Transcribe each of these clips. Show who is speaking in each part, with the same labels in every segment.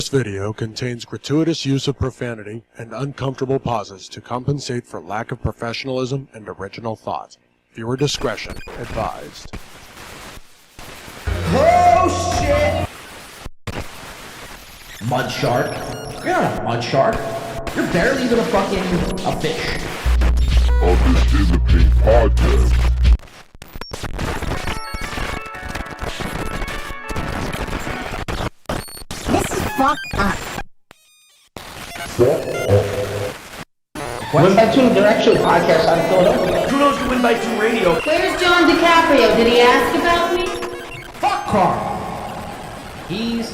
Speaker 1: This video contains gratuitous use of profanity and uncomfortable pauses to compensate for lack of professionalism and original thought. Viewer discretion advised.
Speaker 2: Oh shit! Mud shark. You're not a mud shark. You're barely even a fish.
Speaker 3: On this In the Paint podcast.
Speaker 4: This is fucked up.
Speaker 2: Win by Two, they're actually podcasts out of Philadelphia.
Speaker 5: Who knows who Win by Two radio?
Speaker 4: Where's John DiCaprio? Did he ask about me?
Speaker 2: Fuck Carl. He's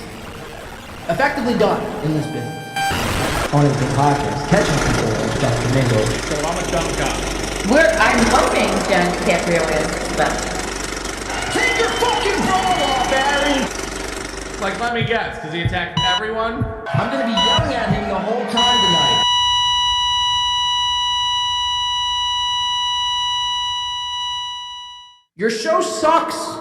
Speaker 2: effectively done in this business. On his big podcast, Catching People with Dr. Mingo.
Speaker 5: So I'm a dumb guy.
Speaker 4: I'm hoping John DiCaprio is, but...
Speaker 2: Take your fucking bra off, Barry!
Speaker 5: Like, let me guess, does he attack everyone?
Speaker 2: I'm gonna be yelling at him the whole time tonight. Your show sucks.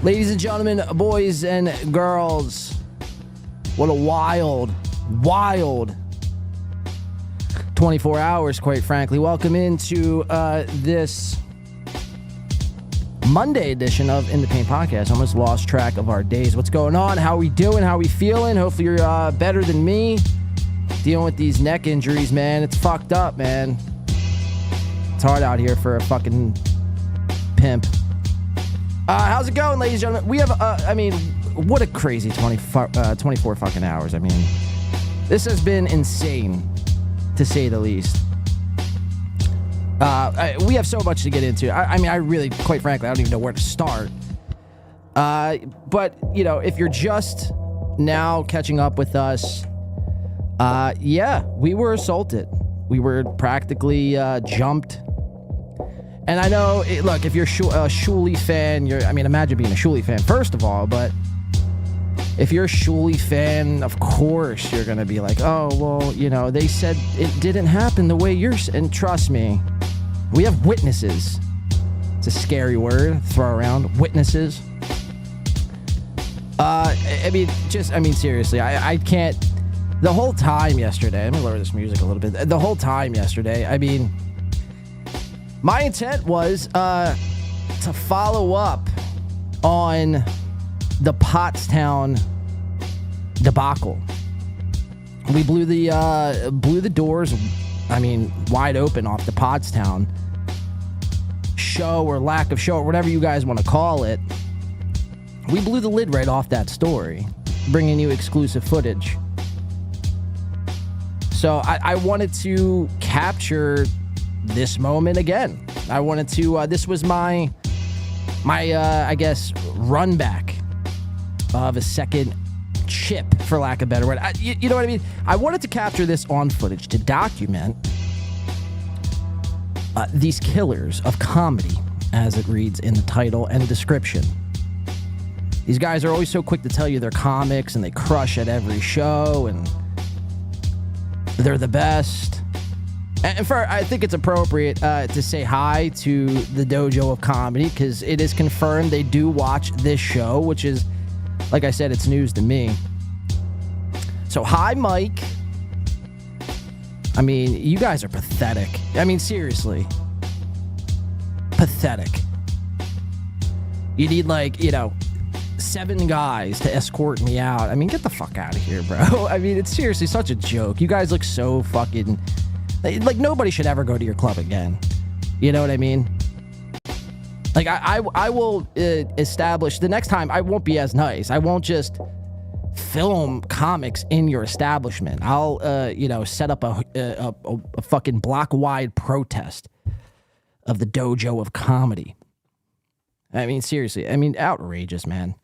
Speaker 6: Ladies and gentlemen, boys and girls, what a wild 24 hours, quite frankly. Welcome into this Monday edition of In the Paint Podcast. Almost lost track of our days. What's going on? How we doing? How we feeling? Hopefully you're better than me. Dealing with these neck injuries, man. It's fucked up, man. It's hard out here for a fucking pimp. How's it going, ladies and gentlemen? We have, what a crazy 24 fucking hours. I mean, this has been insane, to say the least. We have so much to get into. I really, quite frankly, I don't even know where to start. But, you know, if you're just now catching up with us, we were assaulted. We were practically jumped. And I know, look, if you're a Shuley fan, imagine being a Shuley fan, first of all, but if you're a Shuley fan, of course you're going to be like, oh, well, you know, they said it didn't happen the way
Speaker 2: And trust me, we have witnesses. It's a scary word to throw around. Witnesses. Seriously, I can't. The whole time yesterday, let me lower this music a little bit. The whole time yesterday, my intent was to follow up on the Pottstown debacle.
Speaker 6: We blew the doors, I mean, wide open off the Pottstown show or lack of show or whatever you guys want to call it. We blew the lid right off that story, bringing you exclusive footage. So I wanted to capture this moment again. I wanted to, this was my I guess, run back of a second chip, for lack of a better word. You know what I mean? I wanted to capture this on footage to document these killers of comedy, as it reads in the title and description. These guys are always so quick to tell you they're comics and they crush at every show and they're the best. And I think it's appropriate to say hi to the Dojo of Comedy, because it is confirmed they do watch this show, which is, like I said, it's news to me. So hi, Mike. I mean, you guys are pathetic. I mean, seriously. Pathetic. You need, like, 7 guys to escort me out. I mean, get the fuck out of here, bro. I mean, it's seriously such a joke. You guys look so fucking... Like, nobody should ever go to your club again. You know what I mean? Like, I will establish... The next time, I won't be as nice. I won't just film comics in your establishment. I'll, set up a fucking block-wide protest of the Dojo of Comedy. I mean, seriously. I mean, outrageous, man.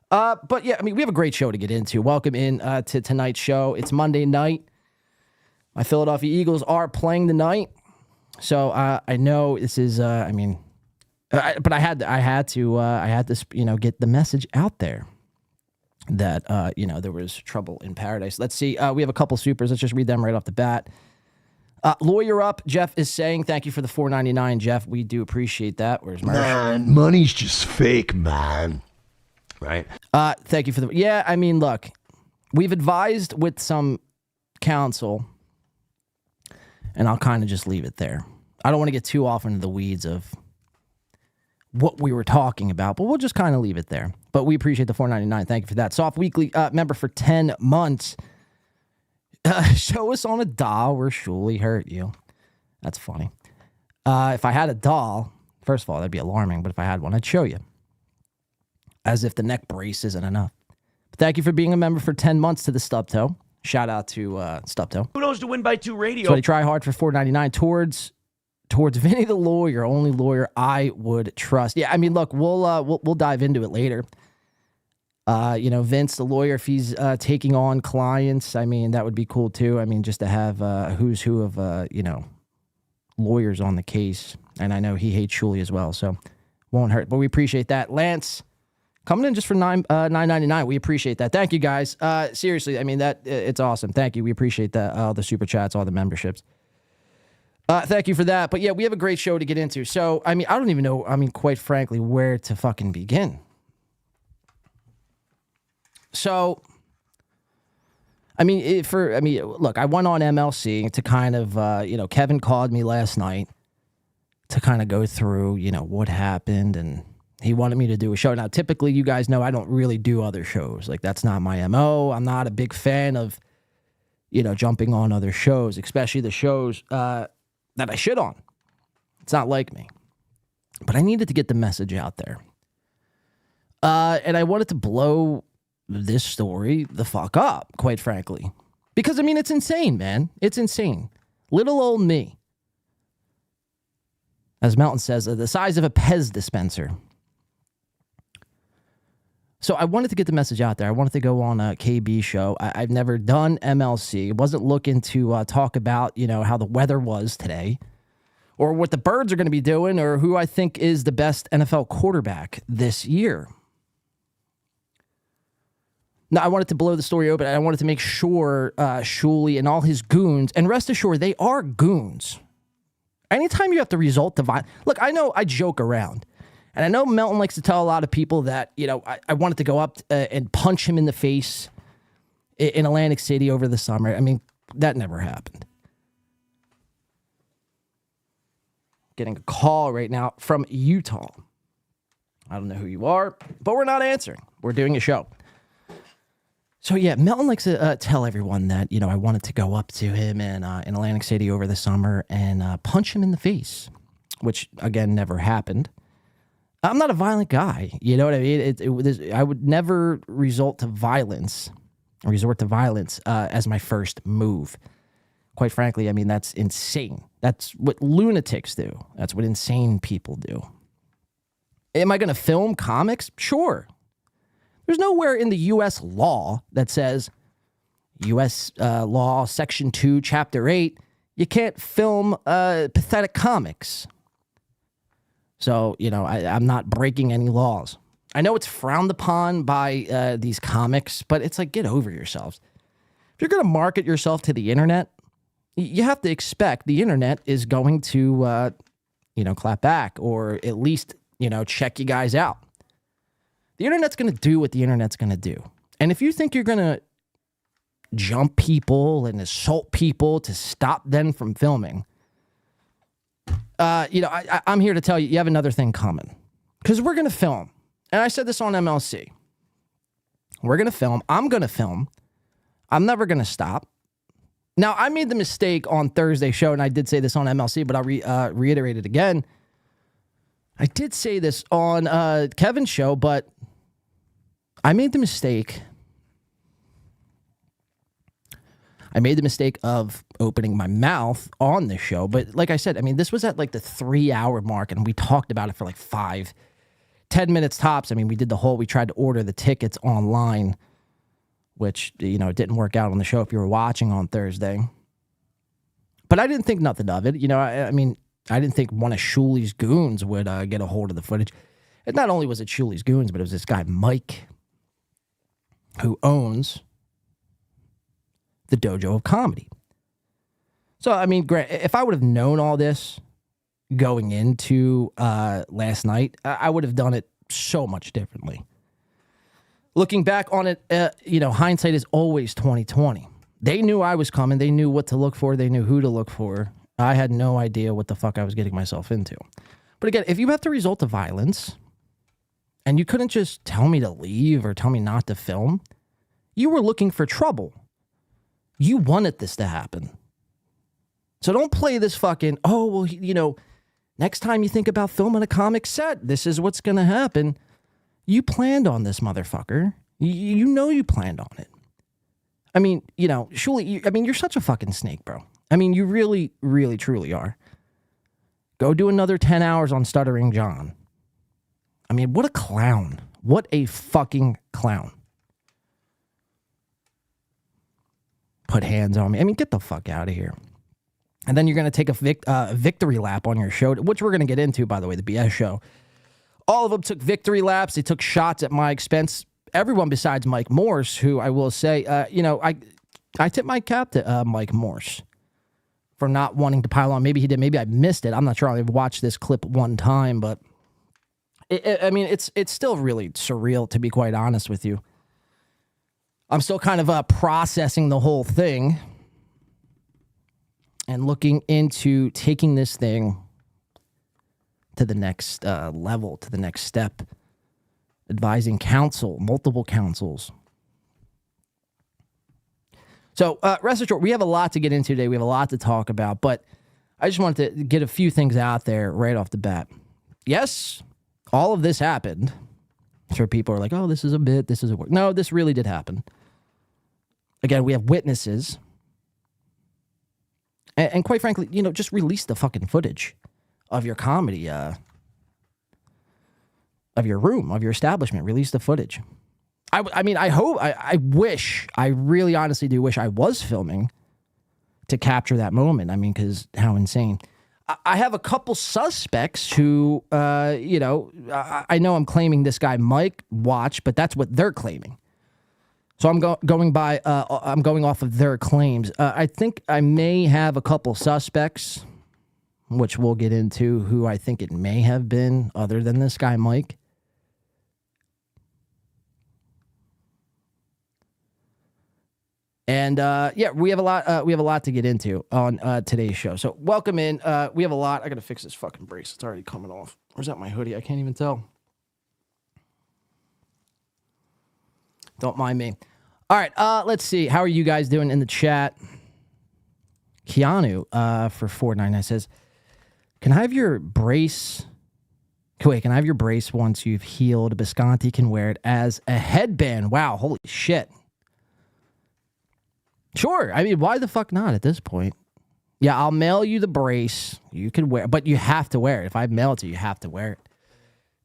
Speaker 6: But, yeah, I mean, we have a great show to get into. Welcome in to tonight's show. It's Monday night. My Philadelphia Eagles are playing tonight, so I know this is. But I had to get the message out there that there was trouble in paradise. Let's see. We have a couple supers. Let's just read them right off the bat. Lawyer Up, Jeff is saying, thank you for the $4.99, Jeff. We do appreciate that. Where's my
Speaker 7: man? Money's just fake, man. Right?
Speaker 6: Thank you for the. Yeah, I mean, look, we've advised with some counsel. And I'll kind of just leave it there. I don't want to get too off into the weeds of what we were talking about, but we'll just kind of leave it there. But we appreciate the $4.99. Thank you for that. Soft Weekly member for 10 months. Show us on a doll where Shuley hurt you. That's funny. If I had a doll, first of all, that'd be alarming, but if I had one, I'd show you. As if the neck brace isn't enough. But thank you for being a member for 10 months to the Stub Toe. Shout out to Stubto.
Speaker 7: Who knows to win by 2 radio?
Speaker 6: So I try hard for $4.99 towards Vinny the lawyer, only lawyer I would trust. Yeah, I mean, look, we'll dive into it later. Vince the lawyer, if he's taking on clients, I mean, that would be cool too. I mean, just to have who's who of lawyers on the case, and I know he hates Shuley as well, so won't hurt. But we appreciate that, Lance. Coming in just for $9.99. We appreciate that. Thank you, guys. Seriously, I mean, it's awesome. Thank you. We appreciate that. All the super chats, all the memberships. Thank you for that. But yeah, we have a great show to get into. So, I mean, I don't even know, quite frankly, where to fucking begin. So, look, I went on MLC to kind of, Kevin called me last night to kind of go through, what happened, and he wanted me to do a show. Now, typically, you guys know I don't really do other shows. Like, that's not my MO. I'm not a big fan of, jumping on other shows, especially the shows that I shit on. It's not like me. But I needed to get the message out there. And I wanted to blow this story the fuck up, quite frankly. Because, I mean, it's insane, man. It's insane. Little old me. As Melton says, the size of a Pez dispenser. So I wanted to get the message out there. I wanted to go on a KB show. I've never done MLC. I wasn't looking to talk about, how the weather was today or what the Birds are going to be doing or who I think is the best NFL quarterback this year. Now, I wanted to blow the story open. I wanted to make sure Shuley and all his goons, and rest assured, they are goons. Anytime you have to resort to violence. Look, I know I joke around. And I know Melton likes to tell a lot of people that, I wanted to go up and punch him in the face in Atlantic City over the summer. I mean, that never happened. Getting a call right now from Utah. I don't know who you are, but we're not answering. We're doing a show. So yeah, Melton likes to tell everyone that, you know, I wanted to go up to him in Atlantic City over the summer and punch him in the face, which again never happened. I'm not a violent guy, you know what I mean? I would never resort to violence as my first move. Quite frankly, I mean, that's insane. That's what lunatics do. That's what insane people do. Am I going to film comics? Sure. There's nowhere in the U.S. law that says, U.S. law, Section 2, Chapter 8, you can't film pathetic comics. So, you know, I'm not breaking any laws. I know it's frowned upon by these comics, but it's like, get over yourselves. If you're going to market yourself to the internet, you have to expect the internet is going to, clap back or at least, check you guys out. The internet's going to do what the internet's going to do. And if you think you're going to jump people and assault people to stop them from filming, I'm here to tell you, you have another thing coming. Because we're going to film. And I said this on MLC. We're going to film. I'm going to film. I'm never going to stop. Now, I made the mistake on Thursday's show, and I did say this on MLC, but I'll reiterate it again. I did say this on Kevin's show, but I made the mistake. I made the mistake of opening my mouth on this show. But like I said, I mean, this was at like the 3-hour mark, and we talked about it for like 5-10 minutes tops. I mean, we tried to order the tickets online, which, it didn't work out on the show if you were watching on Thursday. But I didn't think nothing of it. I didn't think one of Shuli's goons would get a hold of the footage. And not only was it Shuli's goons, but it was this guy, Mike, who owns the Dojo of Comedy. So, I mean, if I would have known all this going into last night, I would have done it so much differently. Looking back on it, hindsight is always 20/20. They knew I was coming. They knew what to look for. They knew who to look for. I had no idea what the fuck I was getting myself into. But again, if you have to resort to violence, and you couldn't just tell me to leave or tell me not to film, you were looking for trouble. You wanted this to happen. So don't play this fucking, next time you think about filming a comic set, this is what's going to happen. You planned on this, motherfucker. You know you planned on it. I mean, Shuli, you're such a fucking snake, bro. I mean, you really, really, truly are. Go do another 10 hours on Stuttering John. I mean, what a clown. What a fucking clown. Put hands on me. I mean, get the fuck out of here. And then you're going to take a victory lap on your show, which we're going to get into, by the way, the BS show. All of them took victory laps. They took shots at my expense. Everyone besides Mike Morse, who I will say, I tip my cap to Mike Morse for not wanting to pile on. Maybe he did. Maybe I missed it. I'm not sure. I've watched this clip one time, but it's still really surreal, to be quite honest with you. I'm still kind of processing the whole thing and looking into taking this thing to the next level, to the next step, advising counsel, multiple counsels. So, rest assured, we have a lot to get into today. We have a lot to talk about, but I just wanted to get a few things out there right off the bat. Yes, all of this happened. I'm sure people are like, oh, this is a bit, this is a work. No, this really did happen. Again, we have witnesses. And quite frankly, just release the fucking footage of your comedy, of your room, of your establishment. Release the footage. I wish, I really honestly do wish I was filming to capture that moment. I mean, because how insane. I have a couple suspects who, I know I'm claiming this guy Mike watched, but that's what they're claiming. So I'm going off of their claims. I think I may have a couple suspects, which we'll get into, who I think it may have been other than this guy Mike. And we have a lot to get into on today's show. So welcome in. We have a lot. I gotta fix this fucking brace. It's already coming off. Where's that my hoodie? I can't even tell. Don't mind me. All right, let's see. How are you guys doing in the chat? Keanu for 499 says, can I have your brace? Wait, can I have your brace once you've healed? Bisconti can wear it as a headband. Wow, holy shit. Sure. I mean, why the fuck not at this point? Yeah, I'll mail you the brace. You can wear it, but you have to wear it. If I mail it to you, you have to wear it.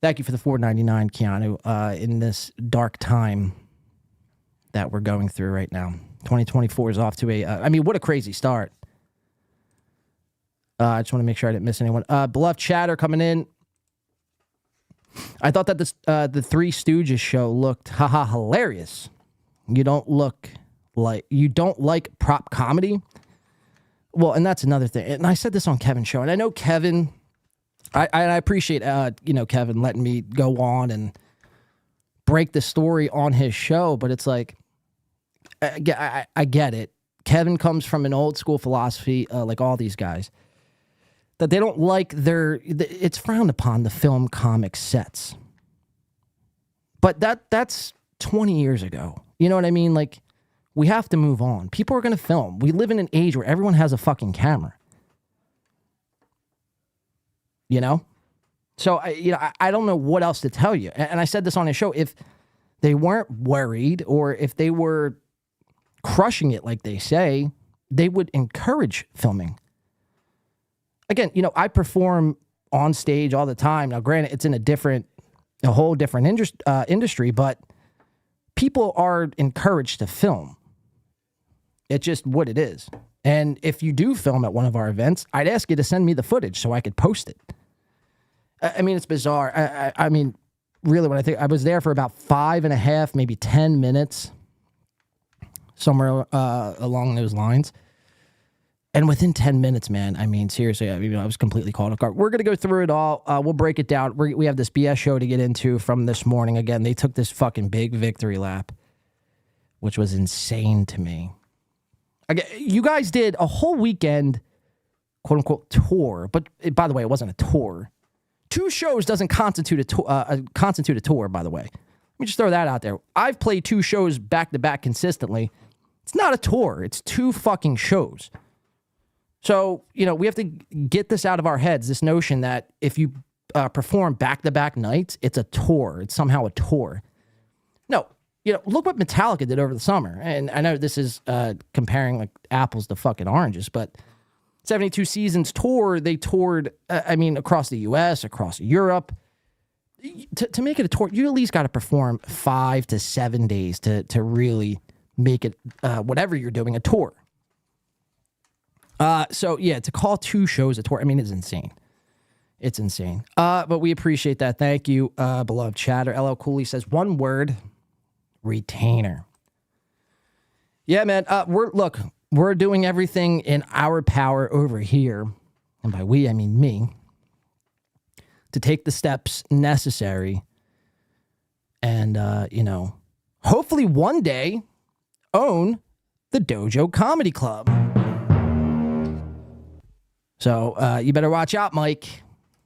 Speaker 6: Thank you for the $4.99, Keanu, in this dark time that we're going through right now. 2024 is off to a, I mean, what a crazy start. I just want to make sure I didn't miss anyone. Beloved chatter coming in. I thought that this the Three Stooges show looked hilarious. You don't like prop comedy. Well, and that's another thing. And I said this on Kevin's show, and I know Kevin. I appreciate Kevin letting me go on and break the story on his show, but it's like I get it. Kevin comes from an old school philosophy, like all these guys, that they don't like it's frowned upon the film comic sets. But that's 20 years ago. You know what I mean? Like, we have to move on. People are going to film. We live in an age where everyone has a fucking camera. You know? So, I don't know what else to tell you. And I said this on his show. If they weren't worried, or if they were crushing it like they say, they would encourage filming. Again, I perform on stage all the time. Now, granted, it's in a whole different industry, but people are encouraged to film. It's just what it is. And if you do film at one of our events, I'd ask you to send me the footage so I could post it. I mean, it's bizarre. I mean, really, when I was there for about 5.5, maybe 10 minutes, somewhere along those lines. And within 10 minutes, man, I mean, seriously, I was completely caught off guard. We're going to go through it all. We'll break it down. We have this BS show to get into from this morning. Again, they took this fucking big victory lap, which was insane to me. Again, you guys did a whole weekend, quote unquote, tour. But by the way, it wasn't a tour. 2 shows doesn't constitute a tour, by the way. Let me just throw that out there. I've played 2 shows back to back consistently. It's not a tour. It's 2 fucking shows. So, we have to get this out of our heads, this notion that if you perform back-to-back nights, it's a tour. It's somehow a tour. No, look what Metallica did over the summer. And I know this is comparing like apples to fucking oranges, but 72 Seasons tour, they toured, across the U.S., across Europe. To make it a tour, you at least got to perform 5 to 7 days to really make it, whatever you're doing, a tour. To call 2 shows a tour, it's insane. It's insane. But we appreciate that. Thank you, beloved chatter. LL Cooley says, 1 word, retainer. Yeah, man. We're doing everything in our power over here, and by we, I mean me, to take the steps necessary and, hopefully one day own the Dojo Comedy Club. So you better watch out, Mike,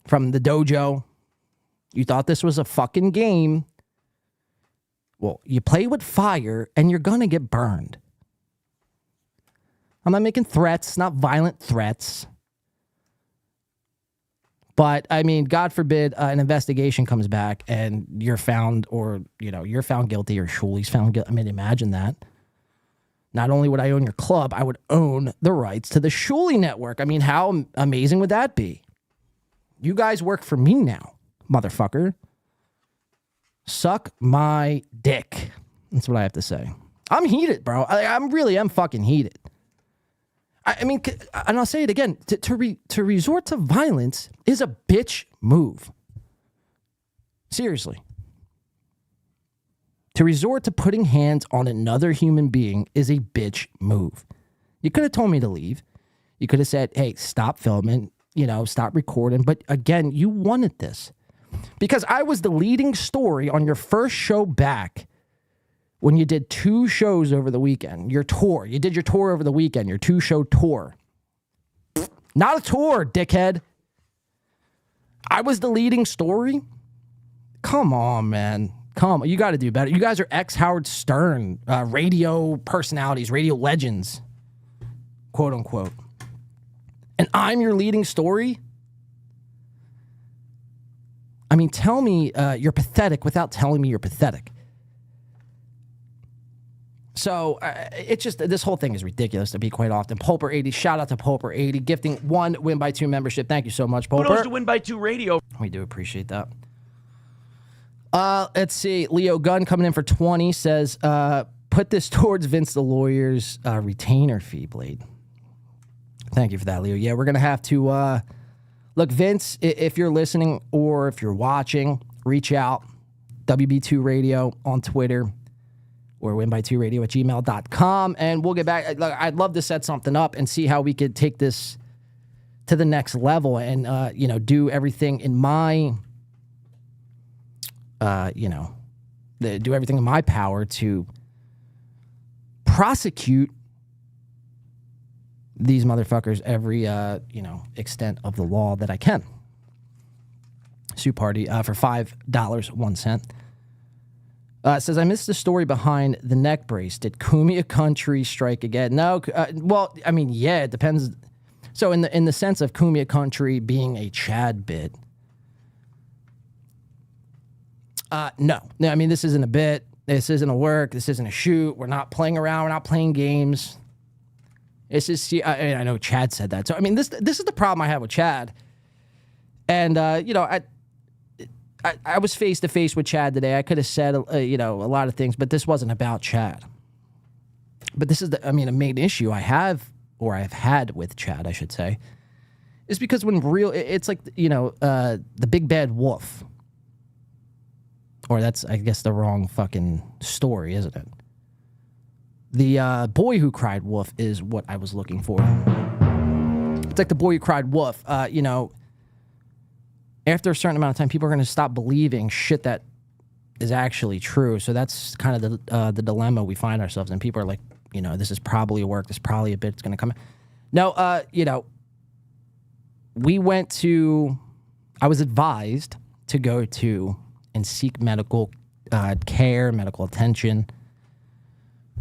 Speaker 6: from the dojo. You thought this was a fucking game. Well, you play with fire and you're going to get burned. I'm not making threats, not violent threats. But, God forbid an investigation comes back and you're found you're found guilty or Shuli's found guilty. Imagine that. Not only would I own your club, I would own the rights to the Shuli network. How amazing would that be? You guys work for me now, motherfucker. Suck my dick. That's what I have to say. I'm heated, bro. I'm fucking heated. And I'll say it again. To resort to violence is a bitch move. Seriously. To resort to putting hands on another human being is a bitch move. You could have told me to leave. You could have said, hey, stop filming, stop recording. But again, you wanted this. Because I was the leading story on your first show back when you did 2 shows over the weekend. Your tour. You did your tour over the weekend, your 2-show tour. Not a tour, dickhead. I was the leading story? Come on, man. Come, you got to do better. You guys are ex-Howard Stern radio personalities, radio legends, quote unquote. And I'm your leading story? I mean, tell me you're pathetic without telling me you're pathetic. So it's just, this whole thing is ridiculous, to be quite often. Pulper80, shout out to Pulper80, gifting 1 Win by 2 membership. Thank you so much, Pulper.
Speaker 8: Kudos to Win by 2 Radio.
Speaker 6: We do appreciate that. Let's see. Leo Gunn coming in for 20 says, put this towards Vince the lawyer's retainer fee, Blade. Thank you for that, Leo. Yeah, we're going to have to... Look, Vince, if you're listening or if you're watching, reach out. WB2 Radio on Twitter or winby2radio@gmail.com, and we'll get back. I'd love to set something up and see how we could take this to the next level and, do everything in my, do everything in my power to prosecute these motherfuckers every, extent of the law that I can. Sue Party for $5.01. Says, I missed the story behind the neck brace. Did Kumia Country strike again? No. It depends. So in the sense of Kumia Country being a Chad bit, no. I mean, this isn't a bit. This isn't a work. This isn't a shoot. We're not playing around. We're not playing games. It's just, I know Chad said that. So, I mean, this is the problem I have with Chad. And, I was face to face with Chad today. I could have said, a lot of things, but this wasn't about Chad. But this is a main issue I have had with Chad, I should say, is because it's like, the big bad wolf. Or that's, I guess, the wrong fucking story, isn't it? The boy who cried wolf is what I was looking for. It's like the boy who cried wolf. After a certain amount of time, people are going to stop believing shit that is actually true. So that's kind of the dilemma we find ourselves in. People are like, this is probably a work. This is probably a bit. It's going to come. No, we went to. I was advised to go to and seek medical care, medical attention.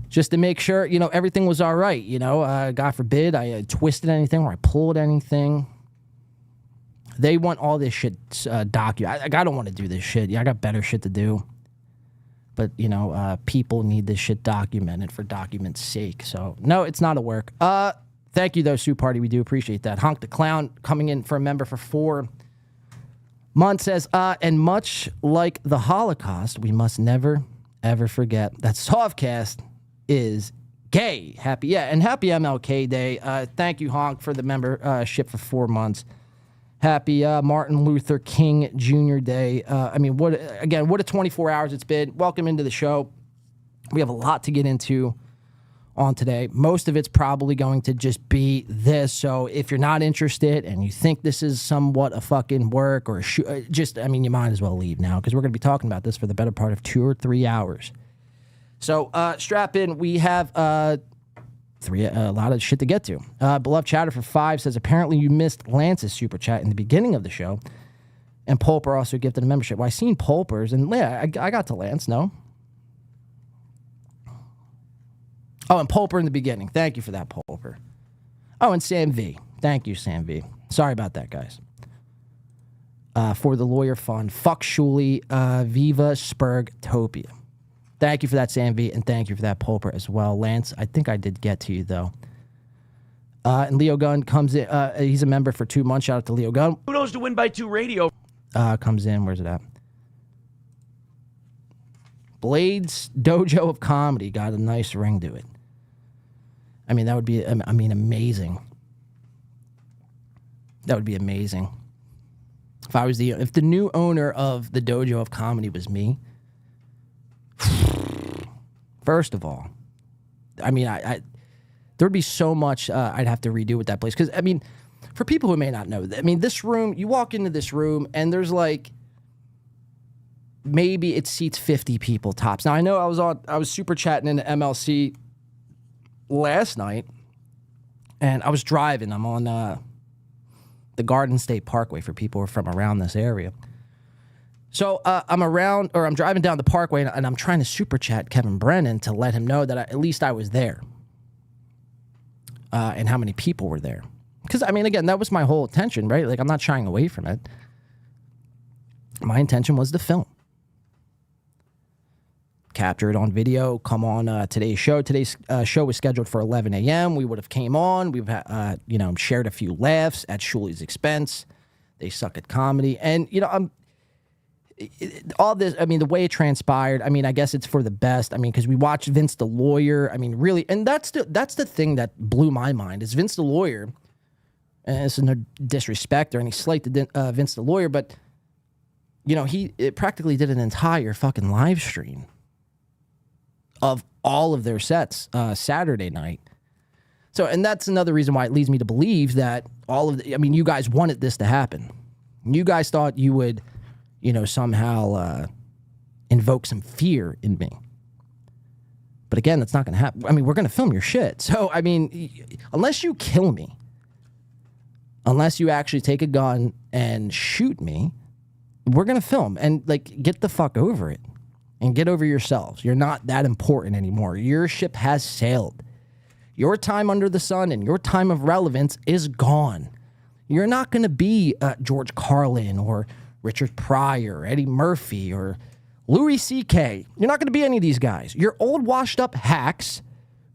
Speaker 6: Just to make sure, everything was all right. God forbid I twisted anything or I pulled anything. They want all this shit documented. I don't want to do this shit. Yeah, I got better shit to do. But, people need this shit documented for document's sake. So, no, it's not a work. Thank you, though, Sue Party. We do appreciate that. Honk the Clown coming in for a member for 4 months says, and much like the Holocaust, we must never, ever forget that Softcast is gay. Happy MLK Day. Thank you, Honk, for the membership for 4 months. Happy Martin Luther King Jr. Day. What a 24 hours it's been. Welcome into the show. We have a lot to get into on today. Most of it's probably going to just be this. So if you're not interested and you think this is somewhat a fucking work or a shoot, you might as well leave now, because we're going to be talking about this for the better part of 2 or 3 hours. So strap in. We have a lot of shit to get to. Beloved Chatter for 5 says, apparently you missed Lance's super chat in the beginning of the show. And Pulper also gifted a membership. Well, I seen Pulper's, and yeah, I got to Lance, no? Oh, and Pulper in the beginning. Thank you for that, Pulper. Oh, and Sam V. Thank you, Sam V. Sorry about that, guys. For the lawyer fund, fuck Shuli, Viva Spurgtopia. Thank you for that, Sam V, and thank you for that, Pulper, as well. Lance, I think I did get to you, though. And Leo Gunn comes in. He's a member for 2 months. Shout out to Leo Gunn.
Speaker 8: Kudos to Win by 2 Radio.
Speaker 6: Comes in. Where's it at? Blade's Dojo of Comedy got a nice ring to it. That would be, amazing. That would be amazing. If the new owner of the Dojo of Comedy was me, first of all, there'd be so much I'd have to redo with that place. Because, for people who may not know, this room, you walk into this room and there's maybe it seats 50 people tops. Now, I know I was super chatting into MLC last night, and I was driving. I'm on the Garden State Parkway for people who are from around this area. So I'm driving down the Parkway, and I'm trying to super chat Kevin Brennan to let him know that at least I was there, and how many people were there. Because, I mean, again, that was my whole intention, right? Like, I'm not shying away from it. My intention was to film. Capture it on video, come on today's show. Today's show was scheduled for 11 a.m. We would have came on. We've shared a few laughs at Shuli's expense. They suck at comedy. And, all this, I mean, the way it transpired, I mean, I guess it's for the best. I mean, because we watched Vince the Lawyer. I mean, really, and that's the thing that blew my mind is Vince the Lawyer, and it's no disrespect or any slight to Vince the Lawyer, but, he practically did an entire fucking live stream of all of their sets Saturday night. So, and that's another reason why it leads me to believe that you guys wanted this to happen. You guys thought you would, somehow invoke some fear in me. But again, that's not going to happen. I mean, we're going to film your shit. So, I mean, unless you kill me, unless you actually take a gun and shoot me, we're going to film. And, get the fuck over it. And get over yourselves. You're not that important anymore. Your ship has sailed. Your time under the sun and your time of relevance is gone. You're not going to be George Carlin or Richard Pryor, or Eddie Murphy, or Louis C.K. You're not going to be any of these guys. You're old, washed-up hacks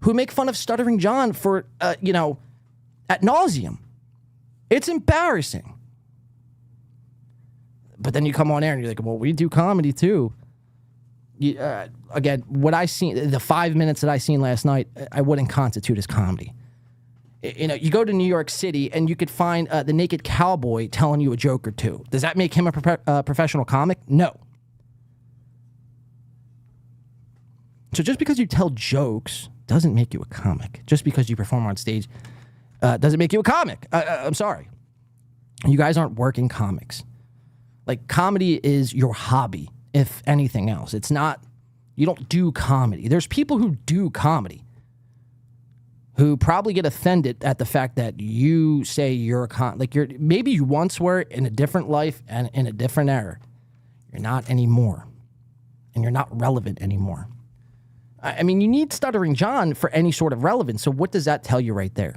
Speaker 6: who make fun of Stuttering John for, ad nauseum. It's embarrassing. But then you come on air and you're like, well, we do comedy too. Again, what I seen, the 5 minutes that I seen last night, I wouldn't constitute as comedy. You go to New York City and you could find the naked cowboy telling you a joke or two. Does that make him a professional comic? No. So just because you tell jokes doesn't make you a comic. Just because you perform on stage doesn't make you a comic. I'm sorry. You guys aren't working comics. Comedy is your hobby, if anything else. It's not, you don't do comedy. There's people who do comedy who probably get offended at the fact that you say you're a maybe you once were in a different life and in a different era. You're not anymore. And you're not relevant anymore. I mean, you need Stuttering John for any sort of relevance. So what does that tell you right there?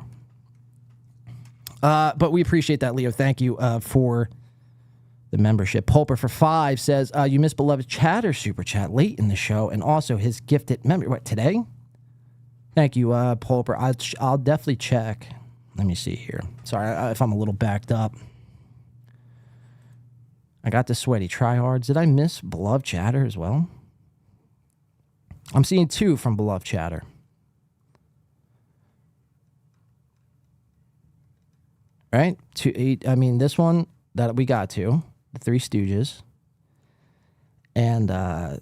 Speaker 6: But we appreciate that, Leo. Thank you for the membership. Pulper for 5 says, you missed beloved chatter super chat late in the show and also his gifted memory. What, today? Thank you, Pulper. I'll definitely check. Let me see here. Sorry if I'm a little backed up. I got the sweaty tryhards. Did I miss beloved chatter as well? I'm seeing 2 from beloved chatter. Right? 2, 8. I mean, this one that we got to. The Three Stooges. And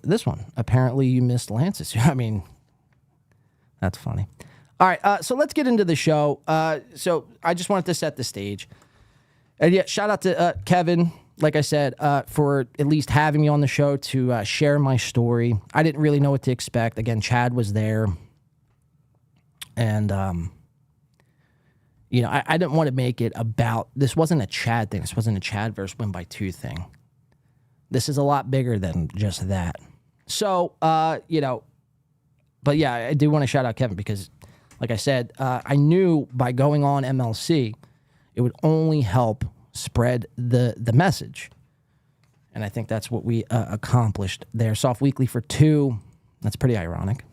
Speaker 6: this one. Apparently you missed Lance's. I mean, that's funny. All right, so let's get into the show. So I just wanted to set the stage. And yeah, shout out to Kevin, like I said, for at least having me on the show to share my story. I didn't really know what to expect. Again, Chad was there. And, I didn't want to make it about, this wasn't a Chad thing. This wasn't a Chad versus Win by 2 thing. This is a lot bigger than just that. So, but yeah, I do want to shout out Kevin because, like I said, I knew by going on MLC, it would only help spread the message. And I think that's what we accomplished there. Soft Weekly for 2. That's pretty ironic.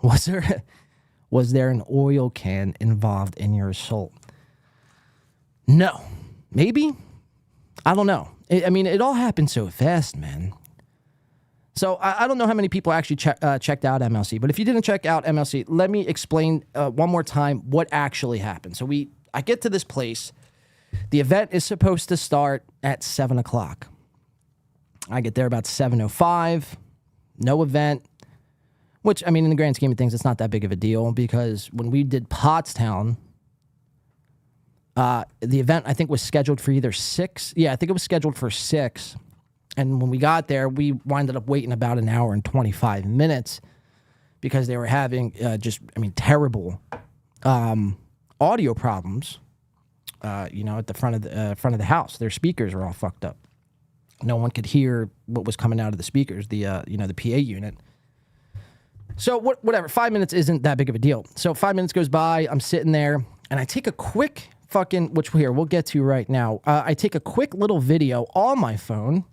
Speaker 6: Was there an oil can involved in your assault? No. Maybe? I don't know. It all happened so fast, man. So I don't know how many people actually checked out MLC, but if you didn't check out MLC, let me explain one more time what actually happened. So I get to this place. The event is supposed to start at 7 o'clock. I get there about 7:05. No event. Which, in the grand scheme of things, it's not that big of a deal because when we did Pottstown, the event, I think, was scheduled for either 6. Yeah, I think it was scheduled for 6. And when we got there, we winded up waiting about an hour and 25 minutes because they were having terrible audio problems, at the front of the house. Their speakers were all fucked up. No one could hear what was coming out of the speakers, the PA unit. So whatever, 5 minutes isn't that big of a deal. So 5 minutes goes by, I'm sitting there, and I take a quick which we'll get to right now. I take a quick little video on my phone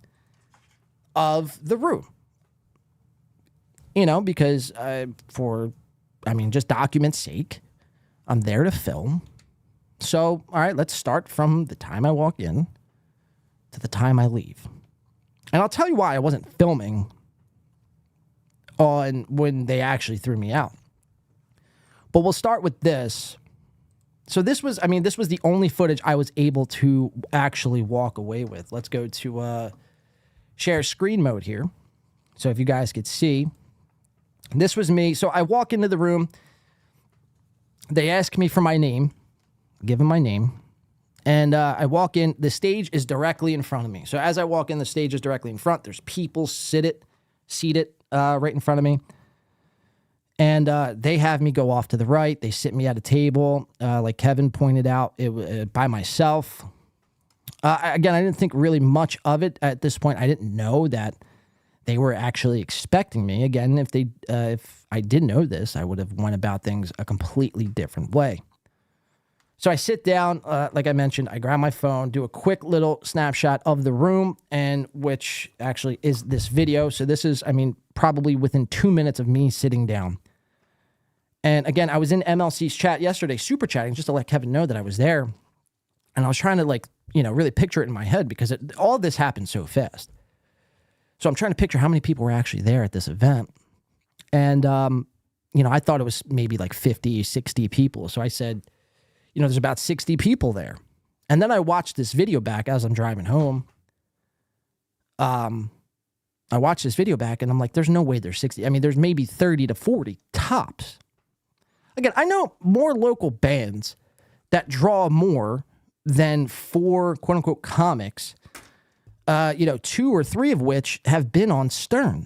Speaker 6: of the room. Because just document's sake, I'm there to film. So, all right, let's start from the time I walk in to the time I leave. And I'll tell you why I wasn't filming on when they actually threw me out. But we'll start with this. So this was the only footage I was able to actually walk away with. Let's go to share screen mode here. So if you guys could see, this was me. So I walk into the room. They ask me for my name. Give them my name. And I walk in. The stage is directly in front of me. So as I walk in, the stage is directly in front. There's people seated right in front of me. And they have me go off to the right. They sit me at a table, like Kevin pointed out, by myself. Again, I didn't think really much of it at this point. I didn't know that they were actually expecting me. Again, if I did know this, I would have went about things a completely different way. So I sit down, like I mentioned, I grab my phone, do a quick little snapshot of the room, and which actually is this video. So this is, probably within 2 minutes of me sitting down. And again, I was in MLC's chat yesterday, super chatting, just to let Kevin know that I was there. And I was trying to really picture it in my head because all this happened so fast. So I'm trying to picture how many people were actually there at this event. And, I thought it was maybe like 50, 60 people. So I said, there's about 60 people there. And then I watched this video back as I'm driving home. I watched this video back and I'm like, there's no way there's 60. There's maybe 30 to 40 tops. Again, I know more local bands that draw more than 4 quote unquote comics, 2 or 3 of which have been on Stern.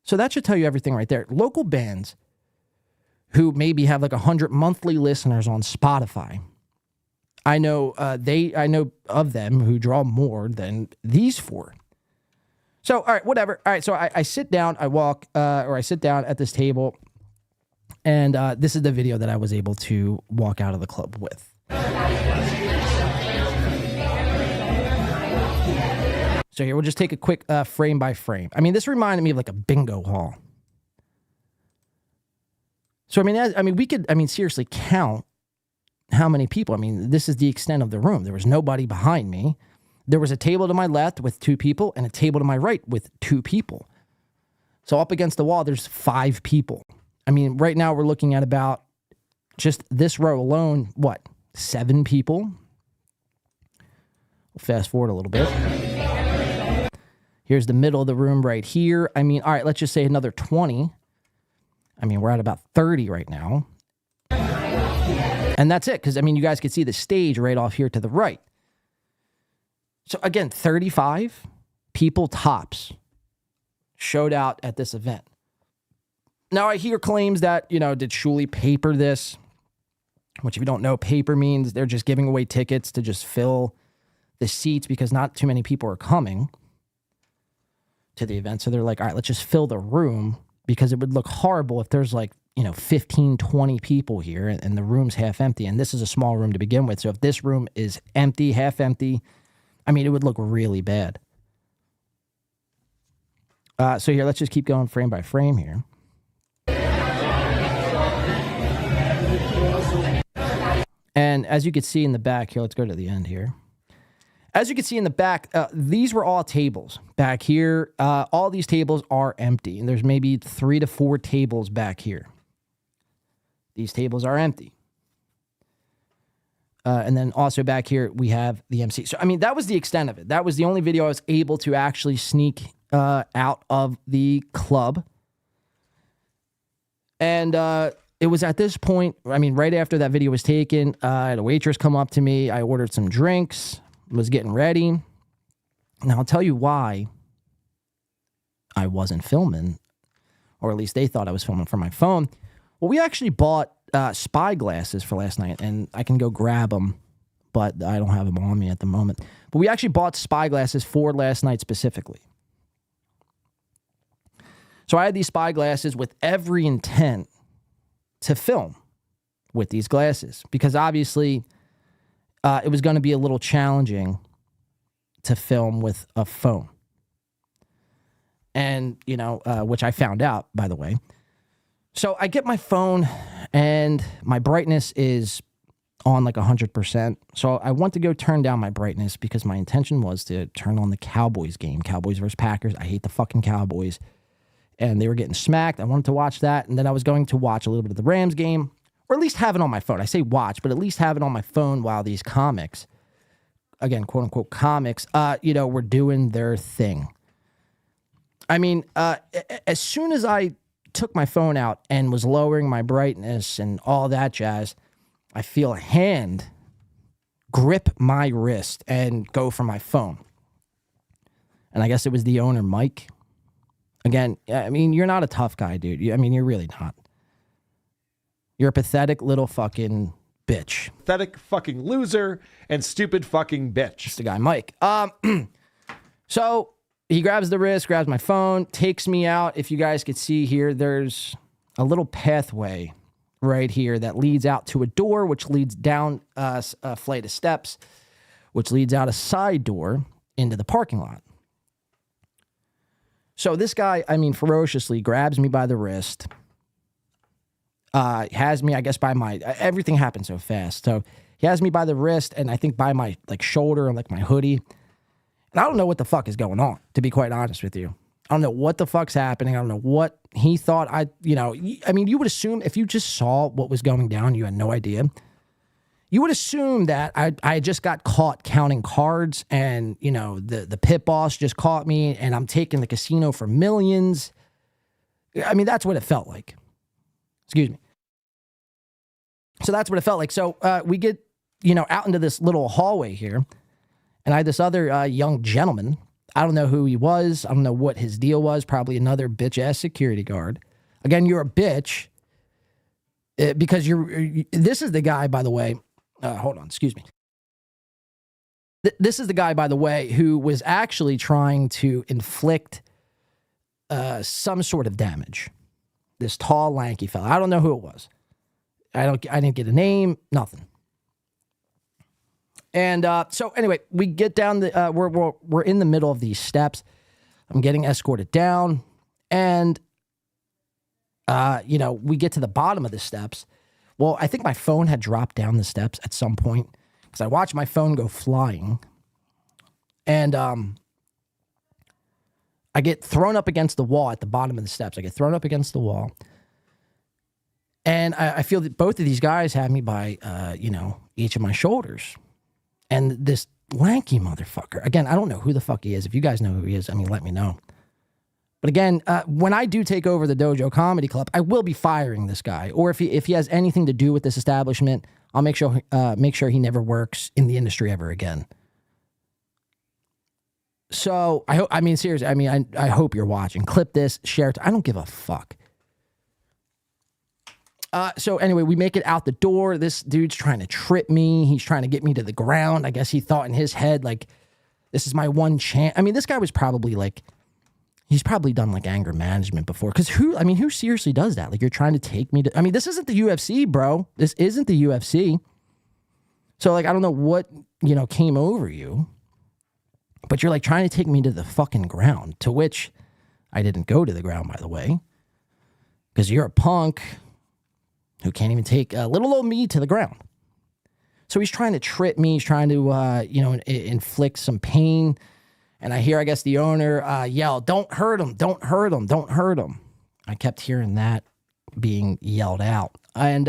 Speaker 6: So that should tell you everything right there. Local bands who maybe have like 100 monthly listeners on Spotify. I know of them who draw more than these 4. So, all right, whatever. All right, so I sit down, I sit down at this table, and this is the video that I was able to walk out of the club with. So here, we'll just take a quick frame by frame. This reminded me of like a bingo hall. So, we could, seriously count how many people. This is the extent of the room. There was nobody behind me. There was a table to my left with 2 people and a table to my right with 2 people. So up against the wall, there's 5 people. Right now we're looking at about just this row alone, 7 people? We'll fast forward a little bit. Here's the middle of the room right here. All right, let's just say another 20. We're at about 30 right now. And that's it, because, you guys can see the stage right off here to the right. So again, 35 people tops showed out at this event. Now I hear claims that, did Shuley paper this? Which if you don't know, paper means they're just giving away tickets to just fill the seats because not too many people are coming to the event. So they're like, all right, let's just fill the room because it would look horrible if there's 15, 20 people here and the room's half empty. And this is a small room to begin with. So if this room is empty, half empty, it would look really bad. So here, let's just keep going frame by frame here. And as you can see in the back here, let's go to the end here. As you can see in the back, these were all tables back here. All these tables are empty, and there's maybe 3 to 4 tables back here. These tables are empty. And then also back here, we have the MC. So, that was the extent of it. That was the only video I was able to actually sneak out of the club. And it was at this point, right after that video was taken, I had a waitress come up to me. I ordered some drinks, was getting ready. Now, I'll tell you why I wasn't filming, or at least they thought I was filming from my phone. Well, we actually bought spy glasses for last night, and I can go grab them but I don't have them on me at the moment. But we actually bought spy glasses for last night specifically. So I had these spy glasses with every intent to film with these glasses because obviously it was going to be a little challenging to film with a phone. And, which I found out, by the way. So I get my phone and my brightness is on like 100%. So I want to go turn down my brightness because my intention was to turn on the Cowboys game, Cowboys versus Packers. I hate the fucking Cowboys. And they were getting smacked. I wanted to watch that. And then I was going to watch a little bit of the Rams game, or at least have it on my phone. I say watch, but at least have it on my phone while these comics, again, quote unquote comics, were doing their thing. I mean, as soon as I took my phone out and was lowering my brightness and all that jazz, I feel a hand grip my wrist and go for my phone. And I guess it was the owner, Mike. Again, I mean, you're not a tough guy, dude. I mean, you're really not. You're a pathetic little fucking bitch.
Speaker 9: Pathetic fucking loser and stupid fucking bitch.
Speaker 6: It's the guy, Mike. So he grabs the wrist, grabs my phone, takes me out. If you guys could see here, there's a little pathway right here that leads out to a door, which leads down a flight of steps, which leads out a side door into the parking lot. So this guy, I mean, ferociously grabs me by the wrist, has me, I guess, by my, everything happened so fast. So he has me by the wrist and I think by my like shoulder and like my hoodie. And I don't know what the fuck is going on, to be quite honest with you. I don't know what the fuck's happening. I don't know what he thought I mean, you would assume if you just saw what was going down, you had no idea. You would assume that I just got caught counting cards and, the pit boss just caught me and I'm taking the casino for millions. I mean, that's what it felt like. Excuse me. So that's what it felt like. So we get, out into this little hallway here and I had this other young gentleman. I don't know who he was. I don't know what his deal was. Probably another bitch-ass security guard. Again, you're a bitch because this is the guy, by the way. Hold on, excuse me. This is the guy, by the way, who was actually trying to inflict some sort of damage. This tall, lanky fella. I don't know who it was. I didn't get a name, nothing. And so anyway, we get down we're in the middle of these steps. I'm getting escorted down, and we get to the bottom of the steps. Well, I think my phone had dropped down the steps at some point because I watched my phone go flying. And I get thrown up against the wall at the bottom of the steps. I get thrown up against the wall. And I feel that both of these guys have me by, each of my shoulders. And this lanky motherfucker, again, I don't know who the fuck he is. If you guys know who he is, I mean, let me know. But again, when I do take over the Dojo Comedy Club, I will be firing this guy. Or if he has anything to do with this establishment, I'll make sure he never works in the industry ever again. So seriously, I hope you're watching. Clip this, share it. I don't give a fuck. So anyway, we make it out the door. This dude's trying to trip me. He's trying to get me to the ground. I guess he thought in his head, like, this is my one chance. I mean, this guy was probably like, he's probably done like anger management before. Because who seriously does that? Like, you're trying to take me to, this isn't the UFC, bro. This isn't the UFC. So like, I don't know what, came over you. But you're like trying to take me to the fucking ground. To which I didn't go to the ground, by the way. Because you're a punk who can't even take little old me to the ground. So he's trying to trip me. He's trying to, inflict some pain. And I hear, I guess, the owner yell, "Don't hurt him, don't hurt him, don't hurt him." I kept hearing that being yelled out. And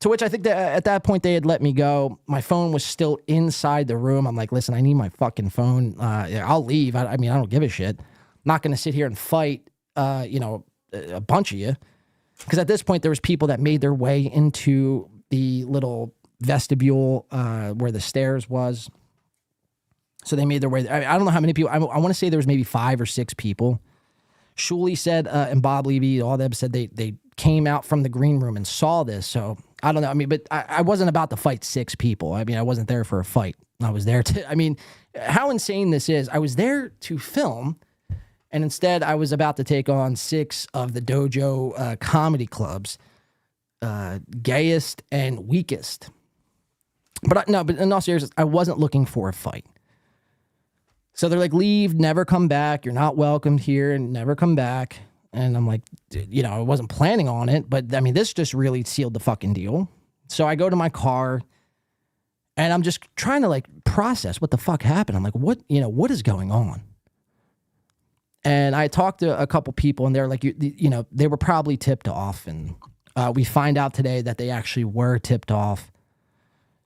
Speaker 6: to which I think that at that point they had let me go. My phone was still inside the room. I'm like, listen, I need my fucking phone. I'll leave. I don't give a shit. I'm not going to sit here and fight, a bunch of you. Because at this point, there was people that made their way into the little vestibule where the stairs was. So they made their way. I don't know how many people. I want to say there was maybe 5 or 6 people. Shuley said, and Bob Levy, all them said they came out from the green room and saw this. So I don't know. I mean, but I wasn't about to fight 6 people. I mean, I wasn't there for a fight. I was there to, I mean, how insane this is. I was there to film, and instead I was about to take on 6 of the dojo comedy clubs, gayest and weakest. But but in all seriousness, I wasn't looking for a fight. So they're like, leave, never come back. You're not welcomed here, and never come back. And I'm like, you know, I wasn't planning on it, but I mean, this just really sealed the fucking deal. So I go to my car, and I'm just trying to like process what the fuck happened. I'm like, what is going on? And I talked to a couple people, and they're like, you know, they were probably tipped off, and we find out today that they actually were tipped off.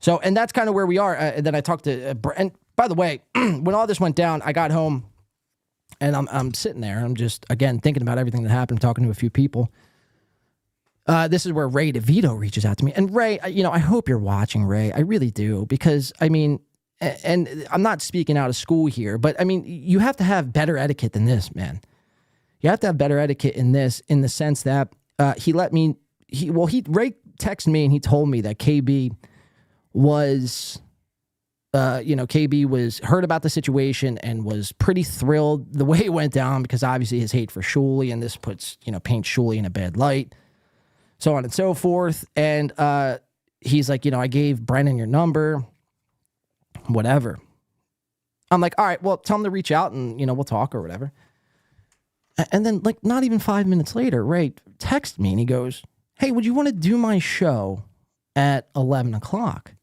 Speaker 6: So, and that's kind of where we are. And then I talked to, and by the way, when all this went down, I got home, and I'm sitting there. I'm just, again, thinking about everything that happened, talking to a few people. This is where Ray DeVito reaches out to me. And Ray, you know, I hope you're watching, Ray. I really do. Because, I mean, and I'm not speaking out of school here, but, I mean, you have to have better etiquette than this, man. You have to have better etiquette in this, in the sense that Ray texted me, and he told me that KB was... KB was heard about the situation and was pretty thrilled the way it went down, because obviously his hate for Shuley, and this puts, paints Shuley in a bad light, so on and so forth. And he's like, I gave Brennan your number, whatever. I'm like, all right, well, tell him to reach out and, we'll talk or whatever. And then, like, not even 5 minutes later, Ray texted me and he goes, hey, would you want to do my show at 11 o'clock?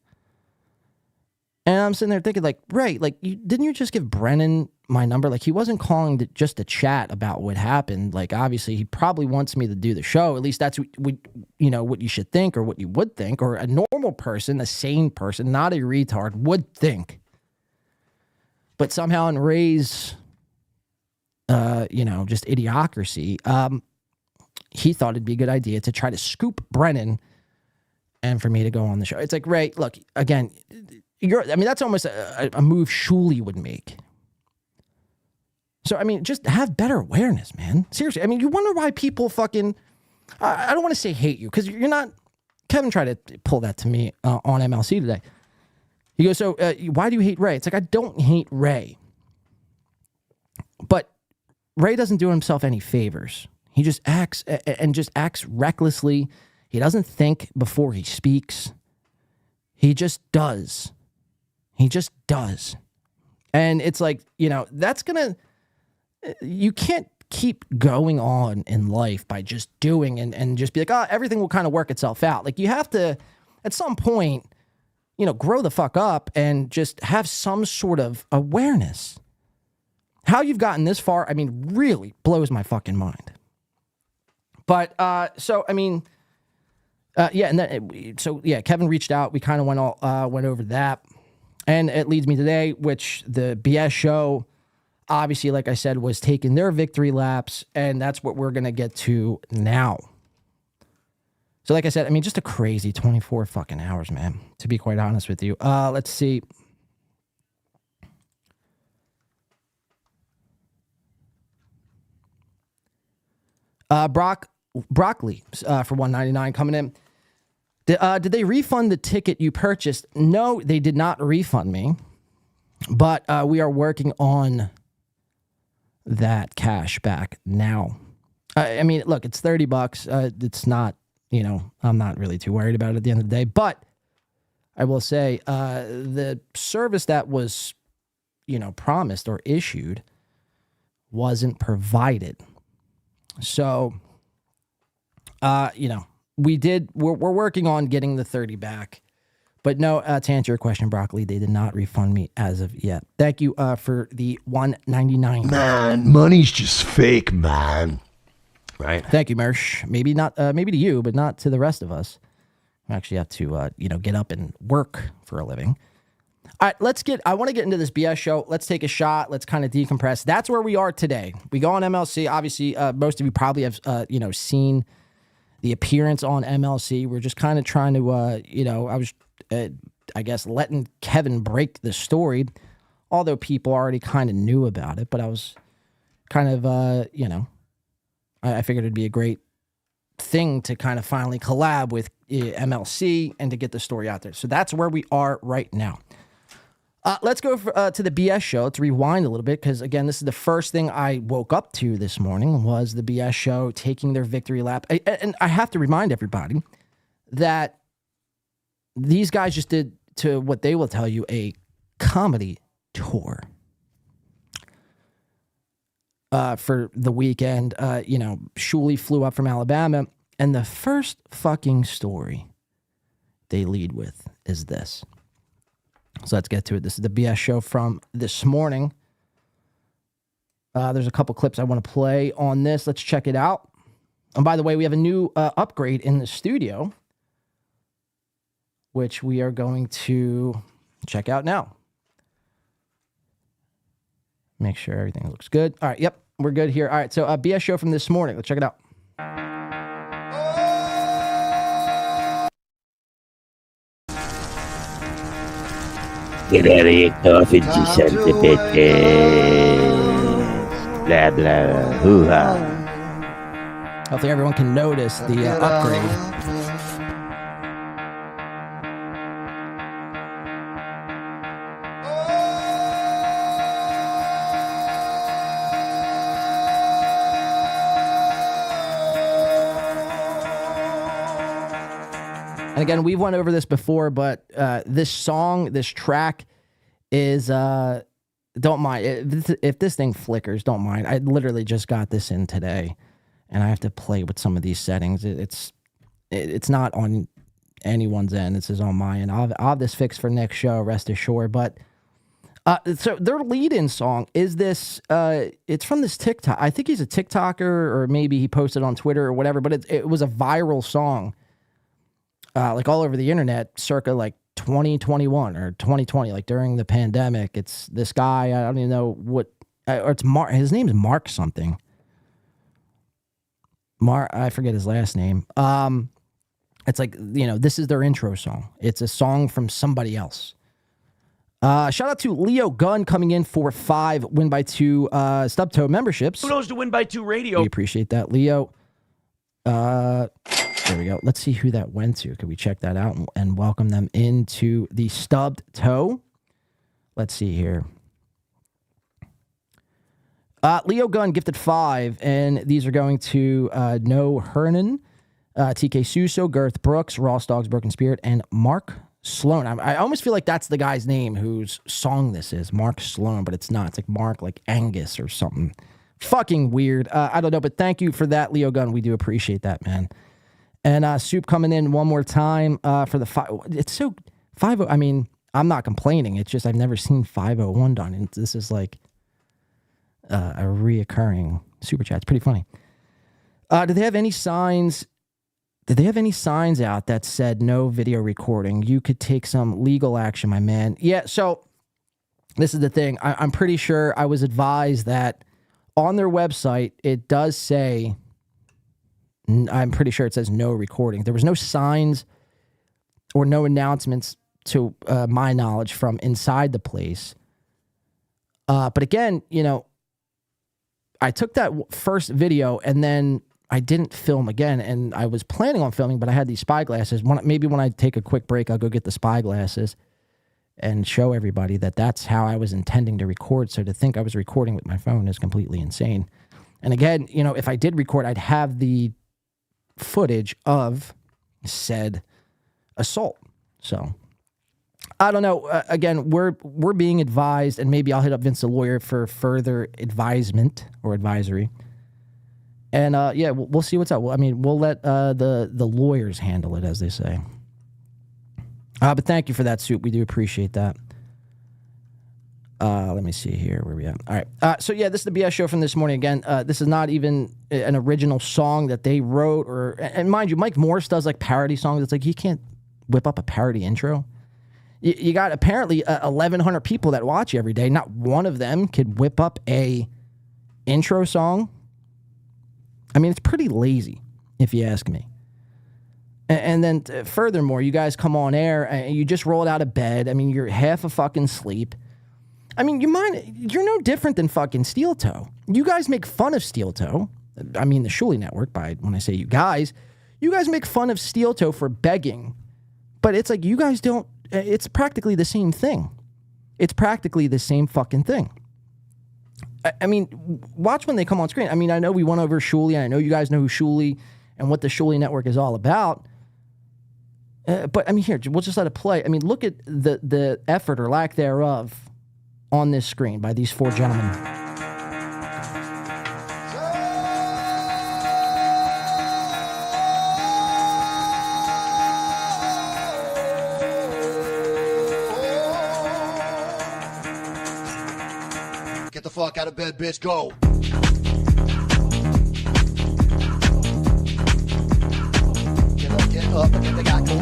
Speaker 6: And I'm sitting there thinking, like, Ray, like, didn't you just give Brennan my number? Like, he wasn't calling just to chat about what happened. Like, obviously, he probably wants me to do the show. At least that's what you should think, or what you would think, or a normal person, a sane person, not a retard, would think. But somehow in Ray's, just idiocracy, he thought it'd be a good idea to try to scoop Brennan and for me to go on the show. It's like, Ray, look, again... that's almost a move Shuley would make. So, I mean, just have better awareness, man. Seriously. I mean, you wonder why people fucking... I don't want to say hate you, because you're not... Kevin tried to pull that to me on MLC today. He goes, so why do you hate Ray? It's like, I don't hate Ray. But Ray doesn't do himself any favors. He just acts recklessly. He doesn't think before he speaks. He just does. He just does. And it's like, that's going to... You can't keep going on in life by just doing and just be like, everything will kind of work itself out. Like, you have to, at some point, grow the fuck up and just have some sort of awareness. How you've gotten this far, I mean, really blows my fucking mind. But, and then, Kevin reached out. We kind of went over that. And it leads me today, which the BS show, obviously, like I said, was taking their victory laps, and that's what we're going to get to now. So like I said, I mean, just a crazy 24 fucking hours, man, to be quite honest with you. Let's see. Broccoli for $1.99 coming in. Did they refund the ticket you purchased? No, they did not refund me, but we are working on that cash back now. I mean, look, it's $30. It's not, I'm not really too worried about it at the end of the day, but I will say the service that was, promised or issued wasn't provided. So, we're working on getting the 30 back. But no, to answer your question, Broccoli, they did not refund me as of yet. Thank you for the $1.99.
Speaker 7: Man, money's just fake, man. Right?
Speaker 6: Thank you, Mersh. Maybe not, maybe to you, but not to the rest of us. We actually have to, get up and work for a living. All right, I want to get into this BS show. Let's take a shot. Let's kind of decompress. That's where we are today. We go on MLC. Obviously, most of you probably have, seen the appearance on MLC. We're just kind of trying to, I was, I guess, letting Kevin break the story, although people already kind of knew about it. But I was kind of, I figured it'd be a great thing to kind of finally collab with MLC and to get the story out there. So that's where we are right now. Let's go to the BS show. Let's rewind a little bit because, again, this is the first thing I woke up to this morning was the BS show taking their victory lap. And I have to remind everybody that these guys just did, to what they will tell you, a comedy tour for the weekend. Shuli flew up from Alabama, and the first fucking story they lead with is this. So let's get to it. This is the BS show from this morning. There's a couple clips I want to play on this. Let's check it out. And by the way, we have a new upgrade in the studio, which we are going to check out now. Make sure everything looks good. All right, yep, we're good here. All right, so BS show from this morning. Let's check it out.
Speaker 10: Get out of here, coffee, son of a bitch. Blah, blah, hoo-ha.
Speaker 6: Hopefully everyone can notice the upgrade. And again, we've went over this before, but this song, this track is, don't mind. If this thing flickers, don't mind. I literally just got this in today, and I have to play with some of these settings. It's not on anyone's end. This is on my end. I'll have this fixed for next show, rest assured. But so their lead-in song is this, it's from this TikTok. I think he's a TikToker, or maybe he posted on Twitter or whatever, but it was a viral song. Like all over the internet, circa like 2021 or 2020, like during the pandemic. It's this guy, I don't even know what, or it's Mark, his name's Mark something. I forget his last name. It's like, this is their intro song. It's a song from somebody else. Shout out to Leo Gunn coming in for 5 Win by 2 stub toe memberships.
Speaker 8: Who knows to Win by 2 radio?
Speaker 6: We appreciate that, Leo. There we go. Let's see who that went to. Could we check that out and welcome them into the stubbed toe? Let's see here. Leo Gunn gifted 5, and these are going to No Hernan, TK Suso, Girth Brooks, Ross Dogs, Broken Spirit, and Mark Sloan. I almost feel like that's the guy's name whose song this is, Mark Sloan, but it's not. It's like Mark, like Angus or something. Fucking weird. I don't know, but thank you for that, Leo Gunn. We do appreciate that, man. And Soup coming in one more time for the 5. It's so 50. I mean, I'm not complaining. It's just I've never seen 501 done. And this is like a reoccurring super chat. It's pretty funny. Did they have any signs? Did they have any signs out that said no video recording? You could take some legal action, my man. Yeah. So this is the thing. I'm pretty sure I was advised that on their website it does say. I'm pretty sure it says no recording. There was no signs or no announcements to my knowledge from inside the place. But again, I took that first video and then I didn't film again. And I was planning on filming, but I had these spy glasses. Maybe when I take a quick break, I'll go get the spy glasses and show everybody that that's how I was intending to record. So to think I was recording with my phone is completely insane. And again, if I did record, I'd have the footage of said assault. So I don't know. Again, we're being advised, and maybe I'll hit up Vince the lawyer for further advisement or advisory. And yeah, we'll see what's up. I mean, we'll let the lawyers handle it, as they say. But thank you for that, Soup. We do appreciate that. Let me see here where we at. All right. So yeah, this is the BS show from this morning. Again, this is not even an original song that they wrote, and mind you, Mike Morse does like parody songs. It's like he can't whip up a parody intro. You got apparently 1,100 people that watch you every day. Not one of them could whip up a intro song. I mean, it's pretty lazy, if you ask me. And then furthermore, you guys come on air and you just rolled out of bed. I mean, you're half a fucking sleep. I mean, you're no different than fucking Steel Toe. You guys make fun of Steel Toe. I mean the Shuli Network, when I say you guys make fun of Steel Toe for begging, but it's like you guys don't, it's practically the same thing. It's practically the same fucking thing. I mean, watch when they come on screen. I mean, I know we went over Shuli, and I know you guys know who Shuli and what the Shuli Network is all about. But I mean, here, we'll just let it play. I mean, look at the effort or lack thereof on this screen by these four gentlemen.
Speaker 7: Get the fuck out of bed, bitch. Go. Get up and get the guy go.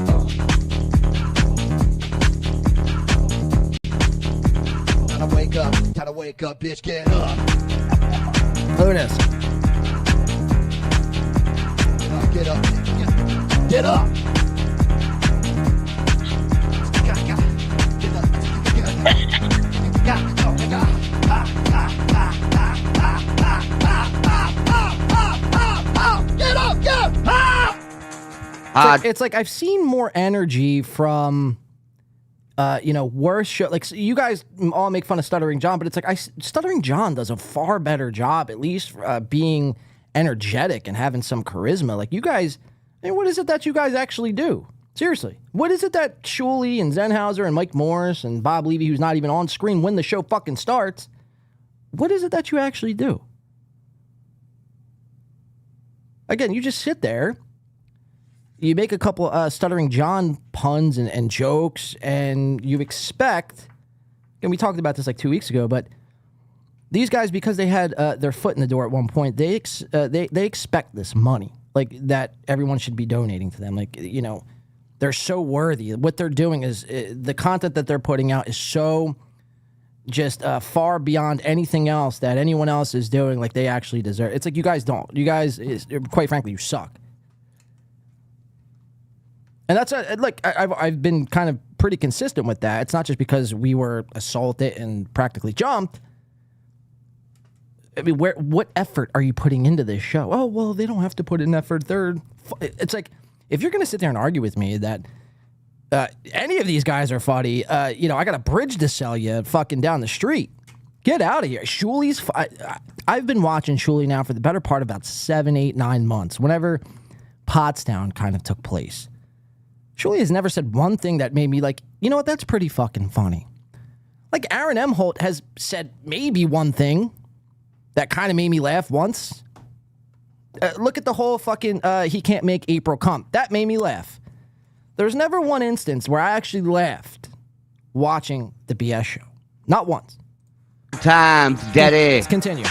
Speaker 7: Time to wake up, bitch. Get up.
Speaker 6: Look at this.
Speaker 7: Get up. Get up.
Speaker 6: It's like I've seen more energy from, worse show. Like you guys all make fun of Stuttering John, but it's like Stuttering John does a far better job, at least being energetic and having some charisma. Like you guys, what is it that you guys actually do? Seriously, what is it that Shuli and Zenhauser and Mike Morris and Bob Levy, who's not even on screen when the show fucking starts, what is it that you actually do? Again, you just sit there. You make a couple Stuttering John puns and jokes, and you expect, and we talked about this like 2 weeks ago, but these guys, because they had their foot in the door at one point, they expect this money, like that everyone should be donating to them. Like, they're so worthy. What they're doing is, the content that they're putting out is so just far beyond anything else that anyone else is doing, like they actually deserve. It's like you guys don't. You guys, quite frankly, you suck. And that's I've been kind of pretty consistent with that. It's not just because we were assaulted and practically jumped. I mean, what effort are you putting into this show? Oh, well, they don't have to put in effort. It's like, if you're going to sit there and argue with me that any of these guys are funny, I got a bridge to sell you fucking down the street. Get out of here. Shuli's, I've been watching Shuli now for the better part of about 7, 8, 9 months, whenever Pottstown kind of took place. Shuli has never said one thing that made me like, you know what, that's pretty fucking funny. Like Aaron M. Holt has said maybe one thing that kind of made me laugh once. Look at the whole fucking, he can't make April come. That made me laugh. There's never one instance where I actually laughed watching the BS show. Not once.
Speaker 10: Times, daddy.
Speaker 6: Let's continue.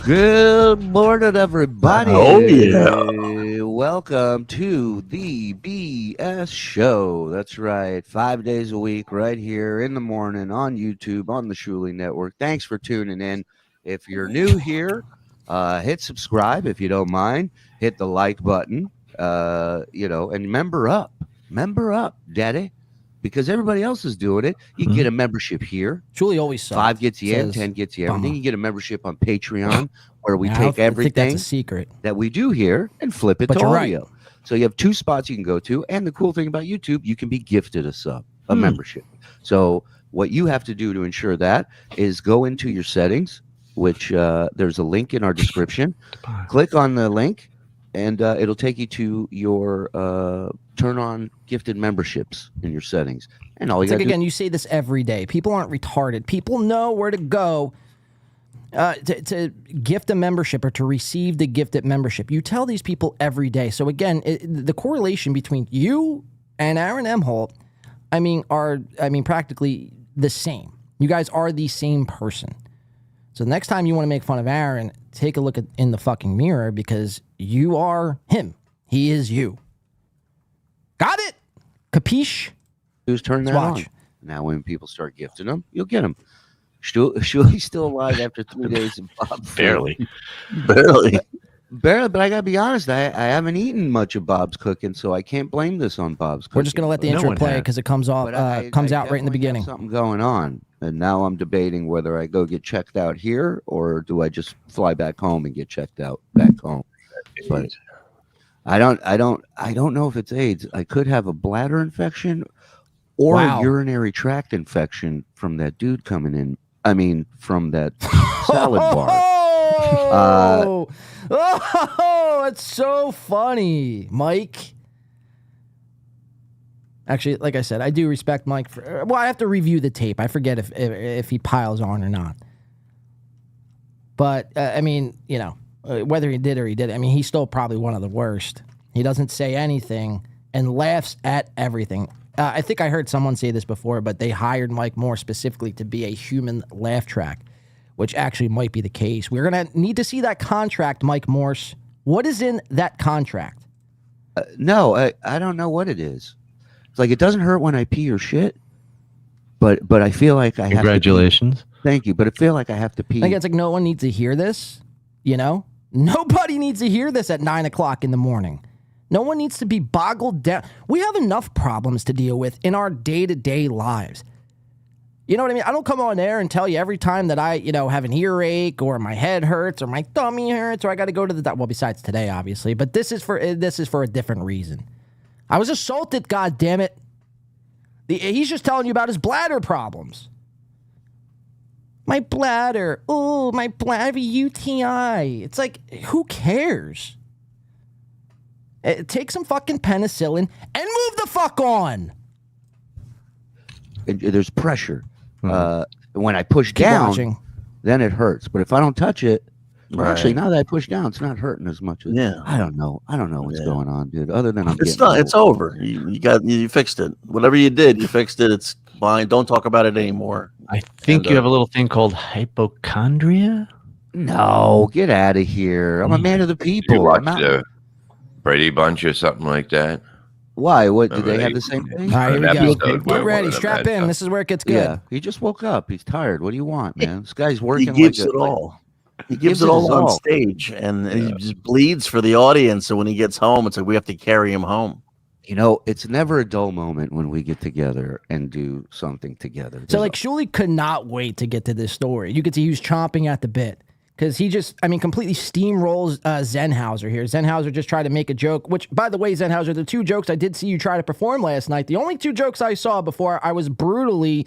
Speaker 10: Good morning, everybody.
Speaker 3: Oh, yeah.
Speaker 10: Welcome to the BS Show. That's right. 5 days a week, right here in the morning on YouTube, on the Shuli Network. Thanks for tuning in. If you're new here, hit subscribe if you don't mind. Hit the like button, and member up. Member up, daddy. Because everybody else is doing it. You can get a membership here.
Speaker 6: Shuli always sucked.
Speaker 10: 5 gets you in, 10 gets you everything. You get a membership on Patreon where we take everything
Speaker 6: that's a secret
Speaker 10: that we do here and flip it to audio. Right. So you have 2 spots you can go to. And the cool thing about YouTube, you can be gifted a sub, a membership. So what you have to do to ensure that is go into your settings, which there's a link in our description. Click on the link, and it'll take you to your turn on gifted memberships in your settings. And all you
Speaker 6: like, again, you say this every day. People aren't retarded. People know where to go to gift a membership or to receive the gifted membership. You tell these people every day. So again, the correlation between you and Aaron M. Holt, are practically the same. You guys are the same person. So the next time you want to make fun of Aaron, take a look in the fucking mirror, because you are him. He is you. Got it? Capiche?
Speaker 10: Who's turning that on? Now when people start gifting them, you'll get them. Shuli's still alive after 3 days of Bob's.
Speaker 3: Barely.
Speaker 10: But I gotta be honest, I haven't eaten much of Bob's cooking, so I can't blame this on Bob's cooking.
Speaker 6: We're just gonna let the intro play because it comes out right in the beginning.
Speaker 10: Something going on. And now I'm debating whether I go get checked out here or do I just fly back home and get checked out back home. But I don't know if it's AIDS. I could have a bladder infection or
Speaker 6: Wow.
Speaker 10: a urinary tract infection from that dude coming in. I mean, from that salad bar.
Speaker 6: Oh, it's so funny, Mike. Actually, like I said, I do respect Mike. Well, I have to review the tape. I forget if he piles on or not. But, I mean, you know, whether he did or he didn't, I mean, he's still probably one of the worst. He doesn't say anything and laughs at everything. I think I heard someone say this before, but they hired Mike Moore specifically to be a human laugh track, which actually might be the case. We're going to need to see that contract, Mike Morse. What is in that contract?
Speaker 10: No, I don't know what it is. It's like it doesn't hurt when I pee or shit, but I feel like I have to pee.
Speaker 11: Congratulations.
Speaker 10: Thank you, but I feel like I have to pee.
Speaker 6: Like it's like no one needs to hear this, you know? Nobody needs to hear this at 9 o'clock in the morning. No one needs to be boggled down. We have enough problems to deal with in our day-to-day lives. You know what I mean? I don't come on air and tell you every time that I, you know, have an earache or my head hurts or my tummy hurts or I got to go to the doctor. Well, besides today, obviously, but this is for a different reason. I was assaulted, God damn it. He's just telling you about his bladder problems. My bladder. Oh, my bladder. I have a UTI. It's like, who cares? Take some fucking penicillin and move the fuck on.
Speaker 10: There's pressure. When I push
Speaker 6: Keep
Speaker 10: down,
Speaker 6: watching.
Speaker 10: then it hurts. But if I don't touch it,
Speaker 12: Right.
Speaker 10: actually, now that I push down, it's not hurting as much. I don't know. I don't know what's going on, dude. Other than
Speaker 12: It's over. You fixed it. Whatever you did, you fixed it. It's fine. Don't talk about it anymore.
Speaker 11: I think you have a little thing called hypochondria.
Speaker 10: No, get out of here. I'm a man of the people.
Speaker 13: You watch
Speaker 10: I'm not-
Speaker 13: the Brady Bunch or something like that?
Speaker 10: Why? What did they have the same thing?
Speaker 6: All right, here we go.
Speaker 13: Episode where
Speaker 6: Get ready.
Speaker 13: one of them
Speaker 6: Strap
Speaker 13: had
Speaker 6: in.
Speaker 13: some-
Speaker 6: This is where it gets good.
Speaker 10: Yeah, he just woke up. He's tired. What do you want, man? This guy's
Speaker 12: He
Speaker 10: working.
Speaker 12: gives
Speaker 10: like
Speaker 12: it all. He gives it all on stage, and he just bleeds for the audience. So when he gets home, it's like we have to carry him home.
Speaker 10: You know, it's never a dull moment when we get together and do something together.
Speaker 6: So, like, Shuli could not wait to get to this story. You could see he was chomping at the bit because he just, I mean, completely steamrolls Zenhauser here. Zenhauser just tried to make a joke, which, by the way, Zenhauser, the two jokes I did see you try to perform last night, the only two jokes I saw before I was brutally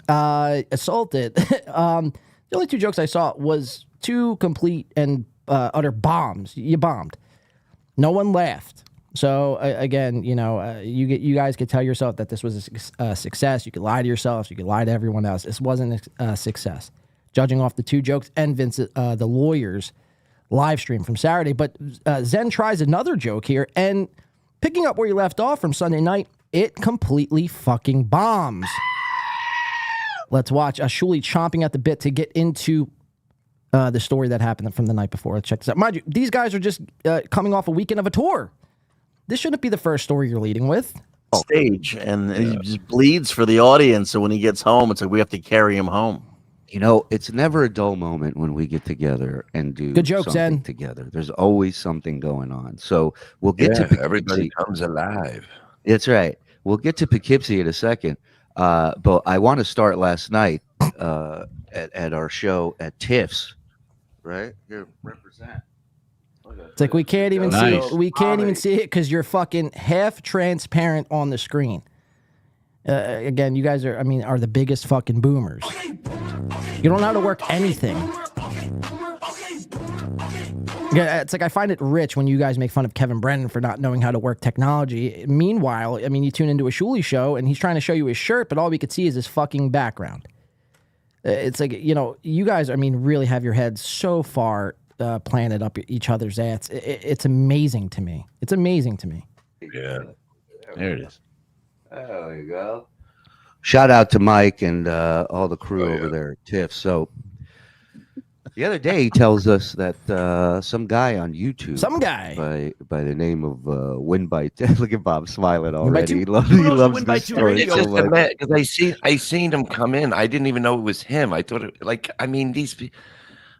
Speaker 6: assaulted, the only two jokes I saw was two complete and utter bombs. You bombed. No one laughed. So again, you know, you guys could tell yourself that this was a success. You could lie to yourselves. You could lie to everyone else. This wasn't a success, judging off the two jokes and Vincent, the lawyer's live stream from Saturday. But Zen tries another joke here, and picking up where you left off from Sunday night, it completely fucking bombs. Let's watch Shuli chomping at the bit to get into the story that happened from the night before. Let's check this out. Mind you, these guys are just coming off a weekend of a tour. This shouldn't be the first story you're leading with.
Speaker 12: Stage, and he just bleeds for the audience. So when he gets home, it's like we have to carry him home.
Speaker 10: You know, it's never a dull moment when we get together and do
Speaker 6: Good joke,
Speaker 10: something
Speaker 6: Zen.
Speaker 10: together. There's always something going on. So we'll get to Poughkeepsie.
Speaker 13: Everybody comes alive.
Speaker 10: That's right. We'll get to Poughkeepsie in a second. But I want to start last night at our show at Tiff's. Right? Here, represent.
Speaker 6: It's like we can't even
Speaker 10: Nice.
Speaker 6: see. We can't even see it because you're fucking half transparent on the screen. Again, you guys are the biggest fucking boomers. You don't know how to work anything. Yeah, it's like I find it rich when you guys make fun of Kevin Brennan for not knowing how to work technology. Meanwhile, I mean, you tune into a Shuli show and he's trying to show you his shirt, but all we could see is his fucking background. It's like, you know, you guys, I mean, really have your heads so far planted up each other's ass. It's amazing to me. It's amazing to me.
Speaker 13: Yeah.
Speaker 11: There it is.
Speaker 10: There you go. Shout out to Mike and all the crew over there at TIFF. So the other day he tells us that some guy on YouTube, by the name of Winbite. Look at Bob smiling already. He loves this story
Speaker 13: It's
Speaker 10: so
Speaker 13: just a
Speaker 10: much.
Speaker 13: man because I seen him come in. I didn't even know it was him. I thought it like these.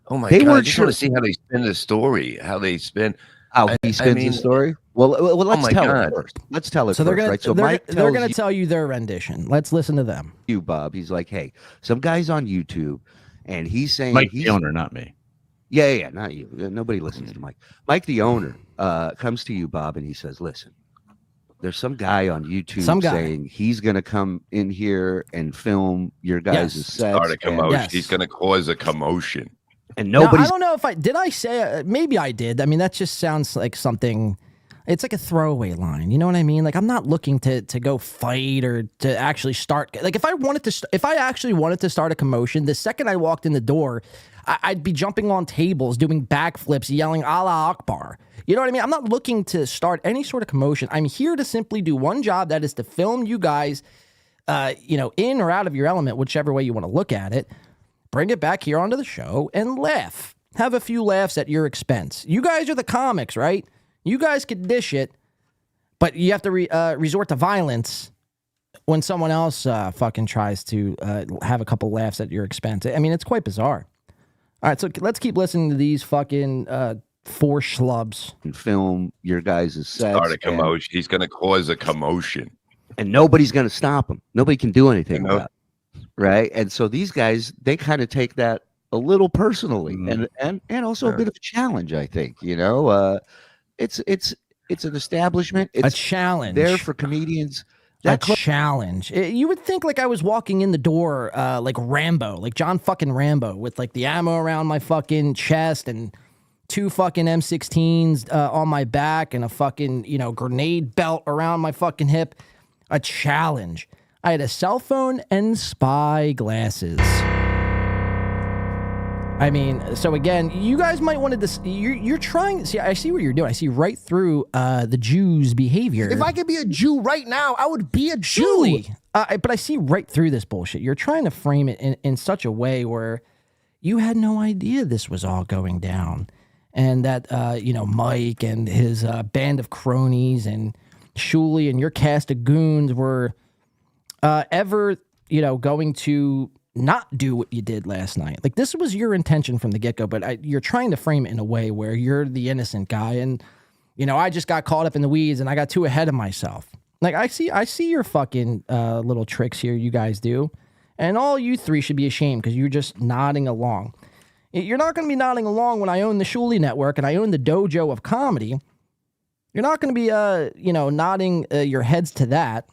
Speaker 13: Oh my
Speaker 10: They
Speaker 13: god! I
Speaker 10: weren't
Speaker 13: just
Speaker 10: sure.
Speaker 13: want to see how they spin the story. How they spin.
Speaker 10: How he spins the story? Well, let's
Speaker 13: my
Speaker 10: tell
Speaker 13: God.
Speaker 10: it first. Let's tell it
Speaker 6: So
Speaker 10: first, right? So Mike
Speaker 6: they're
Speaker 10: tells
Speaker 6: gonna tell you their rendition. Let's listen to them.
Speaker 10: you, Bob. He's like, hey, some guy's on YouTube, and he's saying
Speaker 11: Mike,
Speaker 10: he's
Speaker 11: the owner, not me.
Speaker 10: Yeah, not you. Nobody listens to Mike. Mike, the owner, comes to you, Bob, and he says, listen, there's some guy on YouTube saying he's going to come in here and film your guys' sets.
Speaker 13: Start a commotion. He's going to cause a commotion.
Speaker 10: And nobody's...
Speaker 6: I don't know if did I say, maybe I did. I mean, that just sounds like something, it's like a throwaway line. You know what I mean? Like, I'm not looking to go fight or to actually start. Like, if I actually wanted to start a commotion, the second I walked in the door, I'd be jumping on tables, doing backflips, yelling Allah Akbar. You know what I mean? I'm not looking to start any sort of commotion. I'm here to simply do one job, that is to film you guys, in or out of your element, whichever way you want to look at it. Bring it back here onto the show and laugh. Have a few laughs at your expense. You guys are the comics, right? You guys could dish it, but you have to resort to violence when someone else fucking tries to have a couple laughs at your expense. I mean, it's quite bizarre. All right, so let's keep listening to these fucking four schlubs.
Speaker 10: And film your guys' sets.
Speaker 13: Start a commotion. He's going to cause a commotion.
Speaker 10: And nobody's going to stop him. Nobody can do anything about it. Right? And so these guys, they kind of take that a little personally and also a bit of a challenge, I think. You know, it's an establishment. It's
Speaker 6: a challenge.
Speaker 10: There for comedians.
Speaker 6: Challenge. You would think like I was walking in the door like Rambo, like John fucking Rambo, with like the ammo around my fucking chest and 2 fucking M16s on my back and a fucking, grenade belt around my fucking hip. A challenge. I had a cell phone and spy glasses. I mean, so again, you guys might want to. You're trying. See, I see what you're doing. I see right through the Jews' behavior.
Speaker 2: If I could be a Jew right now, I would be a Jew.
Speaker 6: Surely. But I see right through this bullshit. You're trying to frame it in such a way where you had no idea this was all going down, and that Mike and his band of cronies and Shuley and your cast of goons were ever going to not do what you did last night. Like, this was your intention from the get-go, but you're trying to frame it in a way where you're the innocent guy, and I just got caught up in the weeds and I got too ahead of myself. Like, I see your fucking little tricks here you guys do, and all you three should be ashamed because you're just nodding along. You're not going to be nodding along when I own the Shuley Network and I own the Dojo of Comedy. You're not going to be nodding your heads to that,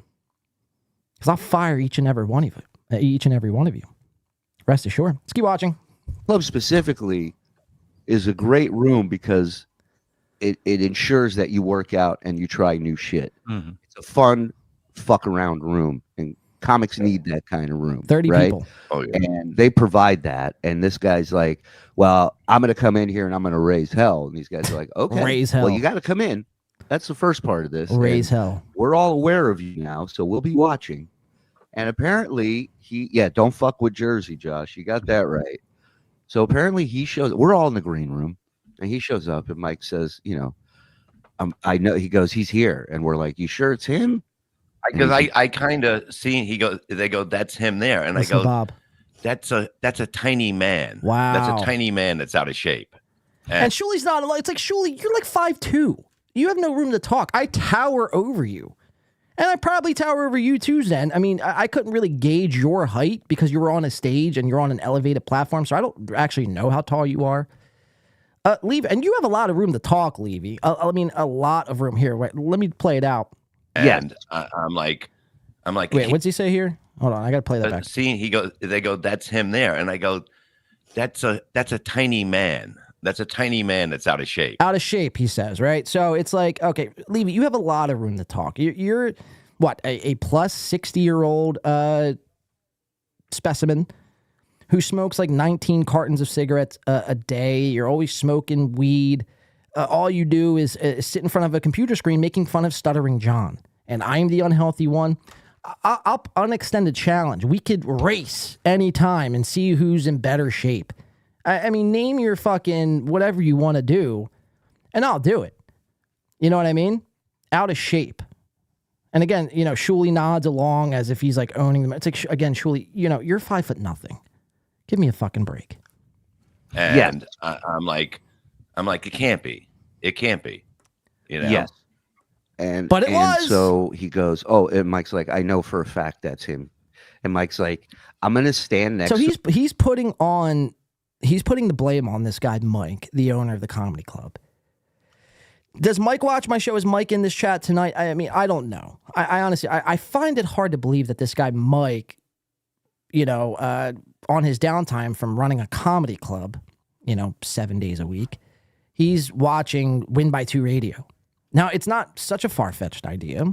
Speaker 6: because I'll fire each and every one of you. Rest assured. Let's keep watching.
Speaker 10: Club specifically is a great room because it ensures that you work out and you try new shit. Mm-hmm. It's a fun, fuck around room, and comics need that kind of room.
Speaker 6: 30
Speaker 10: right?
Speaker 6: people.
Speaker 13: Oh, yeah.
Speaker 10: And they provide that. And this guy's like, well, I'm going to come in here and I'm going to raise hell. And these guys are like, okay,
Speaker 6: raise hell.
Speaker 10: Well, you got to come in. That's the first part of this.
Speaker 6: Raise hell.
Speaker 10: We're all aware of you now, so we'll be watching. And apparently don't fuck with Jersey, Josh. You got that right. So apparently we're all in the green room, and he shows up, and Mike says, I know, he goes, he's here. And we're like, you sure it's him?
Speaker 13: Because I kind of seen, they go, that's him there. And
Speaker 6: Listen,
Speaker 13: I go,
Speaker 6: Bob,
Speaker 13: that's a tiny man.
Speaker 6: Wow.
Speaker 13: That's a tiny man that's out of shape.
Speaker 6: And Shuley's not, it's like, Shuley, you're like 5'2". You have no room to talk. I tower over you. And I probably tower over you too, Zen. I mean, I couldn't really gauge your height because you were on a stage and you're on an elevated platform, so I don't actually know how tall you are. Levy, and you have a lot of room to talk, Levy. I mean, a lot of room here. Wait, let me play it out.
Speaker 13: And I'm like,
Speaker 6: wait, what's he say here? Hold on, I gotta play that back.
Speaker 13: They go, that's him there, and I go, that's a tiny man. That's a tiny man that's out of shape.
Speaker 6: Out of shape, he says, right? So it's like, okay, Levy, you have a lot of room to talk. You're what, a plus 60-year-old specimen who smokes like 19 cartons of cigarettes a day. You're always smoking weed. All you do is sit in front of a computer screen making fun of Stuttering John. And I'm the unhealthy one. I'll unextended challenge. We could race anytime and see who's in better shape. I mean, name your fucking whatever you want to do, and I'll do it. You know what I mean? Out of shape. And again, Shuley nods along as if he's like owning them. It's like, again, Shuley, you're 5'0". Give me a fucking break.
Speaker 13: And I'm like, it can't be. It can't be.
Speaker 10: Yes. But
Speaker 6: it was.
Speaker 10: So he goes, oh, and Mike's like, I know for a fact that's him. And Mike's like, I'm gonna stand next.
Speaker 6: So he's putting the blame on this guy Mike, the owner of the comedy club. Does Mike watch my show? Is Mike in this chat tonight? I mean, I don't know. I honestly, I find it hard to believe that this guy Mike, on his downtime from running a comedy club, 7 days a week, he's watching Win by 2 Radio. Now, it's not such a far-fetched idea,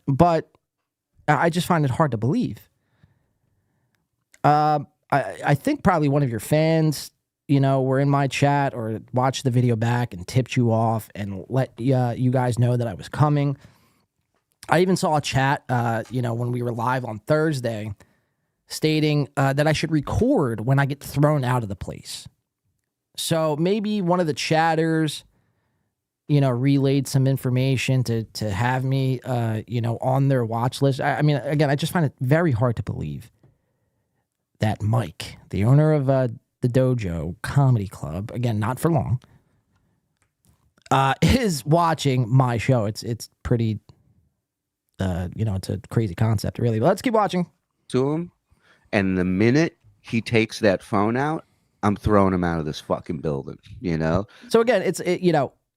Speaker 6: but I just find it hard to believe. I think probably one of your fans, were in my chat or watched the video back and tipped you off and let you guys know that I was coming. I even saw a chat, when we were live on Thursday, stating that I should record when I get thrown out of the place. So maybe one of the chatters, relayed some information to have me, on their watch list. I mean, again, I just find it very hard to believe that Mike, the owner of the Dojo Comedy Club, again, not for long, is watching my show. It's pretty, it's a crazy concept, really. But let's keep watching.
Speaker 10: To him, and the minute he takes that phone out, I'm throwing him out of this fucking building.
Speaker 6: So again,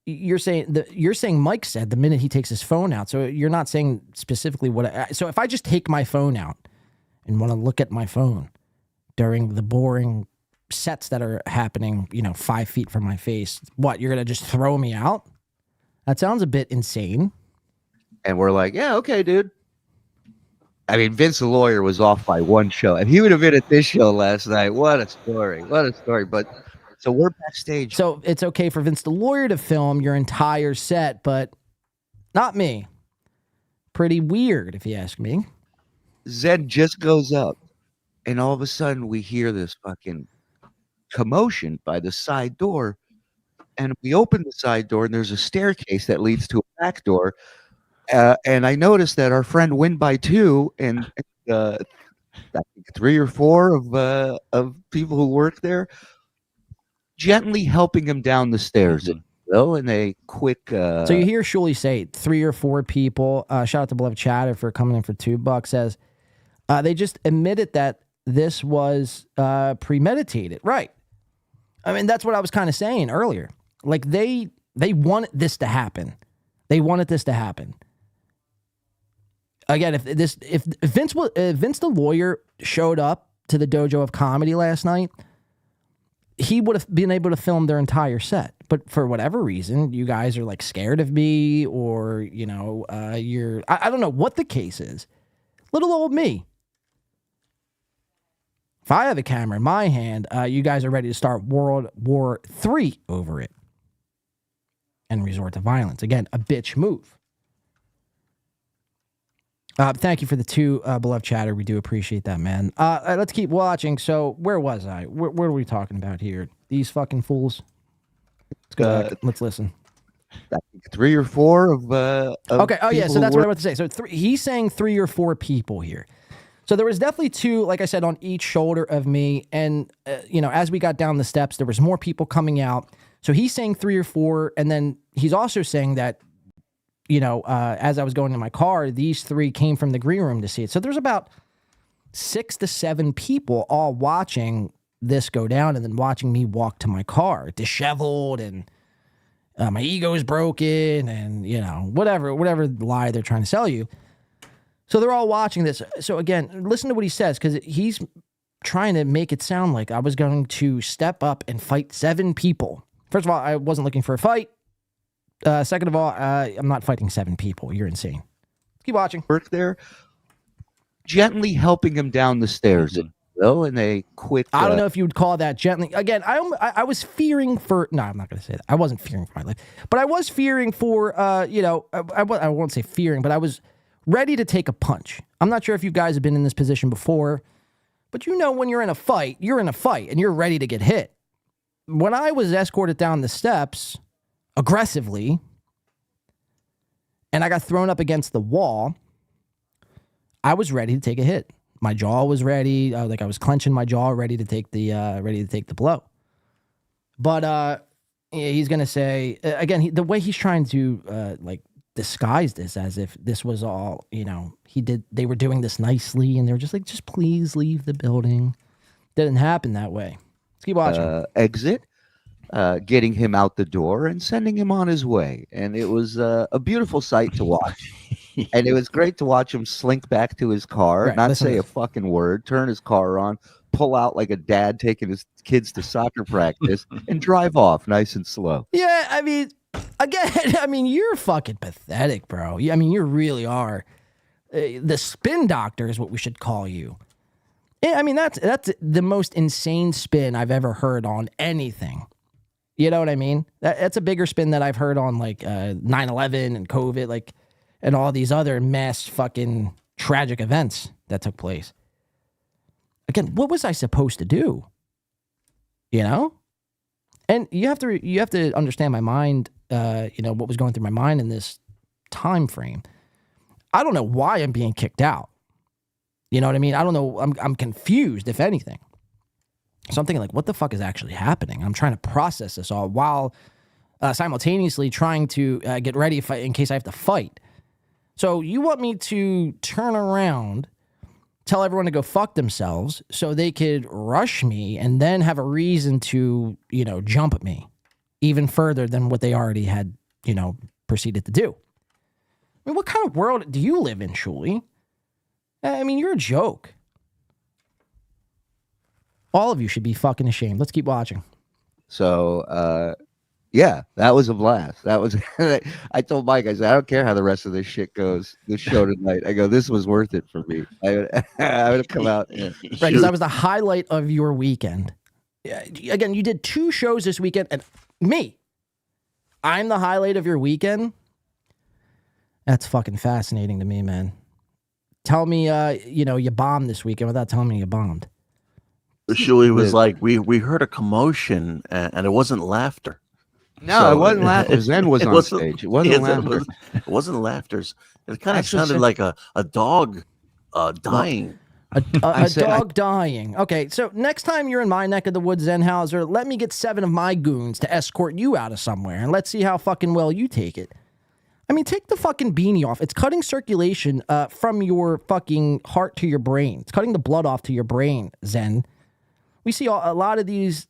Speaker 6: you're saying Mike said the minute he takes his phone out. So you're not saying specifically so if I just take my phone out and want to look at my phone during the boring sets that are happening, 5 feet from my face, what, you're going to just throw me out? That sounds a bit insane.
Speaker 10: And we're like, yeah, okay, dude. I mean, Vince the lawyer was off by one show, and he would have been at this show last night. What a story. But so we're backstage.
Speaker 6: So it's okay for Vince the lawyer to film your entire set, but not me. Pretty weird, if you ask me.
Speaker 10: Zed just goes up, and all of a sudden we hear this fucking commotion by the side door. And we open the side door, and there's a staircase that leads to a back door. And I noticed that our friend Win by 2 and I think 3 or 4 of people who work there gently helping him down the stairs. And a quick.
Speaker 6: So you hear Shuley say 3 or 4 people. Shout out to Beloved Chatter for coming in for $2. Says they just admitted that this was premeditated, right? I mean, that's what I was kind of saying earlier. Like they wanted this to happen. They wanted this to happen. Again, if Vince the lawyer showed up to the Dojo of Comedy last night, he would have been able to film their entire set. But for whatever reason, you guys are like scared of me, or I don't know what the case is. Little old me. If I have a camera in my hand, you guys are ready to start World War III over it and resort to violence. Again, a bitch move. Thank you for the 2 beloved chatter. We do appreciate that, man. Let's keep watching. So where was I? What are we talking about here? These fucking fools. Let's go back. Let's listen.
Speaker 10: 3 or 4 of
Speaker 6: okay. Oh yeah. So that's what I want to say. So he's saying 3 or 4 people here. So there was definitely 2, like I said, on each shoulder of me. And, as we got down the steps, there was more people coming out. So he's saying 3 or 4. And then he's also saying that, as I was going in my car, these 3 came from the green room to see it. So there's about 6 to 7 people all watching this go down and then watching me walk to my car, disheveled, and my ego is broken, and, whatever lie they're trying to sell you. So they're all watching this. So again, listen to what he says, because he's trying to make it sound like I was going to step up and fight 7 people. First of all, I wasn't looking for a fight. Second of all, I'm not fighting 7 people. You're insane. Let's keep watching.
Speaker 10: Work there, gently helping him down the stairs. And a quick.
Speaker 6: I don't know if you would call that gently. Again, I was fearing for. No, I'm not going to say that. I wasn't fearing for my life, but I was fearing for. I won't say fearing, but I was ready to take a punch. I'm not sure if you guys have been in this position before, but when you're in a fight, and you're ready to get hit. When I was escorted down the steps aggressively, and I got thrown up against the wall, I was ready to take a hit. My jaw was ready. I was clenching my jaw, ready to take the blow. But he's gonna say again, the way he's trying to disguised this as if this was all, they were doing this nicely and they were just like, just please leave the building. Didn't happen that way. Let's keep watching.
Speaker 10: Exit, getting him out the door and sending him on his way. And it was a beautiful sight to watch. And it was great to watch him slink back to his car,
Speaker 6: Right,
Speaker 10: not say a fucking word, turn his car on, pull out like a dad taking his kids to soccer practice, and drive off nice and slow.
Speaker 6: Yeah, I mean, again, you're fucking pathetic, bro. You really are. The spin doctor is what we should call you. Yeah, that's the most insane spin I've ever heard on anything. You know what I mean? That's a bigger spin that I've heard on like 9/11 and COVID, and all these other mass fucking tragic events that took place. Again, what was I supposed to do? And you have to understand my mind. What was going through my mind in this time frame. I don't know why I'm being kicked out. You know what I mean? I don't know. I'm confused, if anything. So I'm thinking, like, what the fuck is actually happening? I'm trying to process this all while simultaneously trying to get ready in case I have to fight. So you want me to turn around, tell everyone to go fuck themselves so they could rush me and then have a reason to, jump at me even further than what they already had, proceeded to do. What kind of world do you live in, Shuli? You're a joke. All of you should be fucking ashamed. Let's keep watching.
Speaker 10: So, yeah, that was a blast. That was. I told Mike, I said, I don't care how the rest of this shit goes. This show tonight, I go, this was worth it for me. I would have come out.
Speaker 6: Right, because that was the highlight of your weekend. Again, you did 2 shows this weekend, and I'm the highlight of your weekend. That's fucking fascinating to me, man. Tell me, you bombed this weekend without telling me you bombed.
Speaker 12: Shuli was like, we heard a commotion, and it wasn't laughter.
Speaker 10: No, it wasn't laughter. Zen was on stage. It wasn't laughter.
Speaker 12: It wasn't laughter. It kind of sounded like a dog dying.
Speaker 6: A dog dying. Okay, so next time you're in my neck of the woods, Zenhauser, let me get 7 of my goons to escort you out of somewhere, and let's see how fucking well you take it. Take the fucking beanie off. It's cutting circulation from your fucking heart to your brain. It's cutting the blood off to your brain, Zen. We see a lot of these,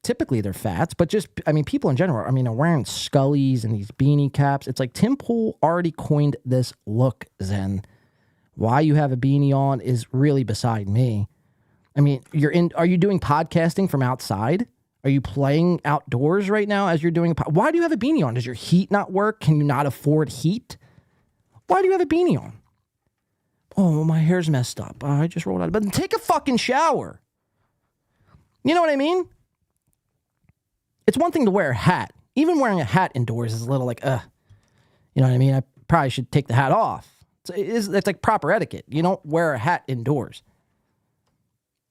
Speaker 6: typically they're fats, but just, people in general, are wearing Scullies and these beanie caps. It's like Tim Pool already coined this look, Zen. Why you have a beanie on is really beside me. Are you doing podcasting from outside? Are you playing outdoors right now as you're doing why do you have a beanie on? Does your heat not work? Can you not afford heat? Why do you have a beanie on? Oh, my hair's messed up. I just rolled out of bed. Take a fucking shower. You know what I mean? It's one thing to wear a hat. Even wearing a hat indoors is a little like, You know what I mean? I probably should take the hat off. It's like proper etiquette. You don't wear a hat indoors.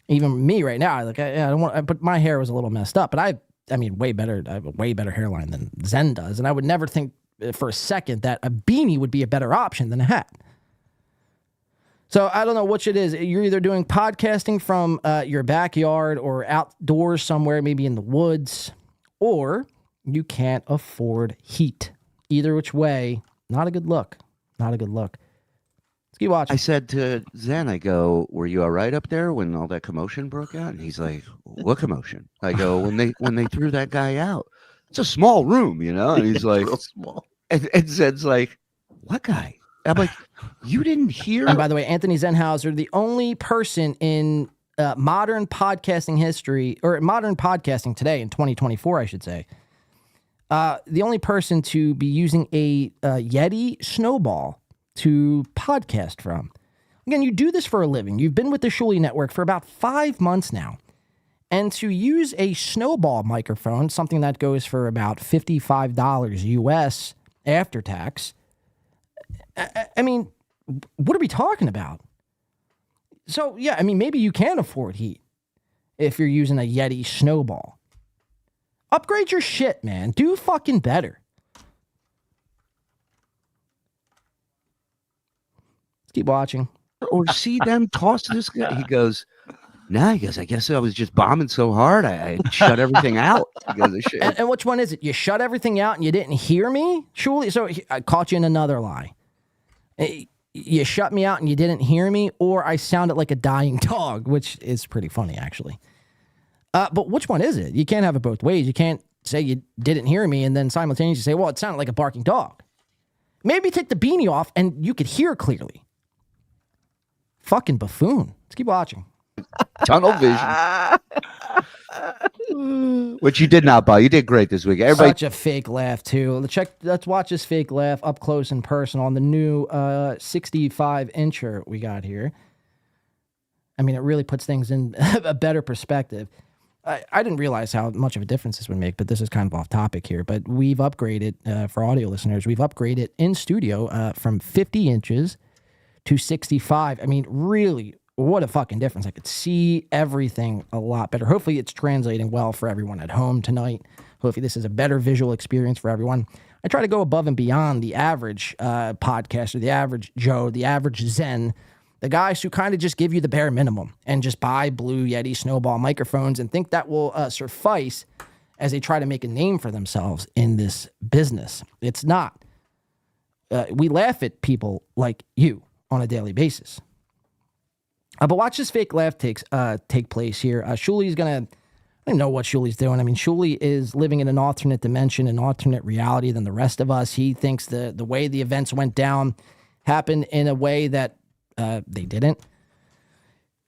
Speaker 6: Even me right now, I don't want. But my hair was a little messed up. But I way better. I have a way better hairline than Zen does, and I would never think for a second that a beanie would be a better option than a hat. So I don't know which it is. You're either doing podcasting from your backyard or outdoors somewhere, maybe in the woods, or you can't afford heat. Either which way, not a good look. Not a good look. Let's keep watching.
Speaker 10: I said to Zen, I go, were you all right up there when all that commotion broke out? And he's like, what commotion? I go, when they threw that guy out. It's a small room, And he's like,
Speaker 12: real small.
Speaker 10: And Zen's like, what guy? I'm like, you didn't hear?
Speaker 6: And by the way, Anthony Zenhauser, the only person in modern podcasting history, or modern podcasting today in 2024, I should say, the only person to be using a Yeti snowball to podcast from. Again, you do this for a living. You've been with the Shuli Network for about 5 months now. And to use a snowball microphone, something that goes for about $55 US after tax, what are we talking about? So, yeah, maybe you can afford heat if you're using a Yeti snowball. Upgrade your shit, man. Do fucking better. Let's keep watching.
Speaker 10: Or see them toss this guy. He goes, No, he goes, I guess I was just bombing so hard, I shut everything out. He goes, shit.
Speaker 6: And which one is it? You shut everything out and you didn't hear me? Surely, so I caught you in another lie. You shut me out and you didn't hear me, or I sounded like a dying dog, which is pretty funny, actually. But which one is it? You can't have it both ways. You can't say you didn't hear me and then simultaneously say, well, it sounded like a barking dog. Maybe take the beanie off and you could hear clearly. Fucking buffoon. Let's keep watching.
Speaker 10: Tunnel vision. Which you did not buy. You did great this week. Everybody.
Speaker 6: Such a fake laugh, too. Let's watch this fake laugh up close and personal on the new 65-incher we got here. I mean, it really puts things in a better perspective. I didn't realize how much of a difference this would make, but this is kind of off topic here. But we've upgraded, for audio listeners, we've upgraded in studio from 50 inches to 65. I mean, really, what a fucking difference. I could see everything a lot better. Hopefully it's translating well for everyone at home tonight. Hopefully this is a better visual experience for everyone. I try to go above and beyond the average podcaster, the average Joe, the average Zen, the guys who kind of just give you the bare minimum and just buy Blue Yeti Snowball microphones and think that will suffice as they try to make a name for themselves in this business. It's not. We laugh at people like you on a daily basis. But watch this fake laugh take place here. Shuli's going to, I don't know what Shuli's doing. I mean, Shuli is living in an alternate dimension, an alternate reality than the rest of us. He thinks the way the events went down happened in a way that they didn't.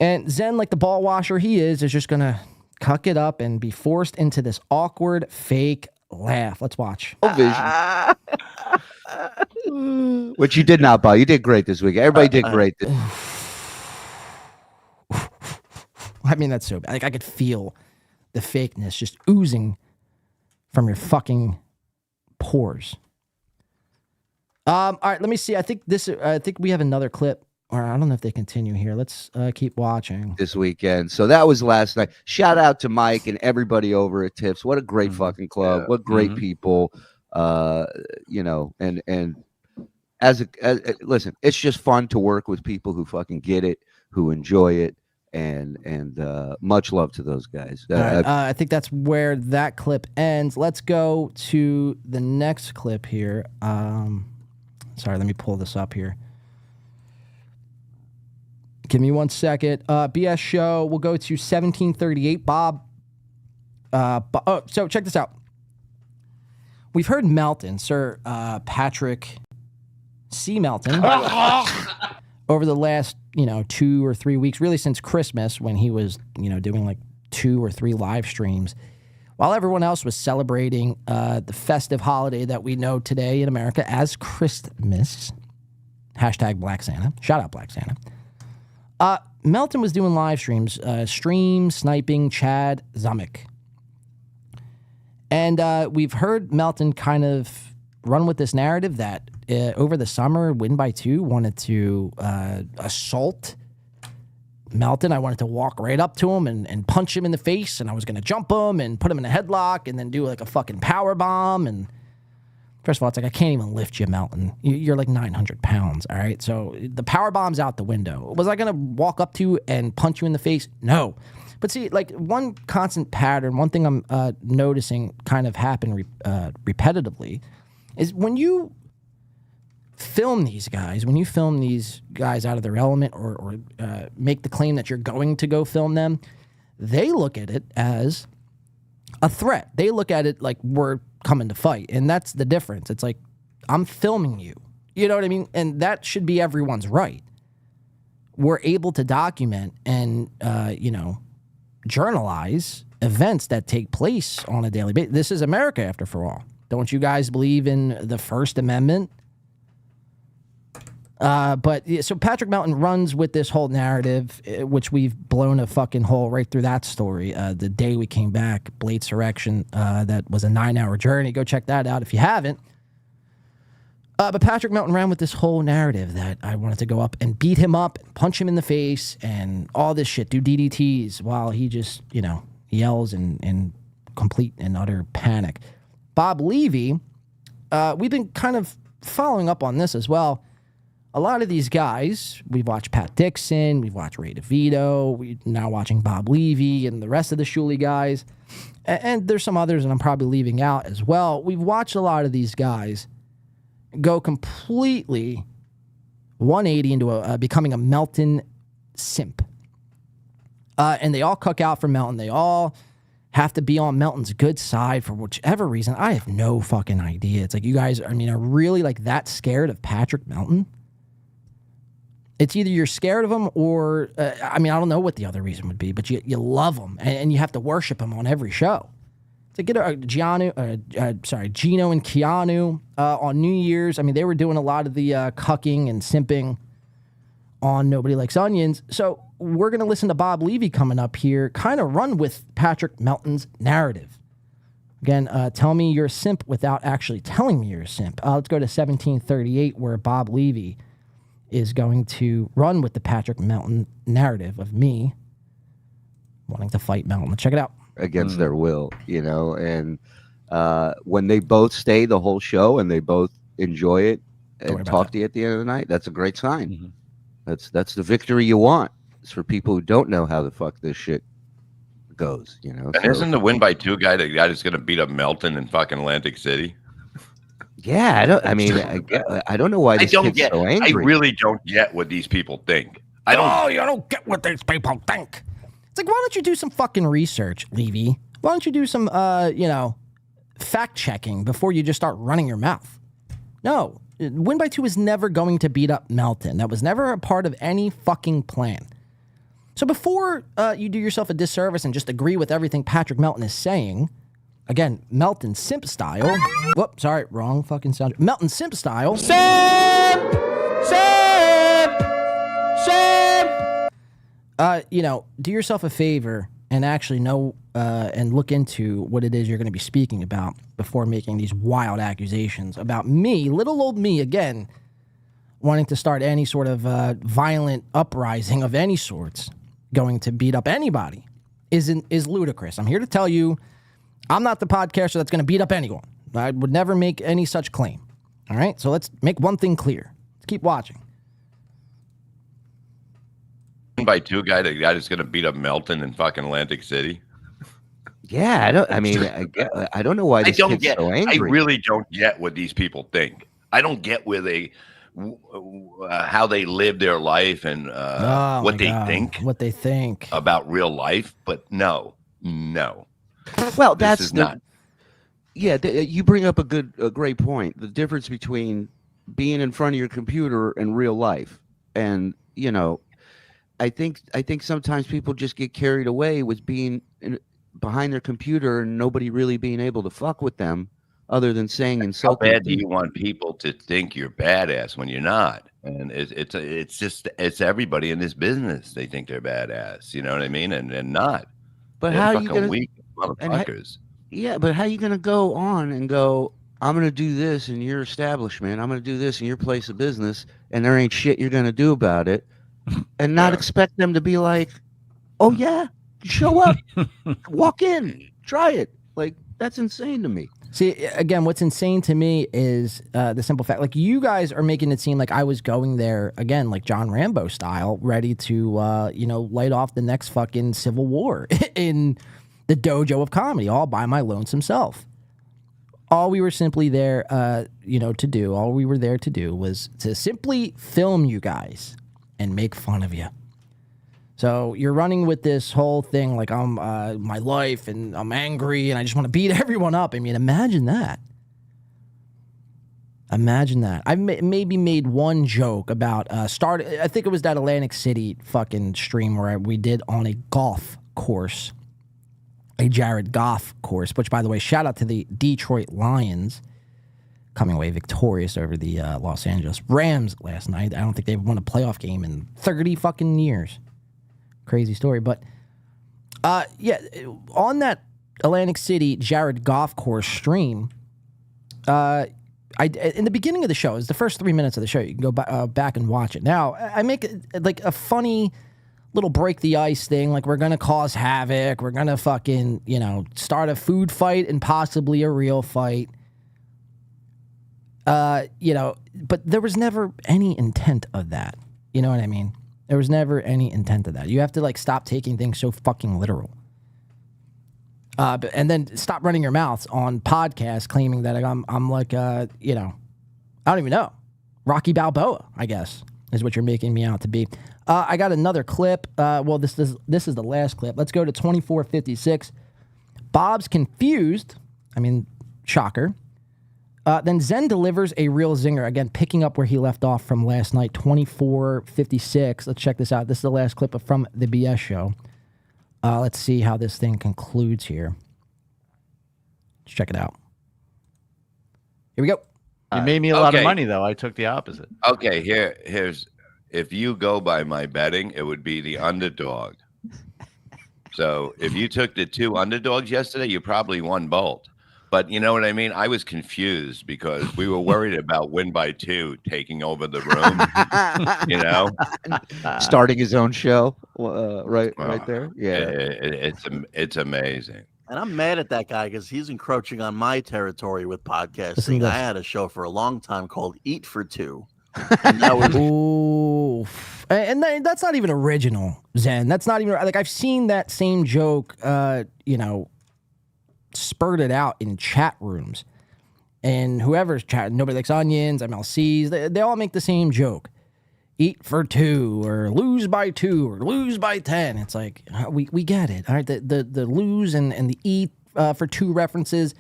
Speaker 6: And Zen, like the ball washer he is just going to cuck it up and be forced into this awkward fake laugh. Let's watch.
Speaker 10: Which you did not buy. You did great this week. Everybody did great.
Speaker 6: I mean, that's so bad. Like, I could feel the fakeness just oozing from your fucking pores. All right, let me see. I think we have another clip. Or I don't know if they continue here. Let's keep watching.
Speaker 10: This weekend. So that was last night. Shout out to Mike and everybody over at Tips. What a great fucking club. What great people. You know, and as listen, it's just fun to work with people who fucking get it, who enjoy it, and much love to those guys.
Speaker 6: Right, I think that's where that clip ends. Let's go to the next clip here. Sorry, let me pull this up here. Give me 1 second. BS show. We'll go to 1738. Bob. So check this out. We've heard Melton, Sir Patrick C. Melton, over the last 2 or 3 weeks, really since Christmas, when he was doing like 2 or 3 live streams, while everyone else was celebrating the festive holiday that we know today in America as Christmas. Hashtag Black Santa. Shout out Black Santa. Melton was doing live streams, sniping Chad Zumick. And we've heard Melton kind of run with this narrative that over the summer, Win by 2 wanted to assault Melton. I wanted to walk right up to him and punch him in the face, and I was going to jump him and put him in a headlock and then do like a fucking power bomb. And first of all, it's like, I can't even lift you, Melton. You're like 900 pounds, all right? So the power bomb's out the window. Was I going to walk up to you and punch you in the face? No. But see, like one constant pattern, one thing I'm noticing kind of happen repetitively is when you film these guys, out of their element or make the claim that you're going to go film them, they look at it as a threat. They look at it like we're coming to fight. And that's the difference. It's like, I'm filming you. You know what I mean? And that should be everyone's right. We're able to document and, journalize events that take place on a daily basis. This is America, after all. Don't you guys believe in the First Amendment? So Patrick Melton runs with this whole narrative, which we've blown a fucking hole right through that story. The day we came back, Bladesurrection, that was a 9-hour journey. Go check that out if you haven't. But Patrick Melton ran with this whole narrative that I wanted to go up and beat him up, and punch him in the face, and all this shit, do DDTs, while he just, yells in complete and utter panic. Bob Levy, we've been kind of following up on this as well. a lot of these guys, we've watched Pat Dixon, we've watched Ray DeVito, we're now watching Bob Levy and the rest of the Shuley guys. And there's some others, and I'm probably leaving out as well. We've watched a lot of these guys go completely 180 into becoming a Melton simp. And they all cook out for Melton. They all have to be on Melton's good side for whichever reason. I have no fucking idea. It's like you guys, are really like that scared of Patrick Melton? It's either you're scared of him or, I don't know what the other reason would be, but you love him and you have to worship him on every show. To get Gino and Keanu on New Year's. They were doing a lot of the cucking and simping on Nobody Likes Onions. So we're going to listen to Bob Levy coming up here, kind of run with Patrick Melton's narrative. Again, tell me you're a simp without actually telling me you're a simp. Let's go to 1738, where Bob Levy is going to run with the Patrick Melton narrative of me wanting to fight Melton. Check it out.
Speaker 10: Against their will, and when they both stay the whole show and they both enjoy it and talk to you at the end of the night, that's a great sign. Mm-hmm. That's the victory you want. It's for people who don't know how the fuck this shit goes, And
Speaker 13: so, isn't the win by 2 guy the guy that's going to beat up Melton in fucking Atlantic City?
Speaker 10: Yeah, I don't know why this kid's so angry.
Speaker 13: I really don't get what these people think.
Speaker 6: You don't get what these people think. It's like, why don't you do some fucking research, Levy? Why don't you do some, fact checking before you just start running your mouth? No, win by 2 is never going to beat up Melton. That was never a part of any fucking plan. So before you do yourself a disservice and just agree with everything Patrick Melton is saying, again, Melton simp style. Whoop, sorry, wrong fucking sound. Melton simp style. Simp! Do yourself a favor and actually know and look into what it is you're going to be speaking about before making these wild accusations about me, little old me, again, wanting to start any sort of violent uprising of any sorts, going to beat up anybody, is ludicrous. I'm here to tell you, I'm not the podcaster that's going to beat up anyone. I would never make any such claim. All right? So let's make one thing clear. Let's keep watching.
Speaker 13: By 2 guy the guy that's going to beat up Melton in fucking Atlantic City?
Speaker 10: Yeah, I don't know why this kid's so angry.
Speaker 13: I really don't get what these people think. I don't get where they how they live their life and what they think about real life. But no.
Speaker 10: Well, that's not. Yeah, you bring up a great point. The difference between being in front of your computer and real life, and I think sometimes people just get carried away with being behind their computer and nobody really being able to fuck with them, other than saying insulting.
Speaker 13: How bad do you want people to think you're badass when you're not? And it's everybody in this business. They think they're badass. You know what I mean? And not.
Speaker 10: But
Speaker 13: they're
Speaker 10: how are you
Speaker 13: fucking
Speaker 10: gonna?
Speaker 13: weak motherfuckers.
Speaker 10: But how are you gonna go on and go? I'm gonna do this in your establishment. I'm gonna do this in your place of business, and there ain't shit you're gonna do about it. And not expect them to be like, oh yeah, show up, walk in, try it. Like, that's insane to me.
Speaker 6: See, again, what's insane to me is the simple fact, like, you guys are making it seem like I was going there, again, like John Rambo style, ready to, light off the next fucking civil war in the dojo of comedy, all by my lonesome self. All we were simply there, all we were there to do was to simply film you guys and make fun of you. So you're running with this whole thing like I'm my life and I'm angry and I just want to beat everyone up. Imagine that. Imagine that. I maybe made one joke about I think it was that Atlantic City fucking stream where we did on a golf course, a Jared Goff course, which, by the way, shout out to the Detroit Lions coming away victorious over the Los Angeles Rams last night. I don't think they've won a playoff game in 30 fucking years. Crazy story. But, on that Atlantic City Jared Goff course stream, in the beginning of the show, it's the first 3 minutes of the show. You can go back and watch it. Now, I make like a funny little break the ice thing, like we're going to cause havoc. We're going to fucking, start a food fight and possibly a real fight. You know, but there was never any intent of that. You know what I mean? There was never any intent of that. You have to like stop taking things so fucking literal. And then stop running your mouths on podcasts claiming that I'm like, you know, I don't even know. Rocky Balboa, I guess, is what you're making me out to be. I got another clip. Well, this is the last clip. Let's go to 2456. Bob's confused. I mean, shocker. Then Zen delivers a real zinger. Again, picking up where he left off from last night, 2456. Let's check this out. This is the last clip from the BS show. Let's see how this thing concludes here. Let's check it out. Here we go.
Speaker 11: You made me a lot of money, though. I took the opposite.
Speaker 13: Okay, here's if you go by my betting, it would be the underdog. So if you took the two underdogs yesterday, you probably won both. But you know what I mean? I was confused because we were worried about win by two taking over the room. You know,
Speaker 10: starting his own show, right there. Yeah,
Speaker 13: it's amazing.
Speaker 12: And I'm mad at that guy because he's encroaching on my territory with podcasting. I had a show for a long time called Eat for Two. And that was
Speaker 6: and that's not even original, Zen. That's not even like I've seen that same joke. You know, spurted out in chat rooms, and whoever's chatting, nobody likes onions, MLCs. They all make the same joke: eat for two, or lose by 2, or lose by 10. It's like we get it. All right, the lose and the eat for 2 references,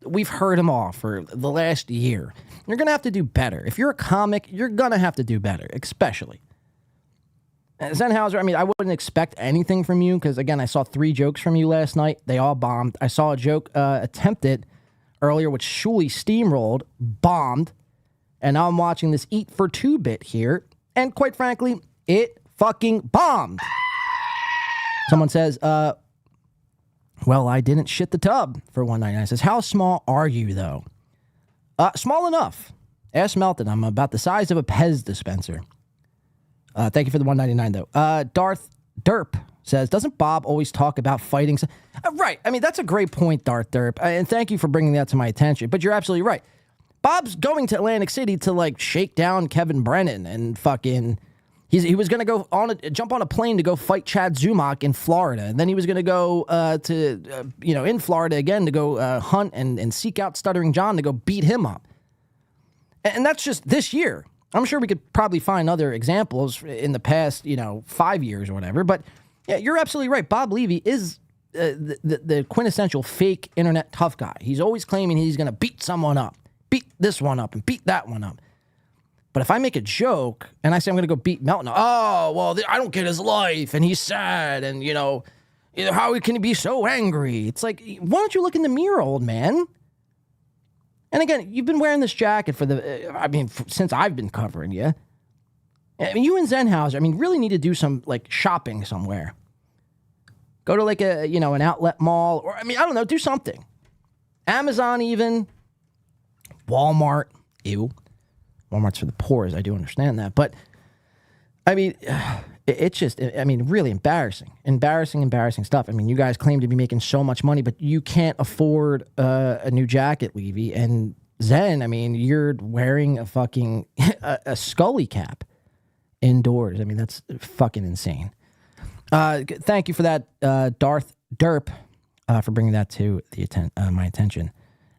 Speaker 6: we've heard them all for the last year. You're gonna have to do better. If you're a comic, you're gonna have to do better, especially. Zenhauser, I mean, I wouldn't expect anything from you because, again, I saw 3 jokes from you last night. They all bombed. I saw a joke attempted earlier, which Shuley steamrolled, bombed. And now I'm watching this Eat for 2 bit here. And quite frankly, it fucking bombed. Someone says, well, I didn't shit the tub for $1.99. Says, how small are you, though? Small enough. Ass melted. I'm about the size of a Pez dispenser. Thank you for the $1.99 though. Darth Derp says, doesn't Bob always talk about fighting? Right. I mean, that's a great point, Darth Derp. And thank you for bringing that to my attention. But you're absolutely right. Bob's going to Atlantic City to like shake down Kevin Brennan and fucking. He was going to go jump on a plane to go fight Chad Zumach in Florida. And then he was going to go in Florida again to go hunt and seek out Stuttering John to go beat him up. And that's just this year. I'm sure we could probably find other examples in the past, 5 years or whatever. But yeah, you're absolutely right. Bob Levy is the quintessential fake internet tough guy. He's always claiming he's going to beat someone up, beat this one up, and beat that one up. But if I make a joke and I say I'm going to go beat Melton, oh, well, I don't get his life, and he's sad, and, how can he be so angry? It's like, why don't you look in the mirror, old man? And again, you've been wearing this jacket since I've been covering you. I mean, you and Zenhauser, really need to do some, shopping somewhere. Go to, an outlet mall, or, I don't know, do something. Amazon even. Walmart. Ew. Walmart's for the poor, I do understand that. But, it's just, really embarrassing. Embarrassing stuff. You guys claim to be making so much money, but you can't afford a new jacket, Levy. And Zen, you're wearing a fucking a Scully cap indoors. That's fucking insane. Thank you for that, Darth Derp, for bringing that to my attention.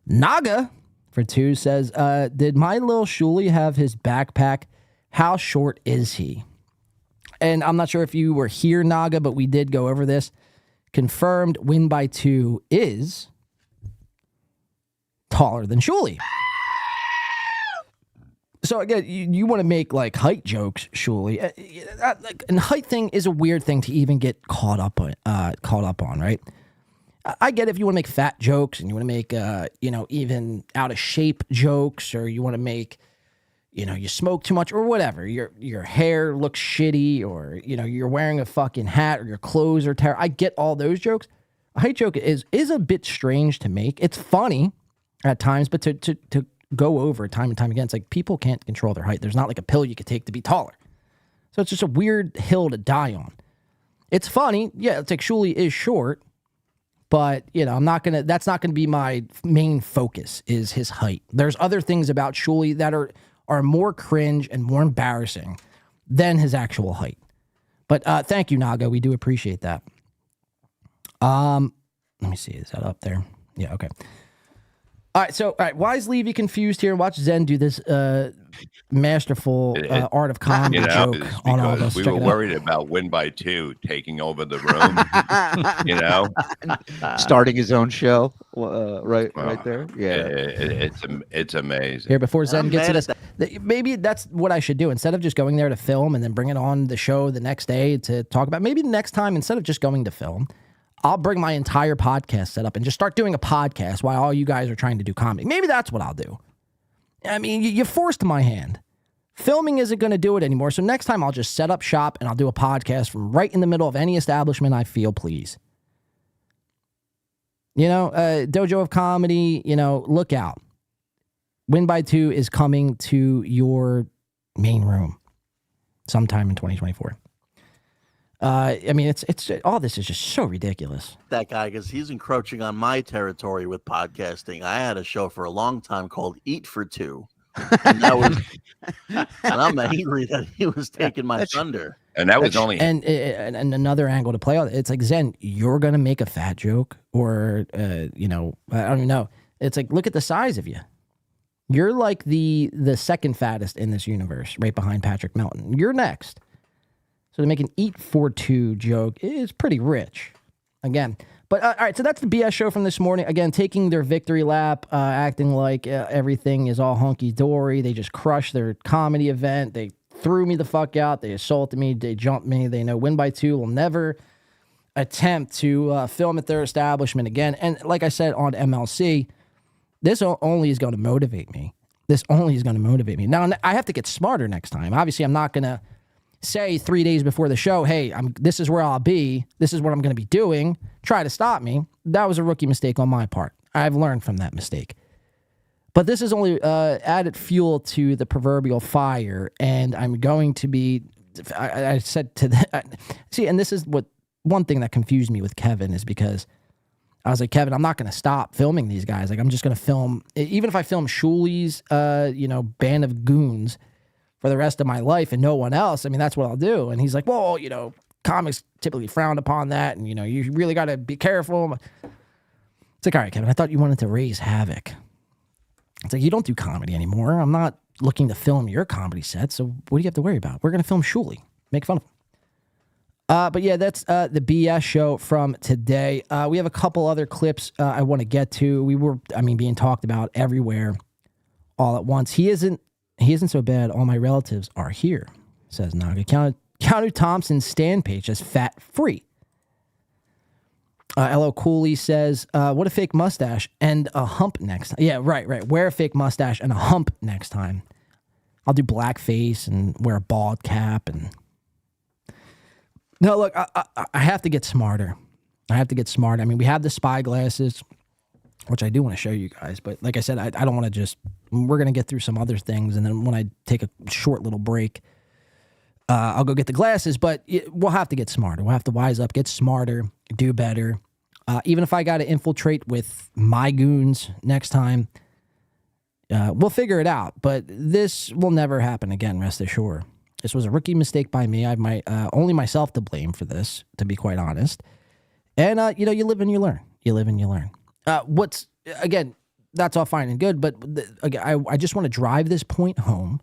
Speaker 6: Naga, for 2, says, did my little Shuley have his backpack? How short is he? And I'm not sure if you were here, Naga, but we did go over this. Confirmed win by 2 is taller than Shuley. So again, you want to make height jokes, Shuley. And height thing is a weird thing to even get caught up on, right? I get if you want to make fat jokes and you want to make even out of shape jokes, or you want to make you smoke too much or whatever. Your hair looks shitty, or you're wearing a fucking hat, or your clothes are terrible. I get all those jokes. A height joke is a bit strange to make. It's funny at times, but to go over time and time again, it's like people can't control their height. There's not a pill you could take to be taller. So it's just a weird hill to die on. It's funny. Yeah, it's like Shuley is short, But, you know, that's not gonna be my main focus is his height. There's other things about Shuli that are more cringe and more embarrassing than his actual height. But thank you, Naga. We do appreciate that. Let me see. Is that up there? Yeah, okay. All right, why is Levy confused here? Watch Zen do this masterful art of comedy joke on all of us.
Speaker 13: We were worried about Win by 2 taking over the room, you know?
Speaker 10: Starting his own show right there. Yeah.
Speaker 13: It's amazing.
Speaker 6: Here, before Zen gets to this, maybe that's what I should do. Instead of just going there to film and then bringing on the show the next day to talk about, maybe the next time, instead of just going to film, I'll bring my entire podcast set up and just start doing a podcast while all you guys are trying to do comedy. Maybe that's what I'll do. I mean, you forced my hand. Filming isn't going to do it anymore. So next time I'll just set up shop and I'll do a podcast from right in the middle of any establishment I feel please. You know, Dojo of Comedy, you know, look out. Win by 2 is coming to your main room sometime in 2024. I mean, it's all this is just so ridiculous.
Speaker 12: That guy, because he's encroaching on my territory with podcasting. I had a show for a long time called Eat for Two, and that was, and I'm angry that he was taking my thunder.
Speaker 13: And that was only
Speaker 6: and another angle to play on. It's like, Zen, you're gonna make a fat joke, or you know, I don't even know. It's like, look at the size of you. You're like the second fattest in this universe, right behind Patrick Melton. You're next. So to make an Eat for 2 joke is pretty rich, again. But all right, so that's the BS show from this morning. Again, taking their victory lap, acting like everything is all hunky-dory. They just crushed their comedy event. They threw me the fuck out. They assaulted me. They jumped me. They know Win by 2 will never attempt to film at their establishment again. And like I said on MLC, this only is going to motivate me. This only is going to motivate me. Now, I have to get smarter next time. Obviously, I'm not going to say 3 days before the show, hey, this is where I'll be. This is what I'm going to be doing. Try to stop me. That was a rookie mistake on my part. I've learned from that mistake. But this is only added fuel to the proverbial fire, and I'm going to be, I said to that, see, and this is what, one thing that confused me with Kevin is because I was like, Kevin, I'm not going to stop filming these guys. Like, I'm just going to film, even if I film Shuli's, band of goons for the rest of my life and no one else, I mean, that's what I'll do. And he's like, well, you know, comics typically frowned upon that, and, you know, you really got to be careful. It's like, all right, Kevin, I thought you wanted to raise havoc. It's like, you don't do comedy anymore. I'm not looking to film your comedy set, so what do you have to worry about? We're going to film Shuli. Make fun of him. But yeah, that's the BS show from today. We have a couple other clips I want to get to. We were, being talked about everywhere all at once. He isn't so bad. All my relatives are here, says Naga. Keanu Thompson's stand page says fat free. L.O. Cooley says, what a fake mustache and a hump next time. Yeah, right. Wear a fake mustache and a hump next time. I'll do blackface and wear a bald cap. And no, look, I have to get smarter. I mean, we have the spy glasses, which I do want to show you guys. But like I said, I don't want to just, we're going to get through some other things. And then when I take a short little break, I'll go get the glasses. But we'll have to get smarter. We'll have to wise up, get smarter, do better. Even if I got to infiltrate with my goons next time, we'll figure it out. But this will never happen again, rest assured. This was a rookie mistake by me. I have only myself to blame for this, to be quite honest. And, you live and you learn. Again, that's all fine and good, but I just want to drive this point home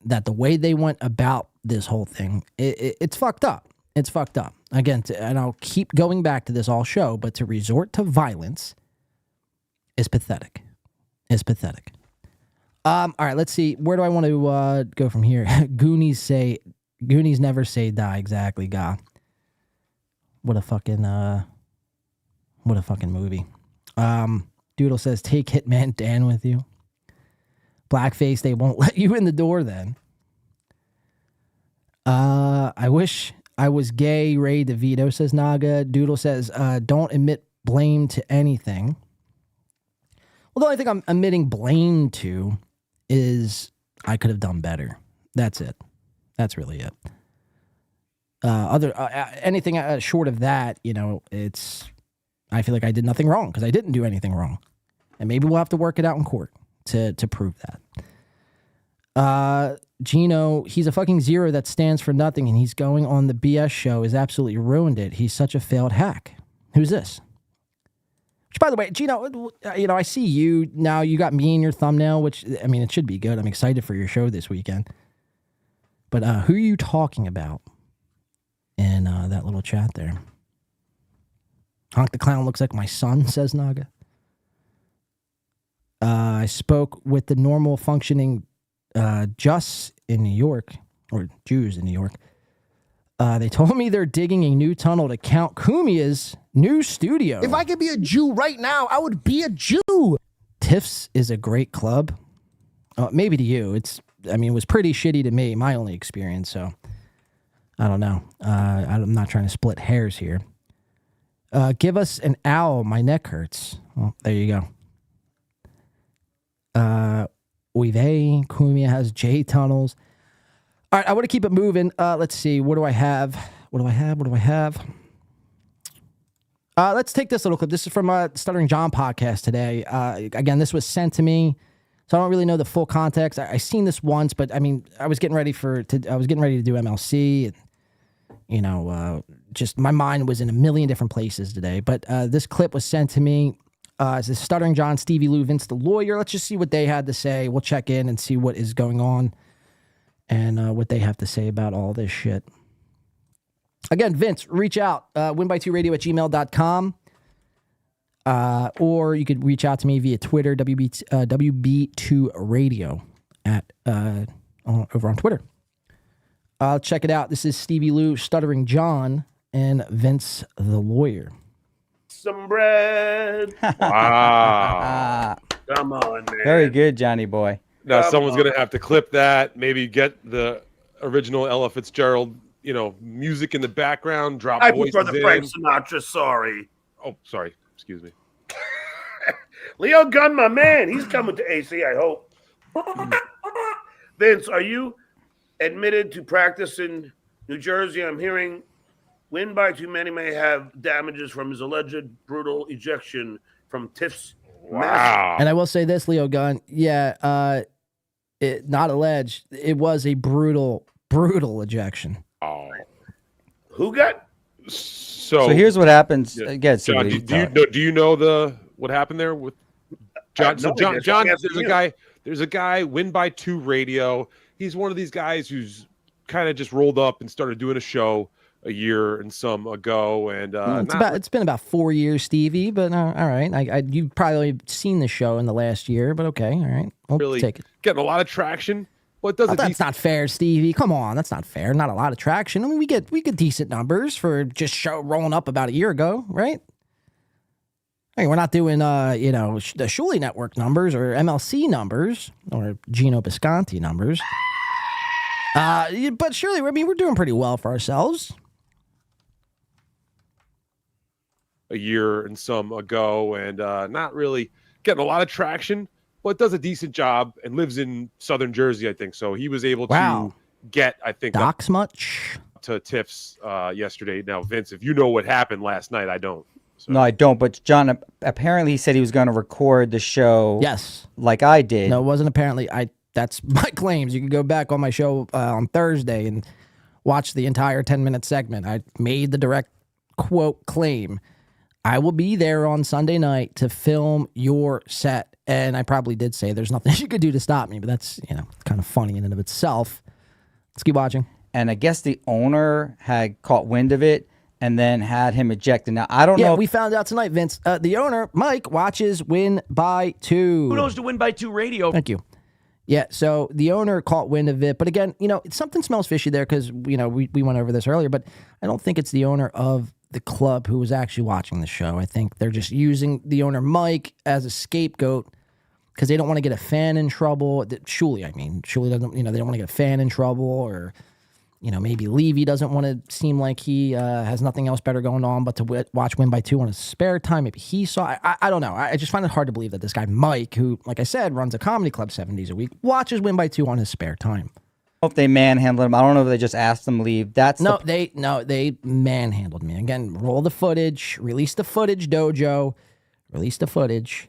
Speaker 6: that the way they went about this whole thing, it's fucked up. It's fucked up. Again, and I'll keep going back to this all show, but to resort to violence is pathetic. All right, let's see. Where do I want to go from here? Goonies never say die. Exactly, God. What a fucking movie. Doodle says, take Hitman Dan with you. Blackface, they won't let you in the door then. I wish I was gay, Ray DeVito, says Naga. Doodle says, don't admit blame to anything. Well, the only thing I'm admitting blame to is I could have done better. That's it. That's really it. Anything short of that, I feel like I did nothing wrong because I didn't do anything wrong. And maybe we'll have to work it out in court to prove that. Gino, he's a fucking zero that stands for nothing, and he's going on the BS show has absolutely ruined it. He's such a failed hack. Who's this? Which, by the way, Gino, I see you now. You got me in your thumbnail, which, I mean, it should be good. I'm excited for your show this weekend. But who are you talking about in that little chat there? Honk the Clown looks like my son, says Naga. I spoke with the normal functioning Just in New York, or Jews in New York. They told me they're digging a new tunnel to Count Kumia's new studio.
Speaker 14: If I could be a Jew right now, I would be a Jew.
Speaker 6: TIFF's is a great club. Maybe to you. It was pretty shitty to me, my only experience, so I don't know. I'm not trying to split hairs here. Give us an owl, my neck hurts. Well, there you go. Uive, Kumia has J tunnels. All right, I want to keep it moving. Let's see. What do I have? Let's take this little clip. This is from Stuttering John podcast today. Again, this was sent to me, so I don't really know the full context. I seen this once, but I mean, I was getting ready to do MLC, and just my mind was in a million different places today. But this clip was sent to me. It's Stuttering John, Stevie Lou, Vince the lawyer. Let's just see what they had to say. We'll check in and see what is going on and what they have to say about all this shit. Again, Vince, reach out, winby2radio@gmail.com. Or you could reach out to me via Twitter, WB2Radio over on Twitter. Check it out. This is Stevie Lou, Stuttering John, and Vince the lawyer.
Speaker 15: Some bread. Wow. Come on, man.
Speaker 16: Very good, Johnny boy.
Speaker 9: Now someone's going to have to clip that, maybe get the original Ella Fitzgerald, music in the background, drop
Speaker 15: I
Speaker 9: voices
Speaker 15: prefer the
Speaker 9: in.
Speaker 15: Frank Sinatra, sorry.
Speaker 9: Oh, sorry. Excuse me.
Speaker 15: Leo Gunn, my man. He's coming to AC, I hope. Vince, are you admitted to practice in New Jersey? I'm hearing win by too many may have damages from his alleged brutal ejection from TIFF's.
Speaker 9: Wow.
Speaker 6: And I will say this, Leo Gunn. Yeah, not alleged. It was a brutal ejection.
Speaker 9: Oh.
Speaker 15: Who got?
Speaker 16: So here's what happens.
Speaker 9: Yeah.
Speaker 16: Again,
Speaker 9: John, do you know what happened there with John? So John, there's a guy, Win by 2 Radio. He's one of these guys who's kind of just rolled up and started doing a show a year and some ago, and
Speaker 6: it's been about 4 years, Stevie. But all right, you've probably seen the show in the last year, but okay, all right, we'll
Speaker 9: really
Speaker 6: take it.
Speaker 9: Getting a lot of traction. Well,
Speaker 6: that's not fair, Stevie. Come on, that's not fair. Not a lot of traction. I mean, we get decent numbers for just rolling up about a year ago, right? I mean, we're not doing the Shuley Network numbers or MLC numbers or Gino Bisconti numbers. But surely, I mean, we're doing pretty well for ourselves.
Speaker 9: A year and some ago, and not really getting a lot of traction, but does a decent job and lives in Southern Jersey, I think. So he was able to get, I think,
Speaker 6: docs much
Speaker 9: to TIFF's yesterday. Now, Vince, if you know what happened last night, I don't. So.
Speaker 16: No, I don't. But John, apparently he said he was going to record the show.
Speaker 6: Yes,
Speaker 16: like I did.
Speaker 6: No, it wasn't apparently. That's my claims. You can go back on my show on Thursday and watch the entire 10-minute segment. I made the direct quote claim. I will be there on Sunday night to film your set. And I probably did say there's nothing you could do to stop me, but that's, kind of funny in and of itself. Let's keep watching.
Speaker 16: And I guess the owner had caught wind of it and then had him ejected. Now, I don't know.
Speaker 6: Yeah, we found out tonight, Vince. The owner, Mike, watches Win by 2.
Speaker 8: Who knows to Win by 2 Radio?
Speaker 6: Thank you. Yeah, so the owner caught wind of it. But again, something smells fishy there because, we went over this earlier, but I don't think it's the owner of the club who was actually watching the show. I think they're just using the owner, Mike, as a scapegoat because they don't want to get a fan in trouble. Shuley doesn't, they don't want to get a fan in trouble, or, maybe Levy doesn't want to seem like he has nothing else better going on but to watch Win by 2 on his spare time. Maybe he saw, I don't know. I just find it hard to believe that this guy, Mike, who, like I said, runs a comedy club 7 days a week, watches Win by 2 on his spare time.
Speaker 16: If they manhandled him, I don't know if they just asked him to leave.
Speaker 6: They manhandled me. Again, roll the footage, release the footage, Dojo, release the footage.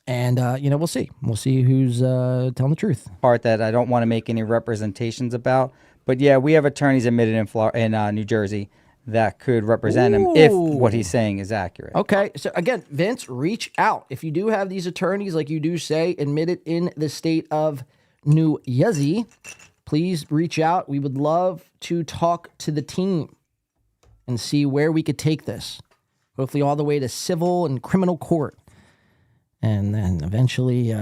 Speaker 6: And, we'll see. We'll see who's telling the truth.
Speaker 16: Part that I don't want to make any representations about. But, yeah, we have attorneys admitted in New Jersey that could represent him if what he's saying is accurate.
Speaker 6: Okay. So, again, Vince, reach out. If you do have these attorneys, like you do say, admitted in the state of New Jersey, please reach out. We would love to talk to the team and see where we could take this. Hopefully all the way to civil and criminal court. And then eventually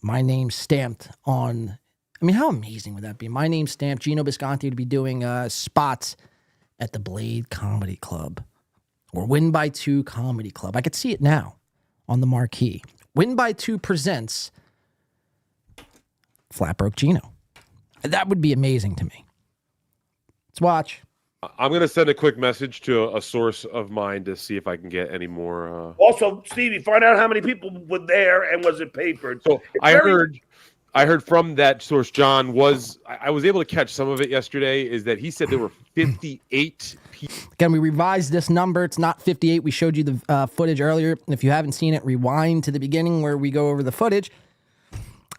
Speaker 6: my name stamped on, I mean, how amazing would that be? My name stamped, Gino Bisconti to be doing spots at the Blade Comedy Club or Win by Two Comedy Club. I could see it now on the marquee. Win by Two presents Flat Broke Gino. That would be amazing to me. Let's watch.
Speaker 9: I'm going to send a quick message to a source of mine to see if I can get any more.
Speaker 15: Also, Stevie, find out how many people were there and was it papered.
Speaker 9: So I heard from that source, John, I was able to catch some of it yesterday, is that he said there were 58 people.
Speaker 6: Again, we revised this number. It's not 58. We showed you the footage earlier. If you haven't seen it, rewind to the beginning where we go over the footage.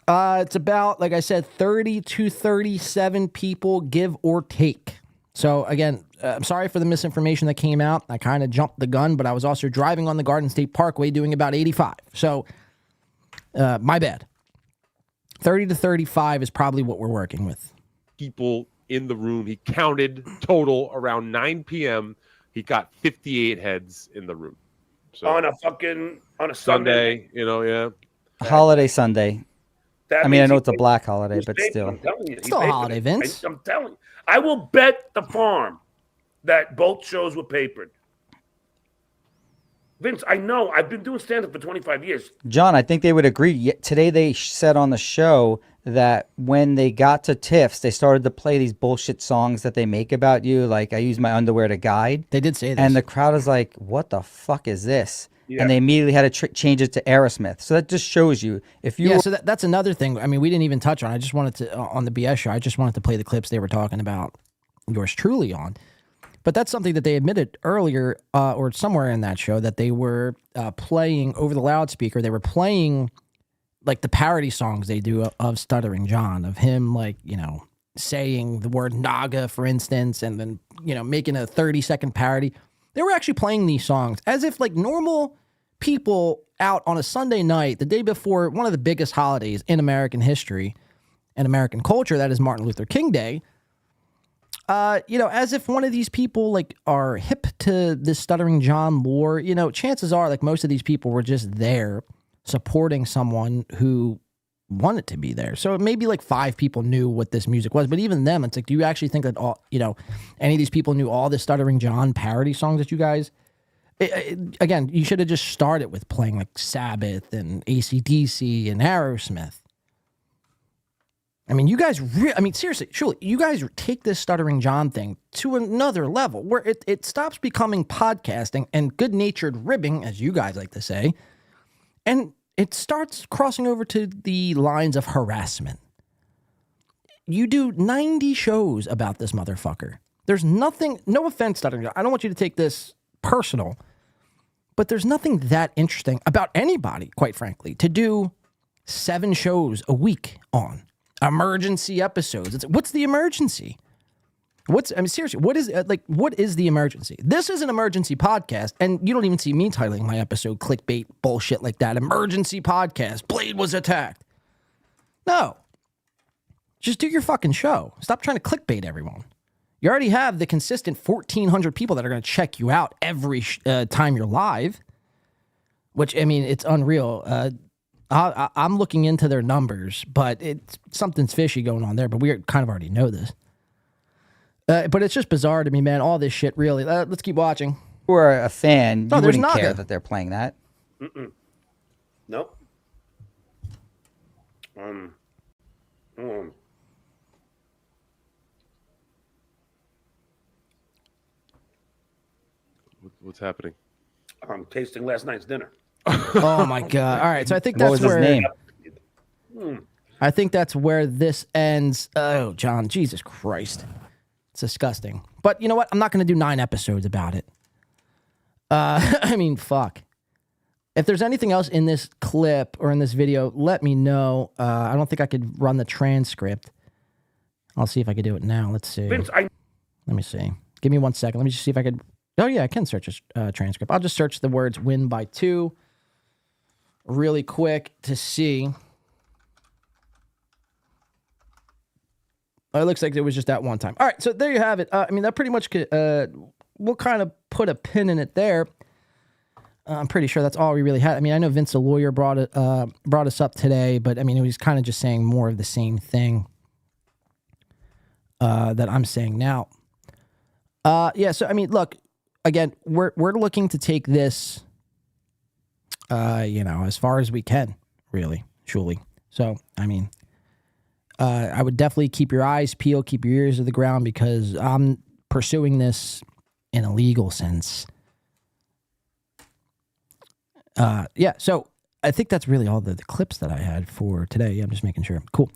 Speaker 6: It's about, like I said, 30 to 37 people, give or take. So, again, I'm sorry for the misinformation that came out. I kind of jumped the gun, but I was also driving on the Garden State Parkway doing about 85. So, my bad. 30 to 35 is probably what we're working with.
Speaker 9: People in the room. He counted total around 9 p.m. He got 58 heads in the room. So
Speaker 15: on a Sunday.
Speaker 9: Yeah.
Speaker 16: Holiday Sunday.
Speaker 15: That
Speaker 16: I mean, I
Speaker 15: means
Speaker 16: know it's a black holiday, but still.
Speaker 15: I'm telling you,
Speaker 6: It's still a holiday, Vince.
Speaker 15: I'm telling you. I will bet the farm that both shows were papered. Vince, I know. I've been doing stand-up for 25 years.
Speaker 16: John, I think they would agree. Today they said on the show that when they got to TIFFs, they started to play these bullshit songs that they make about you, like I use my underwear to guide.
Speaker 6: They did say this.
Speaker 16: And the crowd is like, what the fuck is this?
Speaker 15: Yeah.
Speaker 16: And they immediately had to change it to Aerosmith. So that just shows you. If you
Speaker 6: so that's another thing. I mean, we didn't even touch on. I just wanted to, on the BS show, I just wanted to play the clips they were talking about yours truly on. But that's something that they admitted earlier or somewhere in that show that they were playing over the loudspeaker. They were playing like the parody songs they do of Stuttering John, of him like, saying the word Naga, for instance, and then, making a 30-second parody. They were actually playing these songs as if like normal people out on a Sunday night, the day before one of the biggest holidays in American history and American culture, that is Martin Luther King Day. As if one of these people like are hip to this Stuttering John lore, chances are like most of these people were just there supporting someone who wanted to be there. So maybe like 5 people knew what this music was, but even them, it's like, do you actually think that all, any of these people knew all the Stuttering John parody songs that you guys, again, you should have just started with playing like Sabbath and AC/DC and Aerosmith. I mean, you guys, seriously, surely, you guys take this Stuttering John thing to another level where it stops becoming podcasting and good-natured ribbing, as you guys like to say, and it starts crossing over to the lines of harassment. You do 90 shows about this motherfucker. There's nothing, no offense, Stuttering John, I don't want you to take this personal, but there's nothing that interesting about anybody, quite frankly, to do 7 shows a week on. Emergency episodes. What's the emergency? Seriously, what is the emergency? This is an emergency podcast, and you don't even see me titling my episode clickbait bullshit like that. Emergency podcast. Blade was attacked. No. Just do your fucking show. Stop trying to clickbait everyone. You already have the consistent 1,400 people that are going to check you out every time you're live, which, I mean, it's unreal. I'm looking into their numbers, but something's fishy going on there, but we kind of already know this. But it's just bizarre to me, man. All this shit, really. Let's keep watching.
Speaker 16: If you were a fan, you wouldn't
Speaker 6: Naga.
Speaker 16: care that they're playing that.
Speaker 15: Nope.
Speaker 9: What's happening?
Speaker 15: I'm tasting last night's dinner.
Speaker 6: Oh my god! All right, so I think
Speaker 16: What
Speaker 6: that's
Speaker 16: was his
Speaker 6: where.
Speaker 16: name?
Speaker 6: I think that's where this ends. Oh, John, Jesus Christ. It's disgusting. But you know what? I'm not going to do 9 episodes about it. I mean, fuck. If there's anything else in this clip or in this video, let me know. I don't think I could run the transcript. I'll see if I could do it now. Let's see.
Speaker 15: Vince,
Speaker 6: Let me see. Give me 1 second. Let me just see if I could. Oh, yeah, I can search a transcript. I'll just search the words win by 2 really quick to see. It looks like it was just that one time. All right, so there you have it. I mean, that pretty much could, we'll kind of put a pin in it there. I'm pretty sure that's all we really had. I mean, I know Vince, the lawyer, brought us up today, but I mean, he was kind of just saying more of the same thing that I'm saying now. Yeah, so I mean, look, again, we're looking to take this, as far as we can, really, truly. So, I mean, I would definitely keep your eyes peeled, keep your ears to the ground, because I'm pursuing this in a legal sense. Yeah, so I think that's really all the clips that I had for today. Yeah, I'm just making sure. Cool.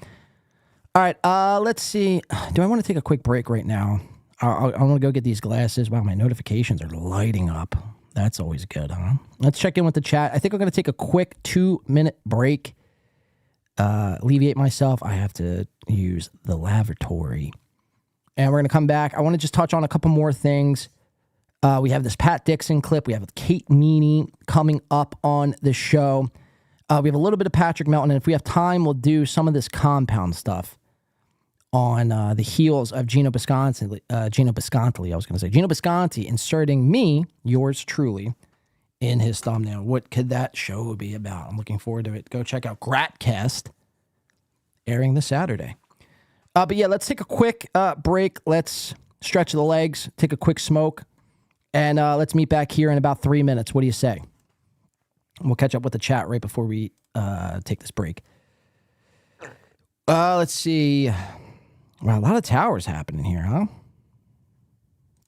Speaker 6: All right, let's see. Do I want to take a quick break right now? I want to go get these glasses. Wow, my notifications are lighting up. That's always good, huh? Let's check in with the chat. I think I'm going to take a quick 2-minute break. Alleviate myself. I have to use the lavatory. And we're going to come back. I want to just touch on a couple more things. We have this Pat Dixon clip. We have Kate Meany coming up on the show. We have a little bit of Patrick Melton. And if we have time, we'll do some of this compound stuff on the heels of Gino Bisconti, Gino Bisconti inserting me, yours truly, in his thumbnail. What could that show be about? I'm looking forward to it. Go check out Gratcast, airing this Saturday. But yeah, let's take a quick break. Let's stretch the legs, take a quick smoke, and let's meet back here in about 3 minutes. What do you say? We'll catch up with the chat right before we take this break. Let's see. Wow, a lot of towers happening here, huh?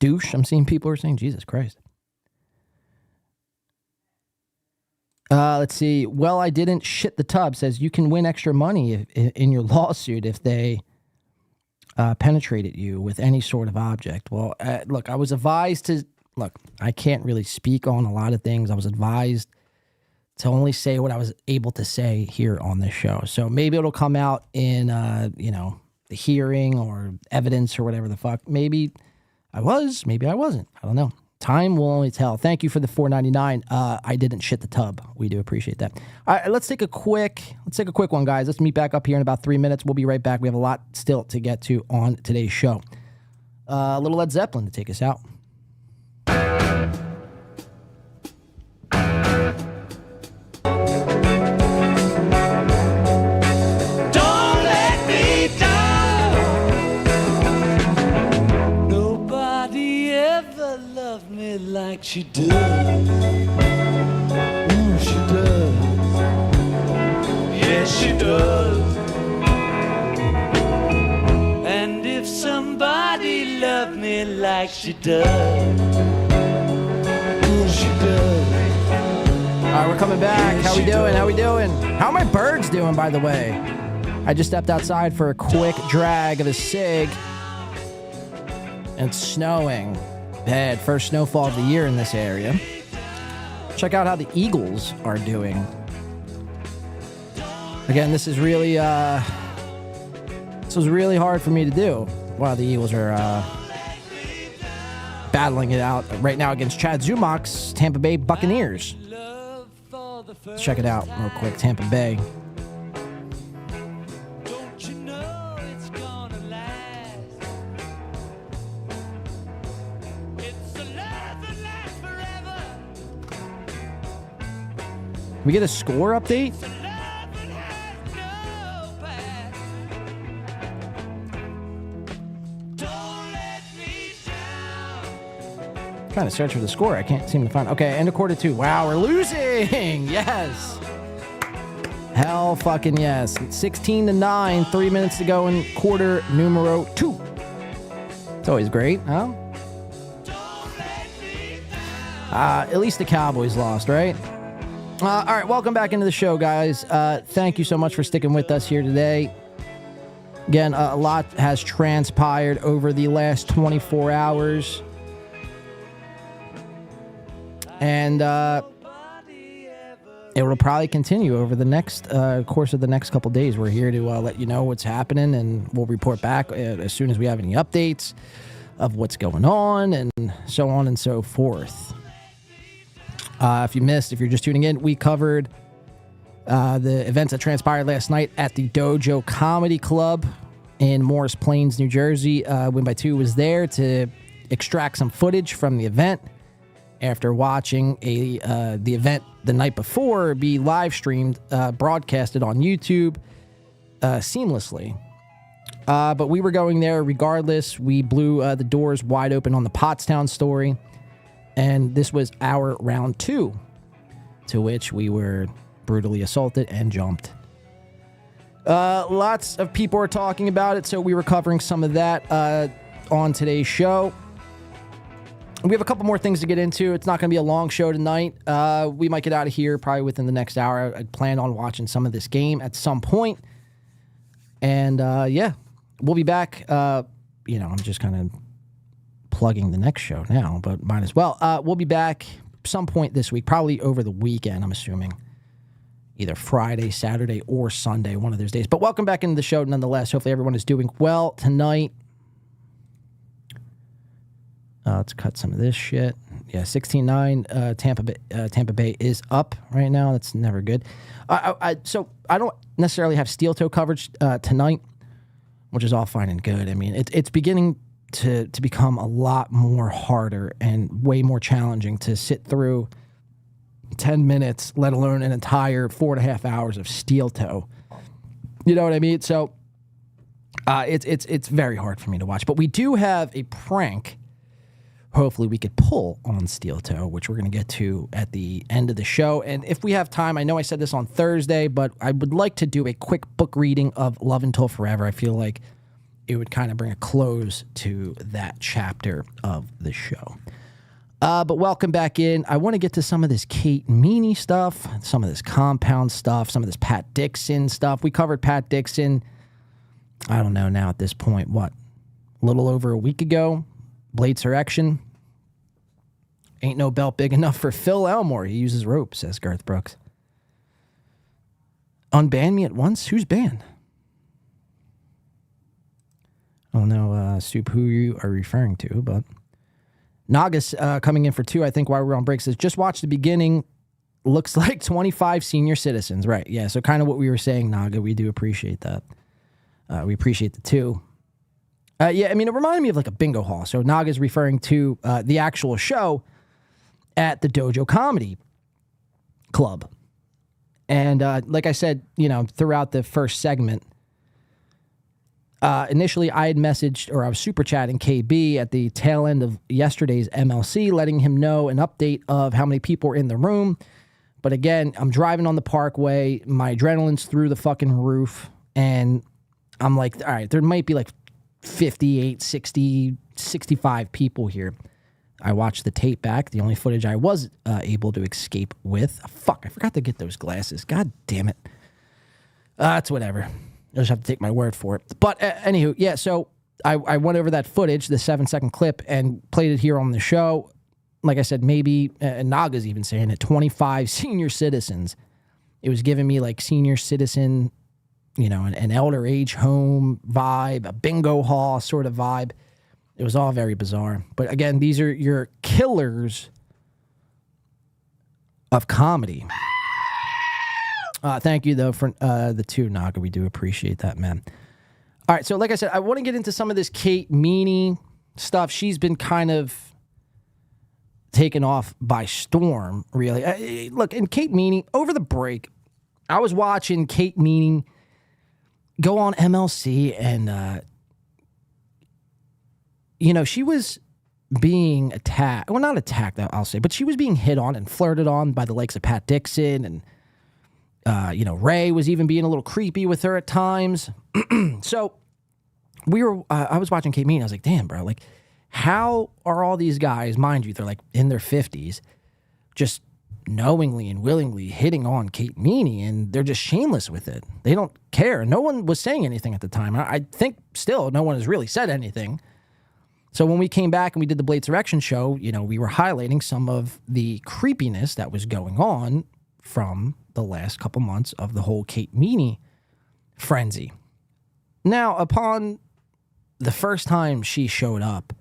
Speaker 6: Douche. I'm seeing people are saying, Jesus Christ. Let's see. Well, I didn't shit the tub says you can win extra money in your lawsuit if they penetrated you with any sort of object. Well, look, I was advised to... Look, I can't really speak on a lot of things. I was advised to only say what I was able to say here on this show. So maybe it'll come out in, the hearing or evidence or whatever the fuck. Maybe I was, maybe I wasn't. I don't know. Time will only tell. Thank you for the $4.99. I didn't shit the tub. We do appreciate that. All right, let's take a quick one, guys. Let's meet back up here in about 3 minutes. We'll be right back. We have a lot still to get to on today's show. A little Led Zeppelin to take us out.
Speaker 17: Like she does. Ooh, she does. Yes, she does. And if somebody loved me like she does, ooh, she does.
Speaker 6: All right, we're coming back. How we doing? How we doing? How are my birds doing, by the way? I just stepped outside for a quick drag of a cig. And it's snowing. Bad. First snowfall of the year in this area. Check out how the Eagles are doing. Again, this is really hard for me to do while the Eagles are battling it out right now against Chad Zumach's Tampa Bay Buccaneers. Let's check it out real quick. Tampa Bay. We get a score update? Trying to search for the score. I can't seem to find. Okay, end of quarter 2. Wow, we're losing. Yes. Hell fucking yes. 16-9. 3 minutes to go in quarter numero 2. It's always great, huh? At least the Cowboys lost, right? All right, welcome back into the show, guys. Thank you so much for sticking with us here today. Again, a lot has transpired over the last 24 hours. And it will probably continue over the next course of the next couple days. We're here to let you know what's happening, and we'll report back as soon as we have any updates of what's going on and so on and so forth. If you're just tuning in, we covered the events that transpired last night at the Dojo Comedy Club in Morris Plains, New Jersey. Win by 2 was there to extract some footage from the event after watching the event the night before be live streamed, broadcasted on YouTube seamlessly. But we were going there regardless. We blew the doors wide open on the Pottstown story. And this was our round 2, to which we were brutally assaulted and jumped. Lots of people are talking about it, so we were covering some of that on today's show. We have a couple more things to get into. It's not going to be a long show tonight. We might get out of here probably within the next hour. I plan on watching some of this game at some point. And yeah, we'll be back. I'm just kind of plugging the next show now, but might as well. We'll be back some point this week, probably over the weekend, I'm assuming. Either Friday, Saturday, or Sunday, one of those days. But welcome back into the show nonetheless. Hopefully everyone is doing well tonight. Let's cut some of this shit. Yeah, 16-9. Tampa Bay is up right now. That's never good. So I don't necessarily have steel toe coverage tonight, which is all fine and good. I mean, it's beginning to become a lot more harder and way more challenging to sit through 10 minutes, let alone an entire 4.5 hours of steel toe. You know what I mean? So it's very hard for me to watch. But we do have a prank hopefully we could pull on steel toe, which we're going to get to at the end of the show. And if we have time, I know I said this on Thursday, but I would like to do a quick book reading of Love Until Forever. I feel like it would kind of bring a close to that chapter of the show. But welcome back in. I want to get to some of this Kate Meany stuff, some of this Compound stuff, some of this Pat Dixon stuff. We covered Pat Dixon, I don't know now at this point, what, a little over a week ago? Blade's erection. Ain't no belt big enough for Phil Elmore. He uses rope, says Garth Brooks. Unban me at once? Who's banned? I don't know, Soup, who you are referring to, but Naga's coming in for 2, I think, while we're on break, says, just watch the beginning. Looks like 25 senior citizens. Right, yeah, so kind of what we were saying, Naga. We do appreciate that. We appreciate the 2. Yeah, I mean, it reminded me of like a bingo hall. So Naga's referring to the actual show at the Dojo Comedy Club. And like I said, you know, throughout the first segment, initially I had messaged, or I was super chatting KB at the tail end of yesterday's MLC, letting him know an update of how many people were in the room. But again, I'm driving on the parkway, my adrenaline's through the fucking roof, and I'm like, all right, there might be like 58, 60, 65 people here. I watched the tape back, the only footage I was able to escape with. Fuck, I forgot to get those glasses. God damn it. It's whatever. I just have to take my word for it. But anywho, yeah, so I went over that footage, the 7-second clip, and played it here on the show. Like I said, maybe, Naga's even saying it, 25 senior citizens. It was giving me like senior citizen, you know, an elder age home vibe, a bingo hall sort of vibe. It was all very bizarre. But again, these are your killers of comedy. Thank you, though, for the 2, Naga. We do appreciate that, man. All right, so like I said, I want to get into some of this Kate Meany stuff. She's been kind of taken off by storm, really. Look, and Kate Meany, over the break, I was watching Kate Meany go on MLC, and, you know, she was being attacked. Well, not attacked, I'll say, but she was being hit on and flirted on by the likes of Pat Dixon, and, you know, Ray was even being a little creepy with her at times. So I was watching Kate Meany, I was like, damn, bro, like, how are all these guys, mind you, they're like in their 50s, just knowingly and willingly hitting on Kate Meany, and they're just shameless with it. They don't care. No one was saying anything at the time. I think still no one has really said anything. So when we came back and we did the Blades Erection show, we were highlighting some of the creepiness that was going on from the last couple months of the whole Kate Meany frenzy. Now, upon the first time she showed up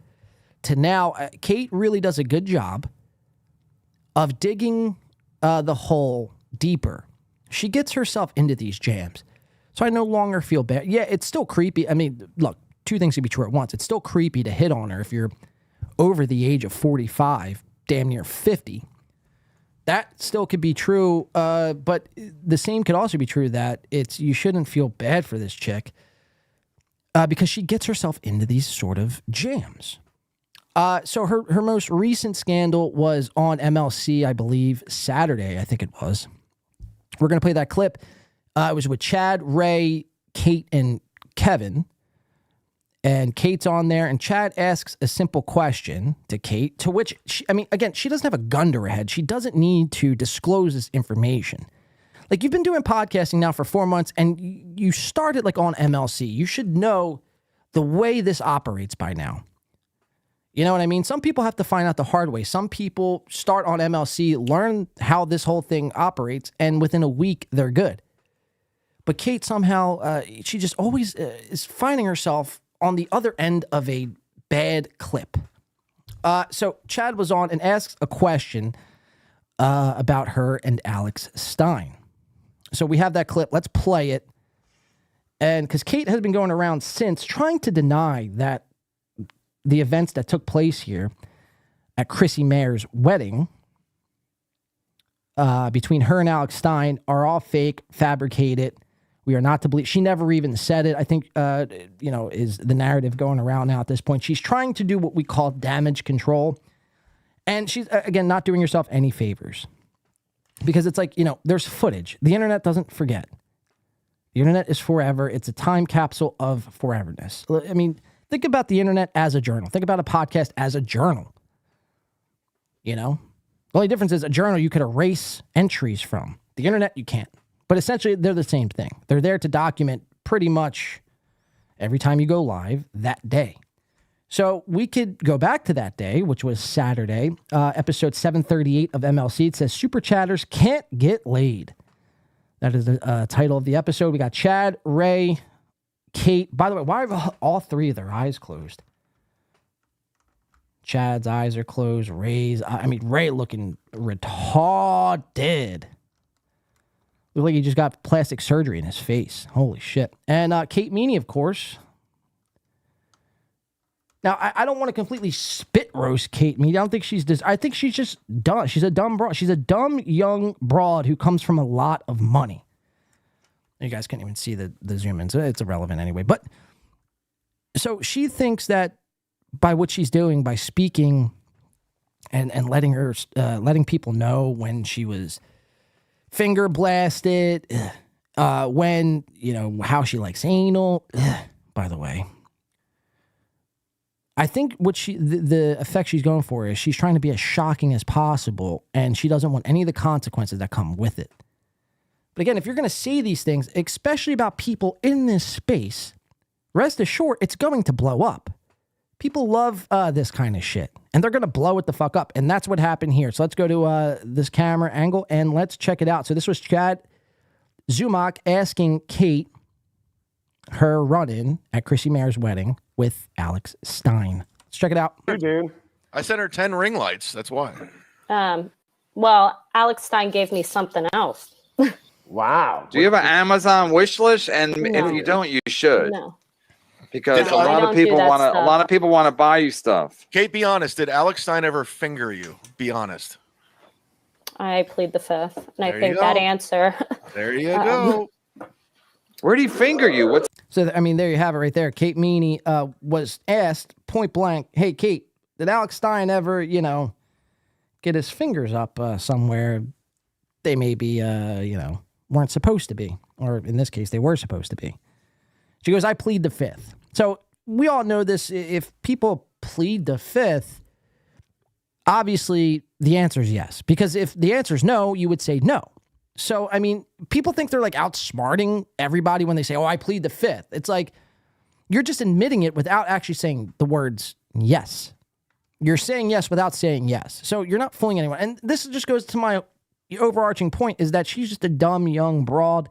Speaker 6: to now, Kate really does a good job of digging the hole deeper. She gets herself into these jams. So I no longer feel bad. Yeah, it's still creepy. I mean, look, two things can be true at once. It's still creepy to hit on her if you're over the age of 45, damn near 50. That still could be true, but the same could also be true that you shouldn't feel bad for this chick because she gets herself into these sort of jams. So her most recent scandal was on MLC, I believe, Saturday, I think it was. We're going to play that clip. It was with Chad, Ray, Kate, and Kevin. And Kate's on there, and Chad asks a simple question to Kate, to which, she doesn't have a gun to her head. She doesn't need to disclose this information. Like, you've been doing podcasting now for 4 months, and you started, on MLC. You should know the way this operates by now. You know what I mean? Some people have to find out the hard way. Some people start on MLC, learn how this whole thing operates, and within a week, they're good. But Kate somehow, she just always is finding herself on the other end of a bad clip. So Chad was on and asks a question about her and Alex Stein. So we have that clip. Let's play it. And because Kate has been going around since trying to deny that the events that took place here at Chrissy Mayer's wedding between her and Alex Stein are all fake, fabricated. We are not to believe. She never even said it, I think, is the narrative going around now at this point. She's trying to do what we call damage control. And she's, again, not doing herself any favors. Because it's there's footage. The internet doesn't forget. The internet is forever. It's a time capsule of foreverness. I mean, think about the internet as a journal. Think about a podcast as a journal. The only difference is a journal you could erase entries from. The internet, you can't. But essentially, they're the same thing. They're there to document pretty much every time you go live that day. So we could go back to that day, which was Saturday, episode 738 of MLC. It says, Super Chatters Can't Get Laid. That is the title of the episode. We got Chad, Ray, Kate. By the way, why have all three of their eyes closed? Chad's eyes are closed. Ray looking retarded. Looked like he just got plastic surgery in his face. Holy shit. And Kate Meany, of course. Now, I don't want to completely spit roast Kate Meany. I think she's just dumb. She's a dumb broad. She's a dumb young broad who comes from a lot of money. You guys can't even see the zoom in, so it's irrelevant anyway. But so she thinks that by what she's doing, by speaking and letting people know when she was finger blasted, when, how she likes anal, by the way. I think what the effect she's going for is she's trying to be as shocking as possible, and she doesn't want any of the consequences that come with it. But again, if you're going to say these things, especially about people in this space, rest assured it's going to blow up. People love this kind of shit, and they're going to blow it the fuck up. And that's what happened here. So let's go to this camera angle, and let's check it out. So this was Chad Zumock asking Kate her run-in at Chrissy Mayer's wedding with Alex Stein. Let's check it out.
Speaker 18: Hey, dude. I sent her 10 ring lights. That's why.
Speaker 19: Well, Alex Stein gave me something else.
Speaker 20: Wow. Do you have an Amazon wish list? And if you don't, you should.
Speaker 19: No.
Speaker 20: Because a lot of people want to buy you stuff.
Speaker 18: Kate, be honest. Did Alex Stein ever finger you? Be honest.
Speaker 19: I plead the fifth, and
Speaker 18: There
Speaker 19: I think
Speaker 18: you
Speaker 19: that
Speaker 18: go.
Speaker 19: answer.
Speaker 18: There you go.
Speaker 20: Where do you finger you?
Speaker 6: So, there you have it right there. Kate Meany was asked point blank, hey, Kate, did Alex Stein ever, get his fingers up somewhere they maybe, weren't supposed to be? Or in this case, they were supposed to be. She goes, I plead the fifth. So we all know this. If people plead the fifth, Obviously, the answer is yes. Because if the answer is no, you would say no. So, I mean, people think they're like outsmarting everybody when they say, oh, I plead the fifth. It's like, you're just admitting it without actually saying the words yes. You're saying yes without saying yes. So you're not fooling anyone. And this just goes to my overarching point is that she's just a dumb young broad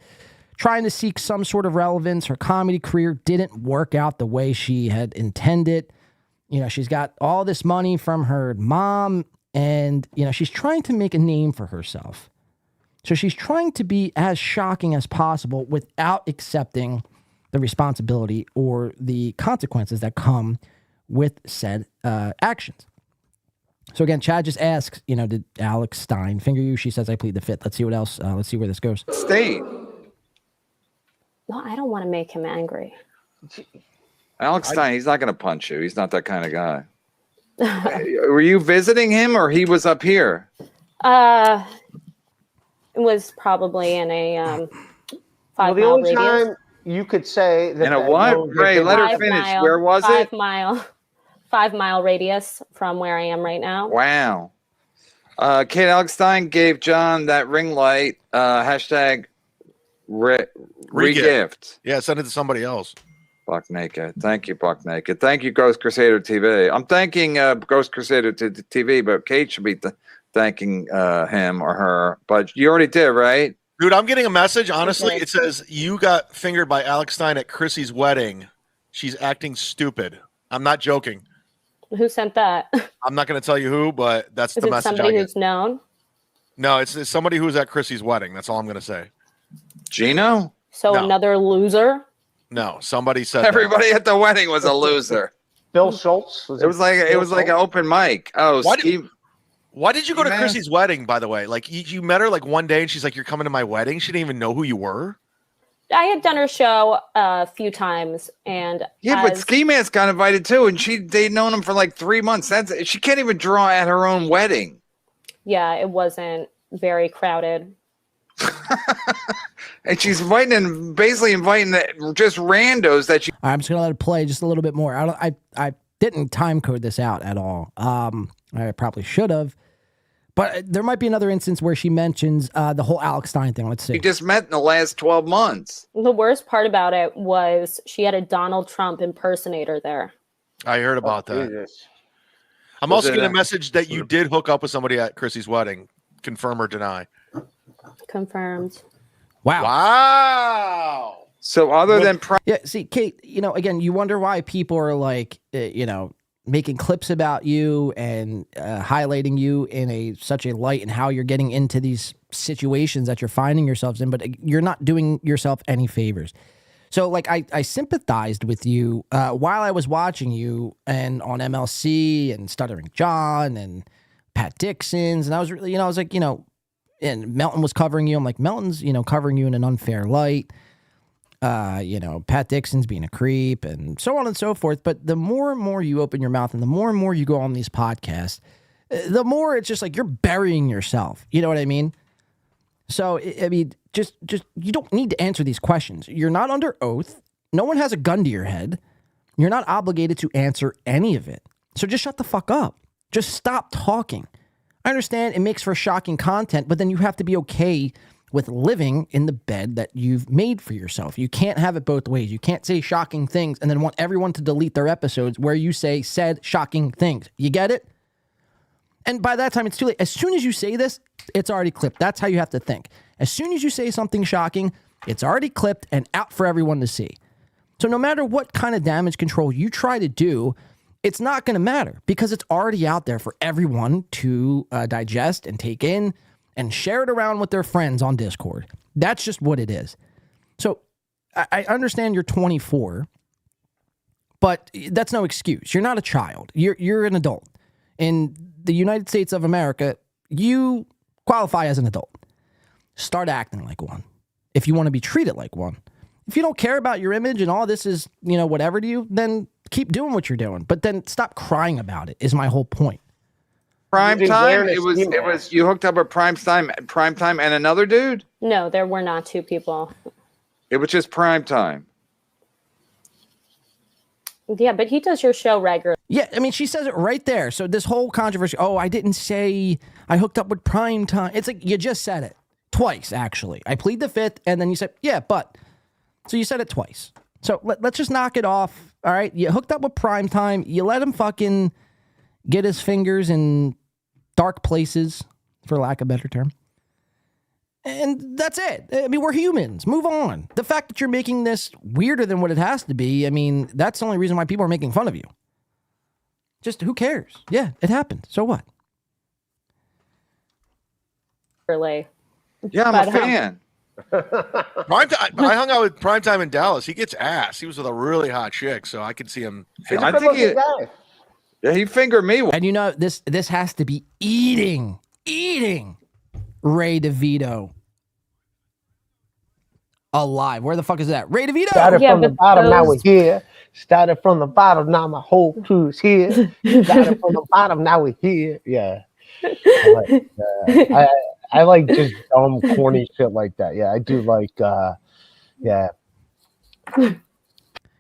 Speaker 6: trying to seek some sort of relevance. Her comedy career didn't work out the way she had intended. You know, she's got all this money from her mom and, you know, she's trying to make a name for herself. So she's trying to be as shocking as possible without accepting the responsibility or the consequences that come with said actions. So again, Chad just asks, you know, did Alex Stein finger you? She says, I plead the fifth. Let's see what else. Let's see where this goes.
Speaker 20: State.
Speaker 19: No, I don't want to make him angry.
Speaker 20: Alex Stein, he's not going to punch you. He's not that kind of guy. Were you visiting him or he was up here?
Speaker 19: It was probably in a 5 mile
Speaker 21: only
Speaker 19: radius.
Speaker 21: time you could say that.
Speaker 20: In a what? Ray, let her finish. Where was it?
Speaker 19: 5 mile radius from where I am right now.
Speaker 20: Wow. Kate Alex Stein gave John that ring light. Hashtag regift.
Speaker 18: Yeah, send it to somebody else.
Speaker 20: Buck Naked. Thank you, Buck Naked. Thank you, Ghost Crusader TV. I'm thanking Ghost Crusader TV, but Kate should be thanking him or her. But you already did, right?
Speaker 18: Dude, I'm getting a message. Honestly, it says you got fingered by Alex Stein at Chrissy's wedding. She's acting stupid. I'm not joking.
Speaker 19: Who sent that?
Speaker 18: I'm not going to tell you who, but that's
Speaker 19: Is
Speaker 18: the
Speaker 19: it
Speaker 18: message.
Speaker 19: somebody who's known?
Speaker 18: No, it's somebody who was at Chrissy's wedding. That's all I'm going to say.
Speaker 20: Gino?
Speaker 19: So
Speaker 18: No.
Speaker 19: another loser?
Speaker 18: No, somebody said
Speaker 20: Everybody at the wedding was a loser.
Speaker 21: Bill Schultz.
Speaker 20: It was like an open mic. Oh,
Speaker 18: Why did you go to
Speaker 20: Man.
Speaker 18: Chrissy's wedding, by the way? Like, you met her like one day and she's like, you're coming to my wedding? She didn't even know who you were?
Speaker 19: I had done her show a few times, and
Speaker 20: Yeah, but Ski Mask got invited too, and they'd known him for like 3 months. She can't even draw at her own wedding.
Speaker 19: yeah, it wasn't very crowded.
Speaker 20: And she's basically inviting just randos that she.
Speaker 6: All right, I'm just gonna let it play just a little bit more. I didn't time code this out at all. I probably should have, but there might be another instance where she mentions the whole Alex Stein thing. Let's see.
Speaker 20: You just met in the last 12 months.
Speaker 19: The worst part about it was she had a Donald Trump impersonator there.
Speaker 18: I heard about that.
Speaker 21: Jesus.
Speaker 18: I'm
Speaker 20: Was
Speaker 18: also
Speaker 20: it
Speaker 18: getting
Speaker 20: a-
Speaker 18: a message that you did hook up with somebody at Chrissy's wedding. Confirm or deny.
Speaker 19: Confirmed.
Speaker 6: Wow.
Speaker 18: Wow.
Speaker 20: So other than
Speaker 6: yeah, see, Kate, you know, again, you wonder why people are like, you know, making clips about you and highlighting you in such a light and how you're getting into these situations that you're finding yourselves in, but you're not doing yourself any favors. So, like, I sympathized with you while I was watching you and on MLC and Stuttering John and Pat Dixon's, and I was really, you know, I was like, you know, and Melton was covering you. I'm like, Melton's, you know, covering you in an unfair light. You know, Pat Dixon's being a creep and so on and so forth. But the more and more you open your mouth and the more and more you go on these podcasts, the more it's just like you're burying yourself. You know what I mean? So, I mean, just you don't need to answer these questions. You're not under oath. No one has a gun to your head. You're not obligated to answer any of it. So just shut the fuck up. Just stop talking. I understand it makes for shocking content, but then you have to be okay with living in the bed that you've made for yourself. You can't have it both ways. You can't say shocking things and then want everyone to delete their episodes where you say said shocking things. You get it? And by that time, it's too late. As soon as you say this, it's already clipped. That's how you have to think. As soon as you say something shocking, it's already clipped and out for everyone to see. So no matter what kind of damage control you try to do, it's not going to matter because it's already out there for everyone to digest and take in and share it around with their friends on Discord. That's just what it is. So I understand you're 24, but that's no excuse. You're not a child. You're an adult. In the United States of America, you qualify as an adult. Start acting like one if you want to be treated like one. If you don't care about your image and all this is, you know, whatever to you, then keep doing what you're doing. But then stop crying about it is my whole point.
Speaker 20: Prime time? It was you hooked up at prime time and another dude?
Speaker 19: No, there were not two people.
Speaker 20: It was just prime time.
Speaker 19: Yeah, but he does your show regularly.
Speaker 6: Yeah, I mean, she says it right there. So this whole controversy, oh, I didn't say I hooked up with Prime Time. It's like, you just said it. Twice, actually. I plead the fifth, and then you said, yeah, but. So you said it twice. So let's just knock it off, all right? You hooked up with Prime Time. You let him fucking get his fingers in dark places, for lack of a better term. And that's it. I mean, we're humans. Move on. The fact that you're making this weirder than what it has to be, I mean, that's the only reason why people are making fun of you. Just who cares? Yeah, it happened. So what?
Speaker 20: Yeah, I'm a fan.
Speaker 18: Primetime. I hung out with Primetime in Dallas. He gets ass. He was with a really hot chick, so I could see him.
Speaker 20: I think he fingered me.
Speaker 6: And you know, this has to be eating Ray DeVito alive. Where the fuck is that? Ray DeVito.
Speaker 21: Started from the bottom, now we're here. Started from the bottom, now my whole crew's here. Started from the bottom, now we're here. Yeah. I like just dumb, corny shit like that. Yeah, I do like, yeah.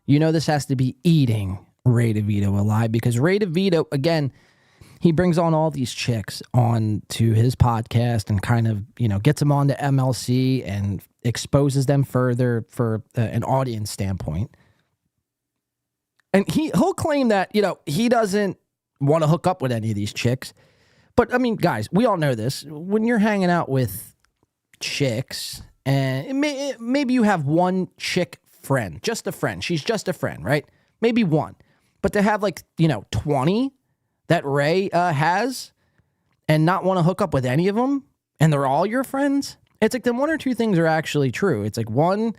Speaker 6: You know, this has to be eating Ray DeVito alive, because Ray DeVito, again, he brings on all these chicks on to his podcast and kind of, you know, gets them on to MLC and exposes them further for an audience standpoint. And he'll claim that, you know, he doesn't want to hook up with any of these chicks. But, I mean, guys, we all know this. When you're hanging out with chicks, and maybe you have one chick friend, just a friend. She's just a friend, right? Maybe one. But to have, like, you know, 20 that Ray has and not want to hook up with any of them, and they're all your friends, it's like then one or two things are actually true. It's like, one,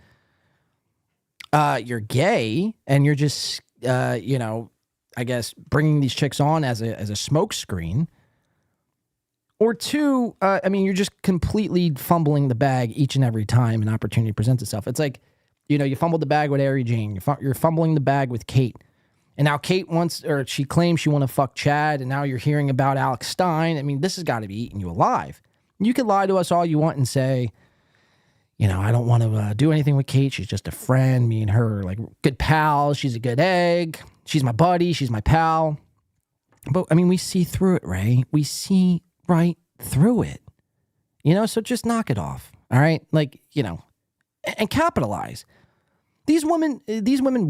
Speaker 6: you're gay and you're just, you know, I guess bringing these chicks on as a smoke screen. Or two, I mean, you're just completely fumbling the bag each and every time an opportunity presents itself. It's like, you know, you fumbled the bag with Ari Jane. You're fumbling the bag with Kate. And now Kate she claims she want to fuck Chad, and now you're hearing about Alex Stein. I mean, this has got to be eating you alive. You can lie to us all you want and say, you know, I don't want to do anything with Kate. She's just a friend. Me and her are like good pals. She's a good egg. She's my buddy. She's my pal. But, I mean, we see through it, Ray. We see right through it. You know, so just knock it off. All right? Like, you know, and capitalize. These women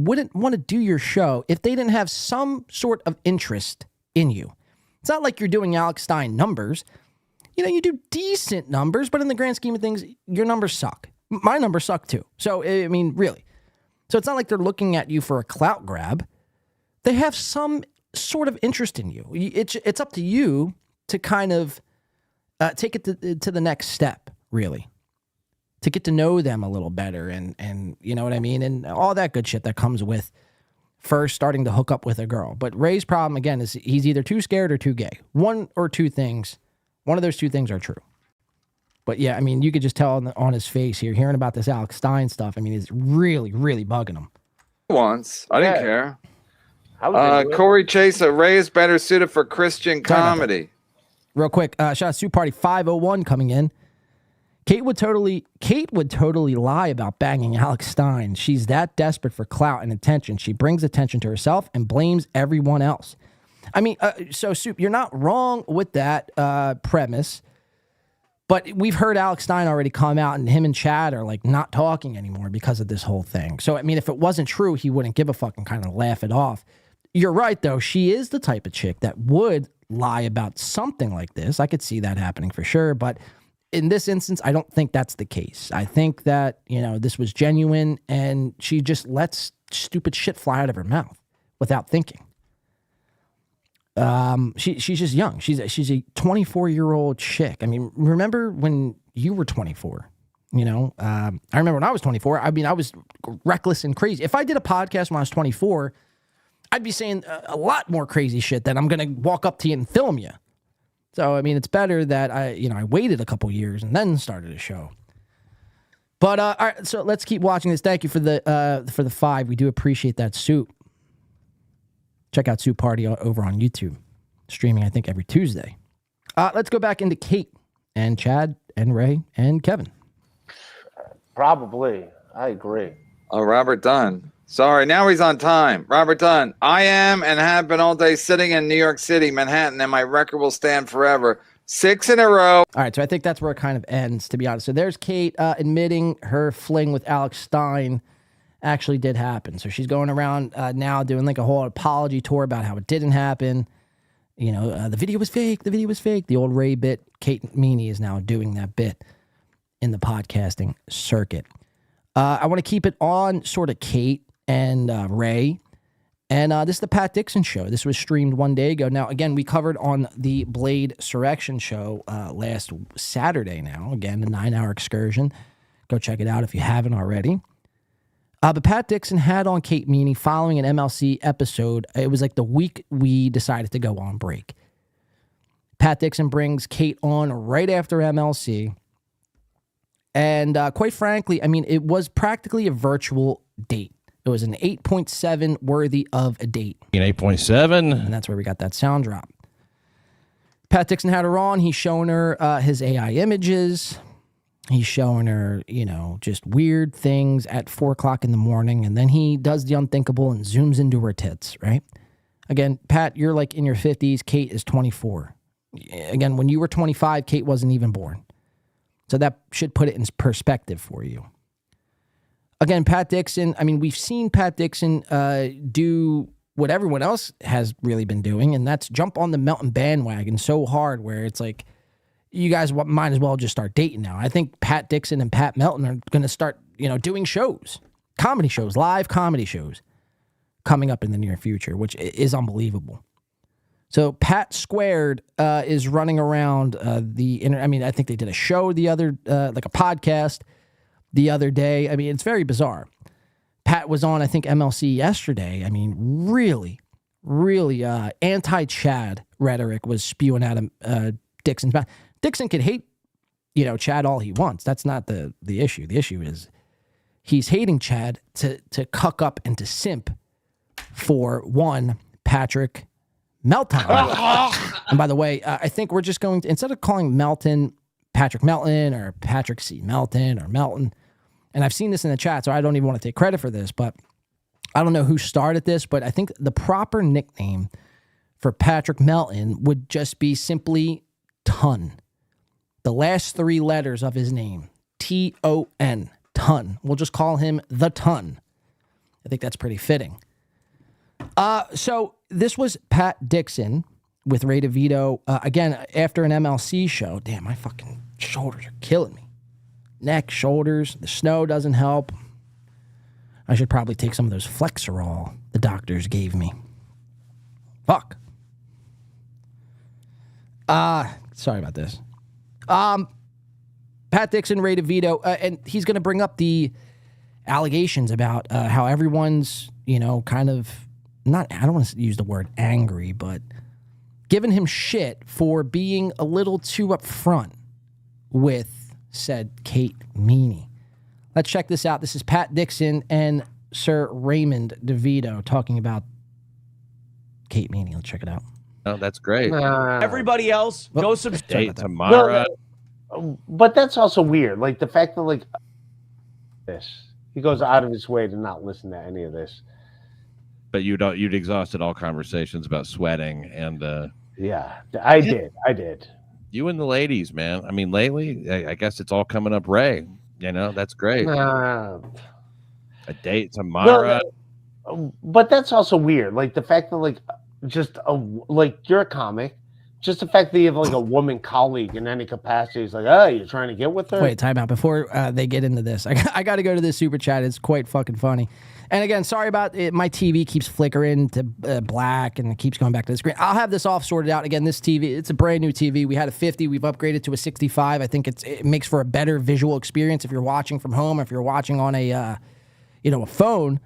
Speaker 6: wouldn't want to do your show if they didn't have some sort of interest in you. It's not like you're doing Alex Stein numbers. You know, you do decent numbers, but in the grand scheme of things, your numbers suck. My numbers suck too. So, I mean, really. So it's not like they're looking at you for a clout grab. They have some sort of interest in you. It's up to you to kind of take it to the next step, really. To get to know them a little better and you know what I mean? And all that good shit that comes with first starting to hook up with a girl. But Ray's problem, again, is he's either too scared or too gay. One or two things. One of those two things are true. But yeah, I mean, you could just tell on his face here, hearing about this Alex Stein stuff, I mean, it's really, really bugging him.
Speaker 20: Once. I didn't care. Corey Chaser, Ray is better suited for Christian comedy.
Speaker 6: Real quick, shout out Soup Party 501 coming in. Kate would totally lie about banging Alex Stein. She's that desperate for clout and attention. She brings attention to herself and blames everyone else. I mean, so Soup, you're not wrong with that premise, but we've heard Alex Stein already come out, and him and Chad are like not talking anymore because of this whole thing. So, I mean, if it wasn't true, he wouldn't give a fuck and kind of laugh it off. You're right, though. She is the type of chick that would lie about something like this. I could see that happening for sure, but in this instance, I don't think that's the case. I think that, you know, this was genuine, and she just lets stupid shit fly out of her mouth without thinking. She's just young. She's a 24-year-old chick. I mean, remember when you were 24? You know, I remember when I was 24. I mean, I was reckless and crazy. If I did a podcast when I was 24, I'd be saying a lot more crazy shit than I'm going to walk up to you and film you. So, I mean, it's better that I waited a couple years and then started a show. But all right, so let's keep watching this. Thank you for the 5. We do appreciate that, Soup. Check out Soup Party over on YouTube, streaming I think every Tuesday. Let's go back into Kate and Chad and Ray and Kevin.
Speaker 21: Probably, I agree.
Speaker 20: Robert Dunn. Sorry, now he's on time. Robert Dunn. I am and have been all day sitting in New York City, Manhattan, and my record will stand forever. 6 in a row.
Speaker 6: All right, so I think that's where it kind of ends, to be honest. So there's Kate admitting her fling with Alex Stein actually did happen. So she's going around now doing like a whole apology tour about how it didn't happen. You know, the video was fake. The video was fake. The old Ray bit. Kate Meany is now doing that bit in the podcasting circuit. I want to keep it on sort of Kate and Ray. And this is the Pat Dixon Show. This was streamed one day ago. Now, again, we covered on the Blade Surrection Show last Saturday now. Again, the 9-hour excursion. Go check it out if you haven't already. But Pat Dixon had on Kate Meany following an MLC episode. It was like the week we decided to go on break. Pat Dixon brings Kate on right after MLC. And quite frankly, I mean, it was practically a virtual date. It was an 8.7 worthy of a date.
Speaker 1: An 8.7.
Speaker 6: And that's where we got that sound drop. Pat Dixon had her on. He's showing her his AI images. He's showing her, you know, just weird things at 4 o'clock in the morning. And then he does the unthinkable and zooms into her tits, right? Again, Pat, you're like in your 50s. Kate is 24. Again, when you were 25, Kate wasn't even born. So that should put it in perspective for you. Again, Pat Dixon, I mean, we've seen Pat Dixon do what everyone else has really been doing, and that's jump on the Melton bandwagon so hard where it's like, you guys might as well just start dating now. I think Pat Dixon and Pat Melton are going to start, you know, doing shows, comedy shows, live comedy shows coming up in the near future, which is unbelievable. So Pat Squared is running around the internet. I mean, I think they did a show the other, like a podcast the other day. I mean, it's very bizarre. Pat was on, I think, MLC yesterday. I mean, really, really anti-Chad rhetoric was spewing out of Dixon's mouth. Dixon could hate, you know, Chad all he wants. That's not the issue. The issue is he's hating Chad to cuck up and to simp for one, Patrick Melton. And by the way, I think we're just going to, instead of calling Melton Patrick Melton or Patrick C. Melton or Melton, and I've seen this in the chat, so I don't even want to take credit for this, but I don't know who started this, but I think the proper nickname for Patrick Melton would just be simply Ton. The last 3 letters of his name, T-O-N, Ton. We'll just call him the Ton. I think that's pretty fitting. So this was Pat Dixon with Ray DeVito. Again, after an MLC show. Damn, my fucking shoulders are killing me. Neck, shoulders. The snow doesn't help. I should probably take some of those Flexerol the doctors gave me. Fuck. Sorry about this. Pat Dixon, Ray DeVito, and he's going to bring up the allegations about how everyone's, you know, kind of not, I don't want to use the word angry, but giving him shit for being a little too upfront with said Kate Meany. Let's check this out. This is Pat Dixon and Sir Raymond DeVito talking about Kate Meany. Let's check it out.
Speaker 1: Oh, that's great.
Speaker 8: Everybody else, go subscribe.
Speaker 1: Tamara.
Speaker 21: But that's also weird. Like the fact that like this, he goes out of his way to not listen to any of this.
Speaker 1: But you'd exhausted all conversations about sweating and
Speaker 21: yeah, I did.
Speaker 1: You and the ladies, man. I mean, lately, I guess it's all coming up Ray. You know, that's great. A date tomorrow.
Speaker 21: But that's also weird. Like the fact that like just like you're a comic. Just the fact that you have like a woman colleague in any capacity is like, oh, you're trying to get with her?
Speaker 6: Wait, time out. Before they get into this, I got to go to this super chat. It's quite fucking funny. And again, sorry about it. My TV keeps flickering to black and it keeps going back to the screen. I'll have this off sorted out. Again, this TV, it's a brand new TV. We had a 50. We've upgraded to a 65. I think it makes for a better visual experience if you're watching from home, if you're watching on a, a phone.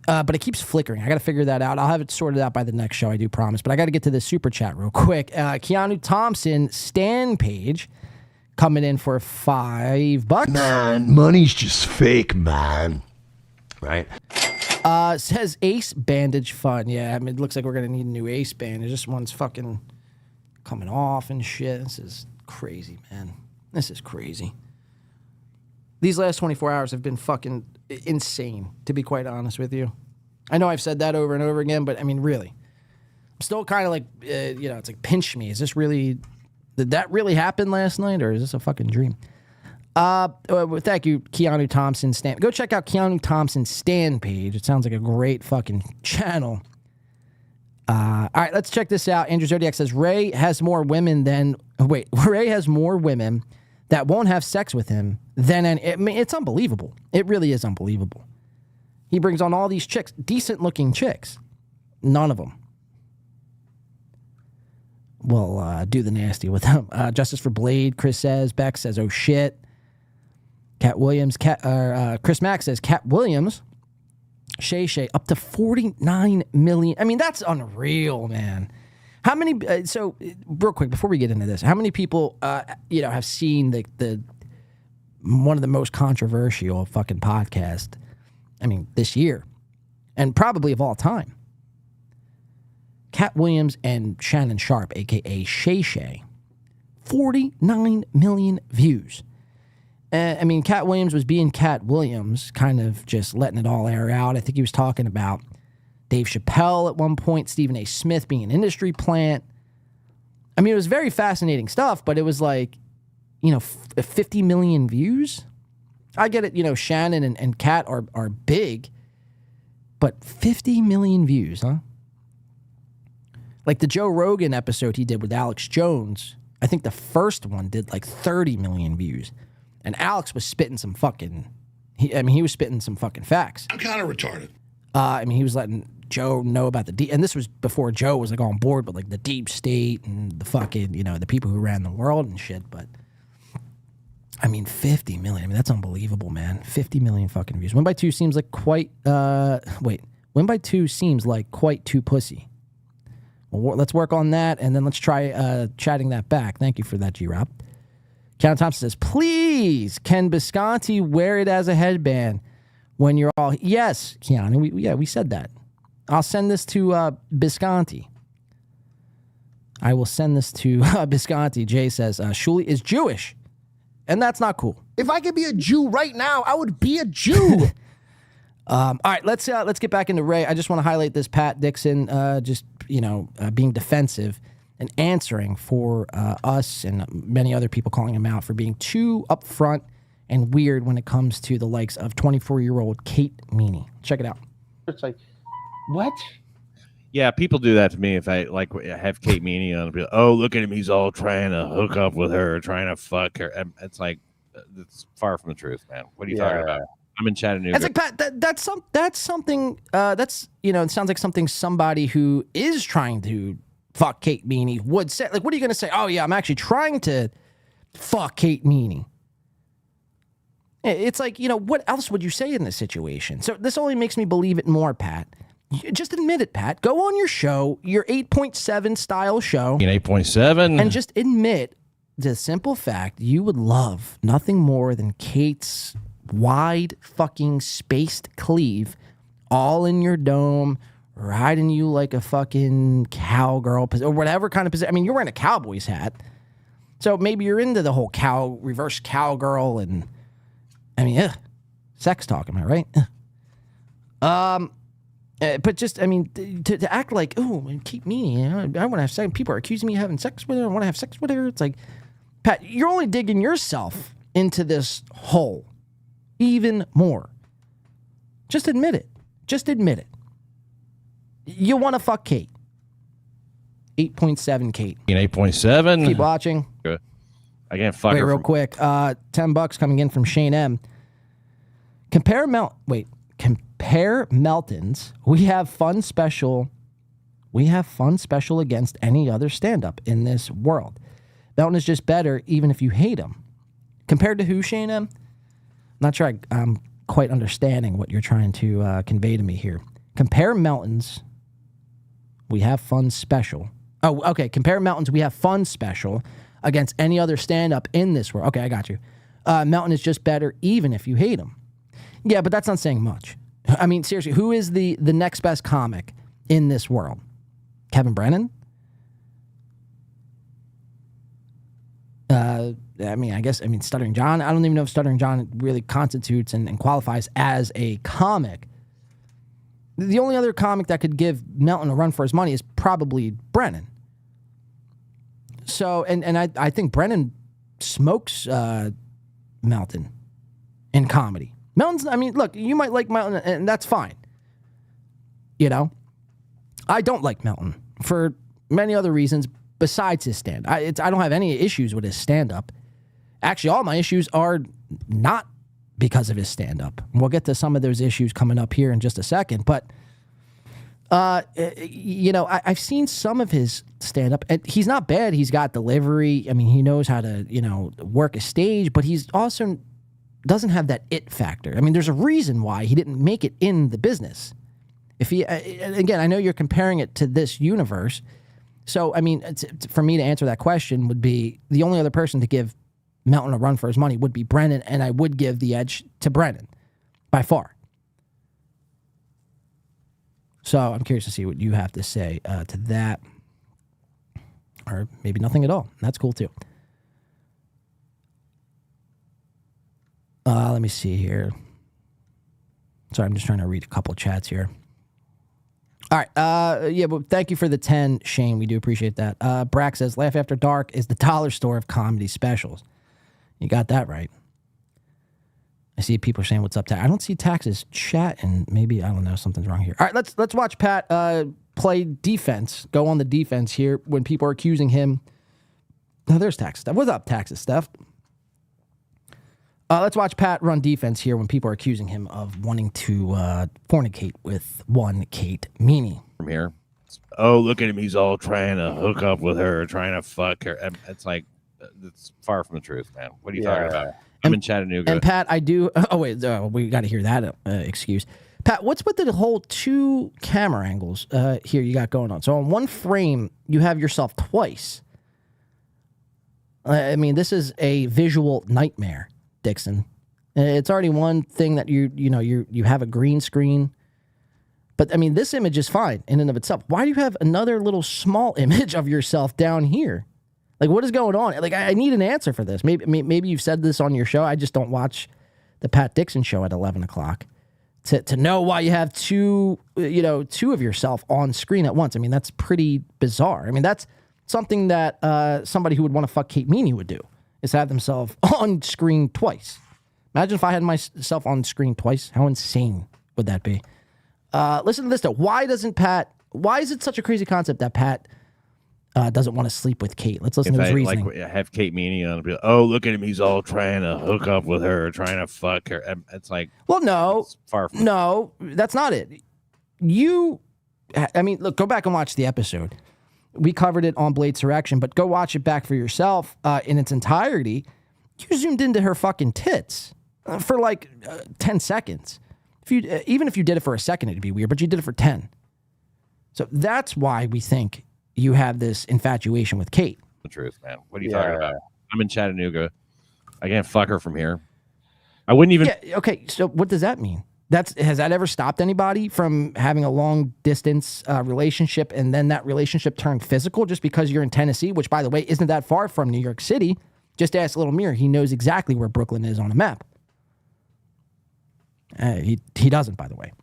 Speaker 6: But it keeps flickering. I got to figure that out. I'll have it sorted out by the next show, I do promise. But I got to get to the super chat real quick. Keanu Thompson, Stan page, coming in for $5.
Speaker 7: Man, money's just fake, man. Right?
Speaker 6: Says Ace Bandage Fun. Yeah, I mean, it looks like we're going to need a new Ace bandage. This one's fucking coming off and shit. This is crazy, man. This is crazy. These last 24 hours have been fucking insane, to be quite honest with you. I know I've said that over and over again, but I mean, really. I'm still kind of like, it's like, pinch me. Is this really, did that really happen last night, or is this a fucking dream? Thank you, Keanu Thompson Stan. Go check out Keanu Thompson's Stan page. It sounds like a great fucking channel. All right, let's check this out. Andrew Zodiac says, Ray has more women that won't have sex with him than it's unbelievable. It really is unbelievable. He brings on all these chicks, decent looking chicks. None of them will do the nasty with them. Justice for Blade, Chris says. Beck says, oh shit. Cat Williams, Chris Mack says, Cat Williams, Shay, up to 49 million. I mean, that's unreal, man. How many, so real quick, before we get into this, how many people, have seen the one of the most controversial fucking podcasts, this year, and probably of all time? Cat Williams and Shannon Sharp, a.k.a. Shay, 49 million views. Cat Williams was being Cat Williams, kind of just letting it all air out. I think he was talking about Dave Chappelle at one point, Stephen A. Smith being an industry plant. It was very fascinating stuff, but it was like, 50 million views? I get it, Shannon and Cat are big, but 50 million views, huh? Like the Joe Rogan episode he did with Alex Jones, I think the first one did like 30 million views. And Alex was spitting some fucking, he was spitting some fucking facts.
Speaker 4: I'm kind of retarded.
Speaker 6: He was letting Joe know about and this was before Joe was like on board with like the deep state and the fucking, the people who ran the world and shit. But 50 million, that's unbelievable, man. 50 million fucking views. Win by two seems like quite, win by two seems like quite too pussy. Well, let's work on that, and then let's try chatting that back. Thank you for that, G-Rob. Keanu Thompson says, please, can Bisconti wear it as a headband when you're all... Yes, Keanu, we said that. I'll send this to Bisconti. I will send this to Bisconti. Jay says, Shuli is Jewish, and that's not cool.
Speaker 14: If I could be a Jew right now, I would be a Jew.
Speaker 6: All right, let's get back into Ray. I just want to highlight this Pat Dixon being defensive and answering for us and many other people calling him out for being too upfront and weird when it comes to the likes of 24-year-old Kate Meany. Check it out.
Speaker 21: It's like, what?
Speaker 1: Yeah, people do that to me if I have Kate Meany on. Be like, oh, look at him. He's all trying to hook up with her, trying to fuck her. And it's like, it's far from the truth, man. What are you talking about? I'm in Chattanooga.
Speaker 6: It's like, Pat, that's something, it sounds like something somebody who is trying to fuck Kate Meany would say. Like, what are you going to say? Oh, yeah, I'm actually trying to fuck Kate Meany. It's like, what else would you say in this situation? So this only makes me believe it more, Pat. Just admit it, Pat. Go on your show, your 8.7 style show.
Speaker 1: 8.7.
Speaker 6: And just admit the simple fact you would love nothing more than Kate's wide fucking spaced cleave all in your dome, riding you like a fucking cowgirl or whatever kind of position. You're wearing a Cowboys hat, so maybe you're into the whole reverse cowgirl and sex talk. Am I right? But just to act like, oh, Kate Meany, I want to have sex. People are accusing me of having sex with her. I want to have sex with her. It's like, Pat, you're only digging yourself into this hole even more. Just admit it. Just admit it. You want to fuck Kate. 8.7 Kate.
Speaker 1: 8.7.
Speaker 6: Keep watching.
Speaker 1: Good. I can't fuck her.
Speaker 6: Real quick. $10 coming in from Shane M. Compare Melton's. We have fun special against any other stand-up in this world. Melton is just better even if you hate him. Compared to who, Shane M? Not sure I'm quite understanding what you're trying to convey to me here. Compare Melton's. We have fun special. Oh, okay. Compare Melton's. We have fun special against any other stand-up in this world. Okay, I got you. Melton is just better even if you hate him. Yeah, but that's not saying much. Seriously, who is the next best comic in this world? Kevin Brennan? Stuttering John. I don't even know if Stuttering John really constitutes and qualifies as a comic. The only other comic that could give Melton a run for his money is probably Brennan. So, and I think Brennan smokes Melton in comedy. Melton's, look, you might like Melton, and that's fine. You know? I don't like Melton for many other reasons besides his stand. I don't have any issues with his stand-up. Actually, all my issues are not because of his stand-up. We'll get to some of those issues coming up here in just a second. But, I've seen some of his stand-up, and he's not bad. He's got delivery. I mean, he knows how to, work a stage, but he's also doesn't have that it factor. I mean, there's a reason why he didn't make it in the business. If he, again, I know you're comparing it to this universe. So, for me to answer that question would be the only other person to give Melton a run for his money would be Brennan, and I would give the edge to Brennan by far. So I'm curious to see what you have to say to that, or maybe nothing at all. That's cool too. Let me see here. Sorry, I'm just trying to read a couple chats here. All right. Well, thank you for the 10, Shane. We do appreciate that. Brack says, Laugh After Dark is the dollar store of comedy specials. You got that right. I see people saying, what's up, Tax? I don't see Tax's chat, and maybe, I don't know, something's wrong here. All right, let's watch Pat play defense, go on the defense here when people are accusing him. Oh, there's Tax stuff. What's up, Tax's stuff? Let's watch Pat run defense here when people are accusing him of wanting to fornicate with one Kate Meany.
Speaker 1: From here. Oh, look at him. He's all trying to hook up with her, trying to fuck her. It's like, it's far from the truth, man. What are you talking about? I'm in Chattanooga.
Speaker 6: And Pat, I do. Oh, wait. We got to hear that excuse. Pat, what's with the whole two camera angles here you got going on? So on one frame, you have yourself twice. This is a visual nightmare, Dixon. It's already one thing that you have a green screen. But this image is fine in and of itself. Why do you have another little small image of yourself down here? Like, what is going on? Like, I need an answer for this. Maybe you've said this on your show. I just don't watch the Pat Dixon show at 11 o'clock to know why you have two of yourself on screen at once. That's pretty bizarre. That's something that somebody who would want to fuck Kate Meany would do, is have themselves on screen twice. Imagine if I had myself on screen twice. How insane would that be? Listen to this, though. Why is it such a crazy concept that Pat doesn't want to sleep with Kate? Let's listen to his reasoning.
Speaker 1: Like, have Kate Meany on. Be like, oh, look at him. He's all trying to hook up with her, trying to fuck her. It's like,
Speaker 6: well, no,
Speaker 1: far from
Speaker 6: no, that's not it. Look, go back and watch the episode. We covered it on Blade Surrection, but go watch it back for yourself in its entirety. You zoomed into her fucking tits for like 10 seconds. Even if you did it for a second, it'd be weird, but you did it for 10. So that's why we think you have this infatuation with Kate.
Speaker 1: The truth, man. What are you talking about? I'm in Chattanooga. I can't fuck her from here. I wouldn't even.
Speaker 6: Yeah, okay, so what does that mean? Has that ever stopped anybody from having a long distance relationship and then that relationship turned physical just because you're in Tennessee, which, by the way, isn't that far from New York City? Just ask Little Mirror. He knows exactly where Brooklyn is on a map. He doesn't, by the way.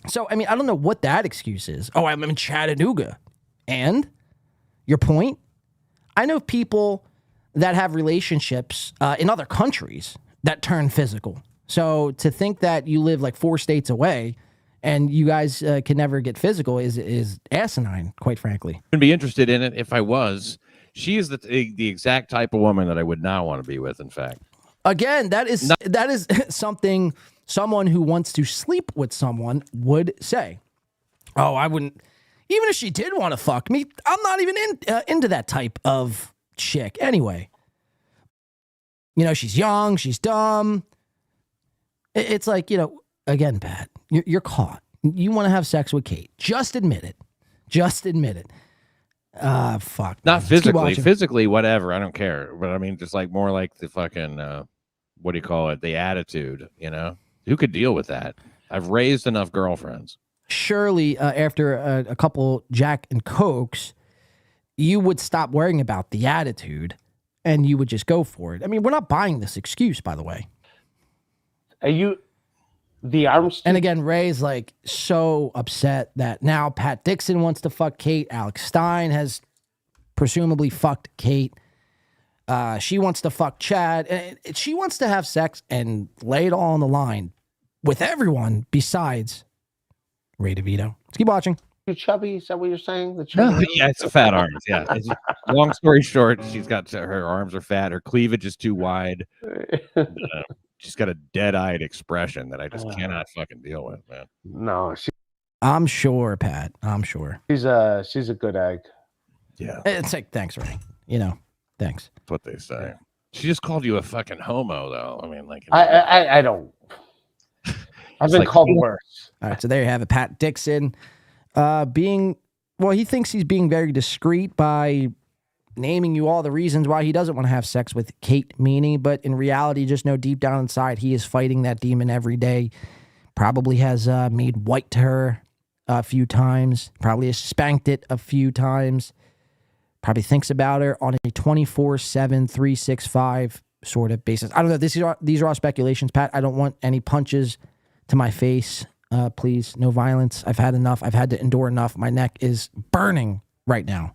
Speaker 6: So, I don't know what that excuse is. Oh, I'm in Chattanooga. And your point? I know people that have relationships in other countries that turn physical. So to think that you live like 4 states away and you guys can never get physical is asinine, quite frankly.
Speaker 1: I'd be interested in it if I was. She is the exact type of woman that I would not want to be with, in fact.
Speaker 6: Again, that is something someone who wants to sleep with someone would say. Oh, I wouldn't. Even if she did want to fuck me, I'm not even into that type of chick. Anyway, she's young, she's dumb. It's like, again, Pat, you're caught. You want to have sex with Kate. Just admit it. Just admit it. Fuck.
Speaker 1: Not physically. Physically, whatever. I don't care. But just like more like the fucking, what do you call it? The attitude, Who could deal with that? I've raised enough girlfriends.
Speaker 6: Surely, after a couple Jack and Cokes, you would stop worrying about the attitude and you would just go for it. I mean, we're not buying this excuse, by the way.
Speaker 21: Are you the arms?
Speaker 6: And again, Ray's like so upset that now Pat Dixon wants to fuck Kate. Alex Stein has presumably fucked Kate. She wants to fuck Chad. And she wants to have sex and lay it all on the line with everyone besides Ray DeVito. Let's keep watching.
Speaker 21: You chubby? Is that what you're saying? The
Speaker 1: No,
Speaker 21: chubby?
Speaker 1: yeah, it's the fat arms. Yeah. Long story short, she's got her arms are fat. Her cleavage is too wide. She's got a dead-eyed expression that I just cannot fucking deal with, man.
Speaker 21: No,
Speaker 6: I'm sure, Pat. I'm sure.
Speaker 21: she's a good egg.
Speaker 1: Yeah.
Speaker 6: It's like, thanks, Ray. Thanks.
Speaker 1: That's what they say. She just called you a fucking homo, though. I mean, like,
Speaker 21: I don't. I've been called worse.
Speaker 6: All right, so there you have it. Pat Dixon he thinks he's being very discreet by naming you all the reasons why he doesn't want to have sex with Kate Meany, but in reality, just know deep down inside, he is fighting that demon every day. Probably has made white to her a few times. Probably has spanked it a few times. Probably thinks about her on a 24/7, 365 sort of basis. I don't know. These are all speculations, Pat. I don't want any punches to my face. Please, no violence. I've had enough. I've had to endure enough. My neck is burning right now.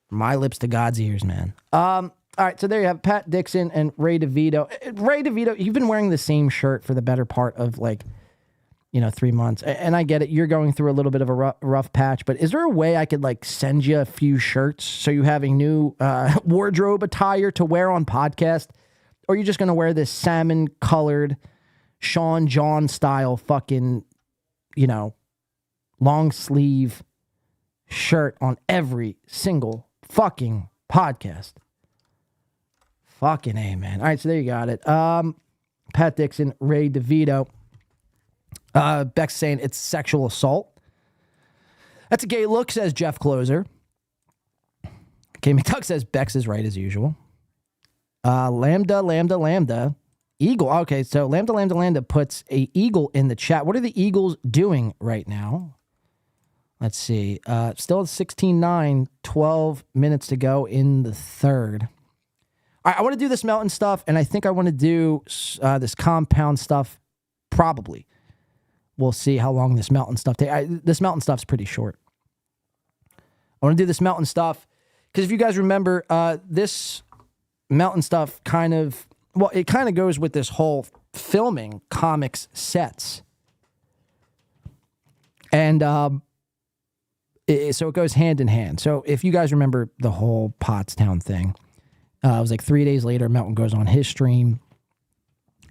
Speaker 6: My lips to God's ears, man. All right, so there you have Pat Dixon and Ray DeVito. Ray DeVito, you've been wearing the same shirt for the better part of 3 months. And I get it. You're going through a little bit of a rough patch, but is there a way I could send you a few shirts so you have a new wardrobe attire to wear on podcast? Or are you just going to wear this salmon colored Sean John style fucking, long sleeve shirt on every single fucking podcast? Fucking A, man. All right, so there you got it. Pat Dixon, Ray DeVito. Beck's saying it's sexual assault. That's a gay look, says Jeff Closer. Okay, McDuck says Bex is right as usual. Lambda. Eagle. Okay, so Lambda puts a eagle in the chat. What are the Eagles doing right now? Let's see. Still at 16-9, 12 minutes to go in the third. All right, I want to do this Melton stuff, and I think I want to do this compound stuff probably. We'll see how long this Melton stuff takes. This Melton stuff's pretty short. I want to do this Melton stuff because if you guys remember, this Melton stuff it kind of goes with this whole filming comics sets. And so it goes hand in hand. So if you guys remember the whole Pottstown thing, it was like 3 days later, Melton goes on his stream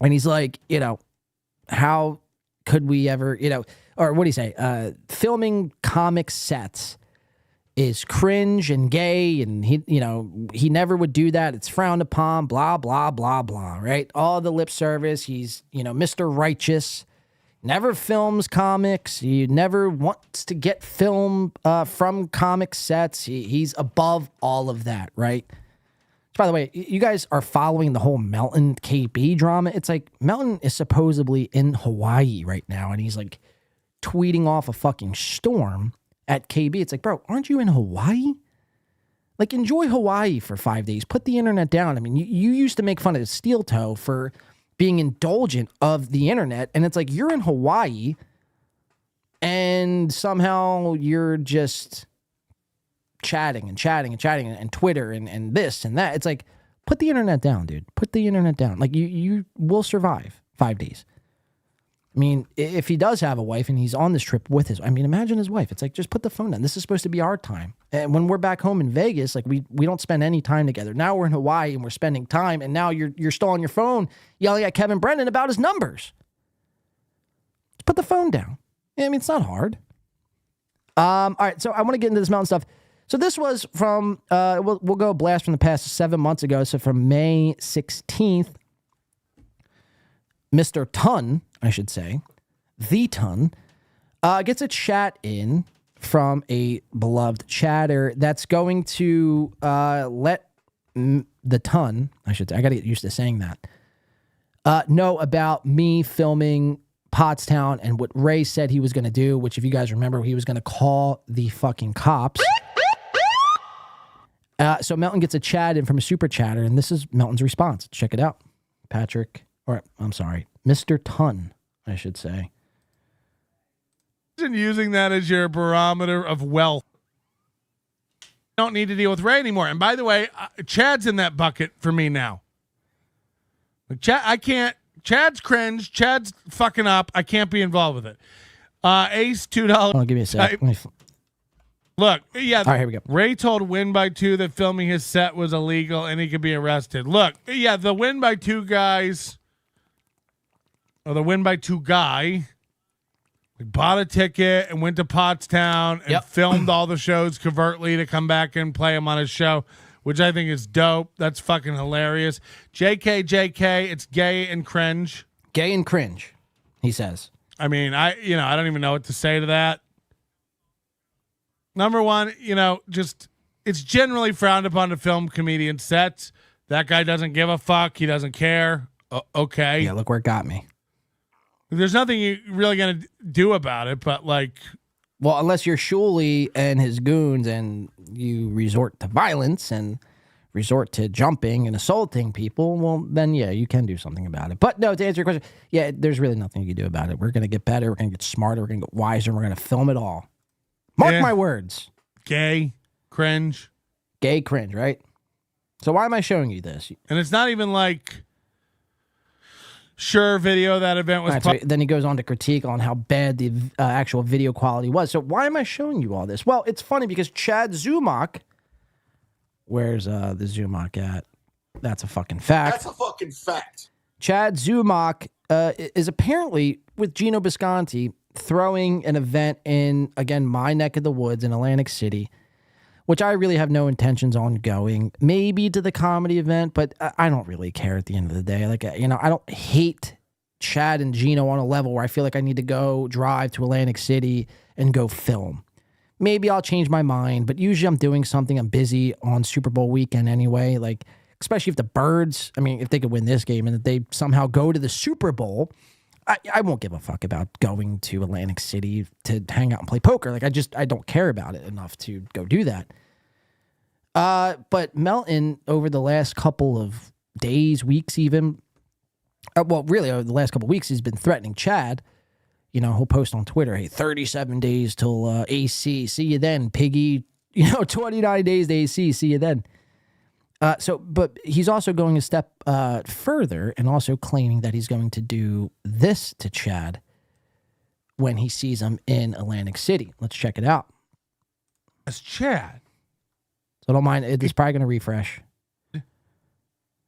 Speaker 6: and he's like, how could we ever, or what do you say? Filming comic sets is cringe and gay, and he never would do that. It's frowned upon, blah, blah, blah, blah, right? All the lip service. He's, Mr. Righteous, never films comics. He never wants to get film from comic sets. He's above all of that, right? By the way, you guys are following the whole Melton KB drama. It's like Melton is supposedly in Hawaii right now, and he's tweeting off a fucking storm at KB. It's like, bro, aren't you in Hawaii? Enjoy Hawaii for 5 days. Put the internet down. I mean, you used to make fun of Steel Toe for being indulgent of the internet, and it's like you're in Hawaii, and somehow you're just chatting and Twitter and this and that. It's like, put the internet down, dude. Put the internet down. You will survive 5 days. I mean, if he does have a wife and he's on this trip with imagine his wife. It's like, just put the phone down. This is supposed to be our time. And when we're back home in Vegas, we don't spend any time together. Now we're in Hawaii and we're spending time, and now you're still on your phone yelling at Kevin Brennan about his numbers. Just put the phone down. I mean, it's not hard. All right, so I want to get into this Mountain stuff. So this was from, we'll go blast from the past 7 months ago. So from May 16th, Mr. Ton, I should say, the Ton, gets a chat in from a beloved chatter that's going to let the Ton, I should say, I got to get used to saying that, know about me filming Pottstown and what Ray said he was going to do, which if you guys remember, he was going to call the fucking cops. So Melton gets a Chad in from a super chatter, and this is Melton's response. Check it out. Patrick, or I'm sorry, Mr. Ton, I should say.
Speaker 4: And using that as your barometer of wealth. Don't need to deal with Ray anymore. And by the way, Chad's in that bucket for me now. Like I can't. Chad's cringe. Chad's fucking up. I can't be involved with it. Ace $2.
Speaker 6: Oh, give me a sec.
Speaker 4: Look, yeah.
Speaker 6: All right, here we go.
Speaker 4: Ray told Win by 2 that filming his set was illegal and he could be arrested. Look, yeah, the Win by 2 guys, or the Win by 2 guy, bought a ticket and went to Pottstown and filmed all the shows covertly to come back and play him on his show, which I think is dope. That's fucking hilarious. JK, it's gay and cringe.
Speaker 6: Gay and cringe, he says.
Speaker 4: I mean, I don't even know what to say to that. Number one, just it's generally frowned upon to film comedian sets. That guy doesn't give a fuck. He doesn't care. Okay.
Speaker 6: Yeah, look where it got me.
Speaker 4: There's nothing you really going to do about it, but like...
Speaker 6: Well, unless you're Shuley and his goons and you resort to violence and resort to jumping and assaulting people, well, then, yeah, you can do something about it. But no, to answer your question, yeah, there's really nothing you can do about it. We're going to get better. We're going to get smarter. We're going to get wiser. We're going to film it all. Mark my words.
Speaker 4: Gay, cringe.
Speaker 6: Gay, cringe, right? So why am I showing you this?
Speaker 4: And it's not even like... Sure, video that event was.
Speaker 6: Right, so then he goes on to critique on how bad the actual video quality was. So why am I showing you all this? Well, it's funny because Chad Zumach, where's the Zumach at? That's a fucking fact.
Speaker 18: That's a fucking fact.
Speaker 6: Chad Zumach is apparently with Gino Bisconti throwing an event in, again, my neck of the woods in Atlantic City, which I really have no intentions on going. Maybe to the comedy event, but I don't really care at the end of the day. Like, I don't hate Chad and Gino on a level where I feel like I need to go drive to Atlantic City and go film. Maybe I'll change my mind, but usually I'm doing something. I'm busy on Super Bowl weekend anyway. Like, especially if the Birds, if they could win this game and if they somehow go to the Super Bowl, I won't give a fuck about going to Atlantic City to hang out and play poker. Like, I don't care about it enough to go do that. But Melton, over the last couple of days, weeks even, really over the last couple of weeks, he's been threatening Chad. He'll post on Twitter, hey, 37 days till AC. See you then, piggy. 29 days to AC. See you then. But he's also going a step further and also claiming that he's going to do this to Chad when he sees him in Atlantic City. Let's check it out.
Speaker 4: That's Chad.
Speaker 6: So don't mind. It's probably going to refresh. Yeah,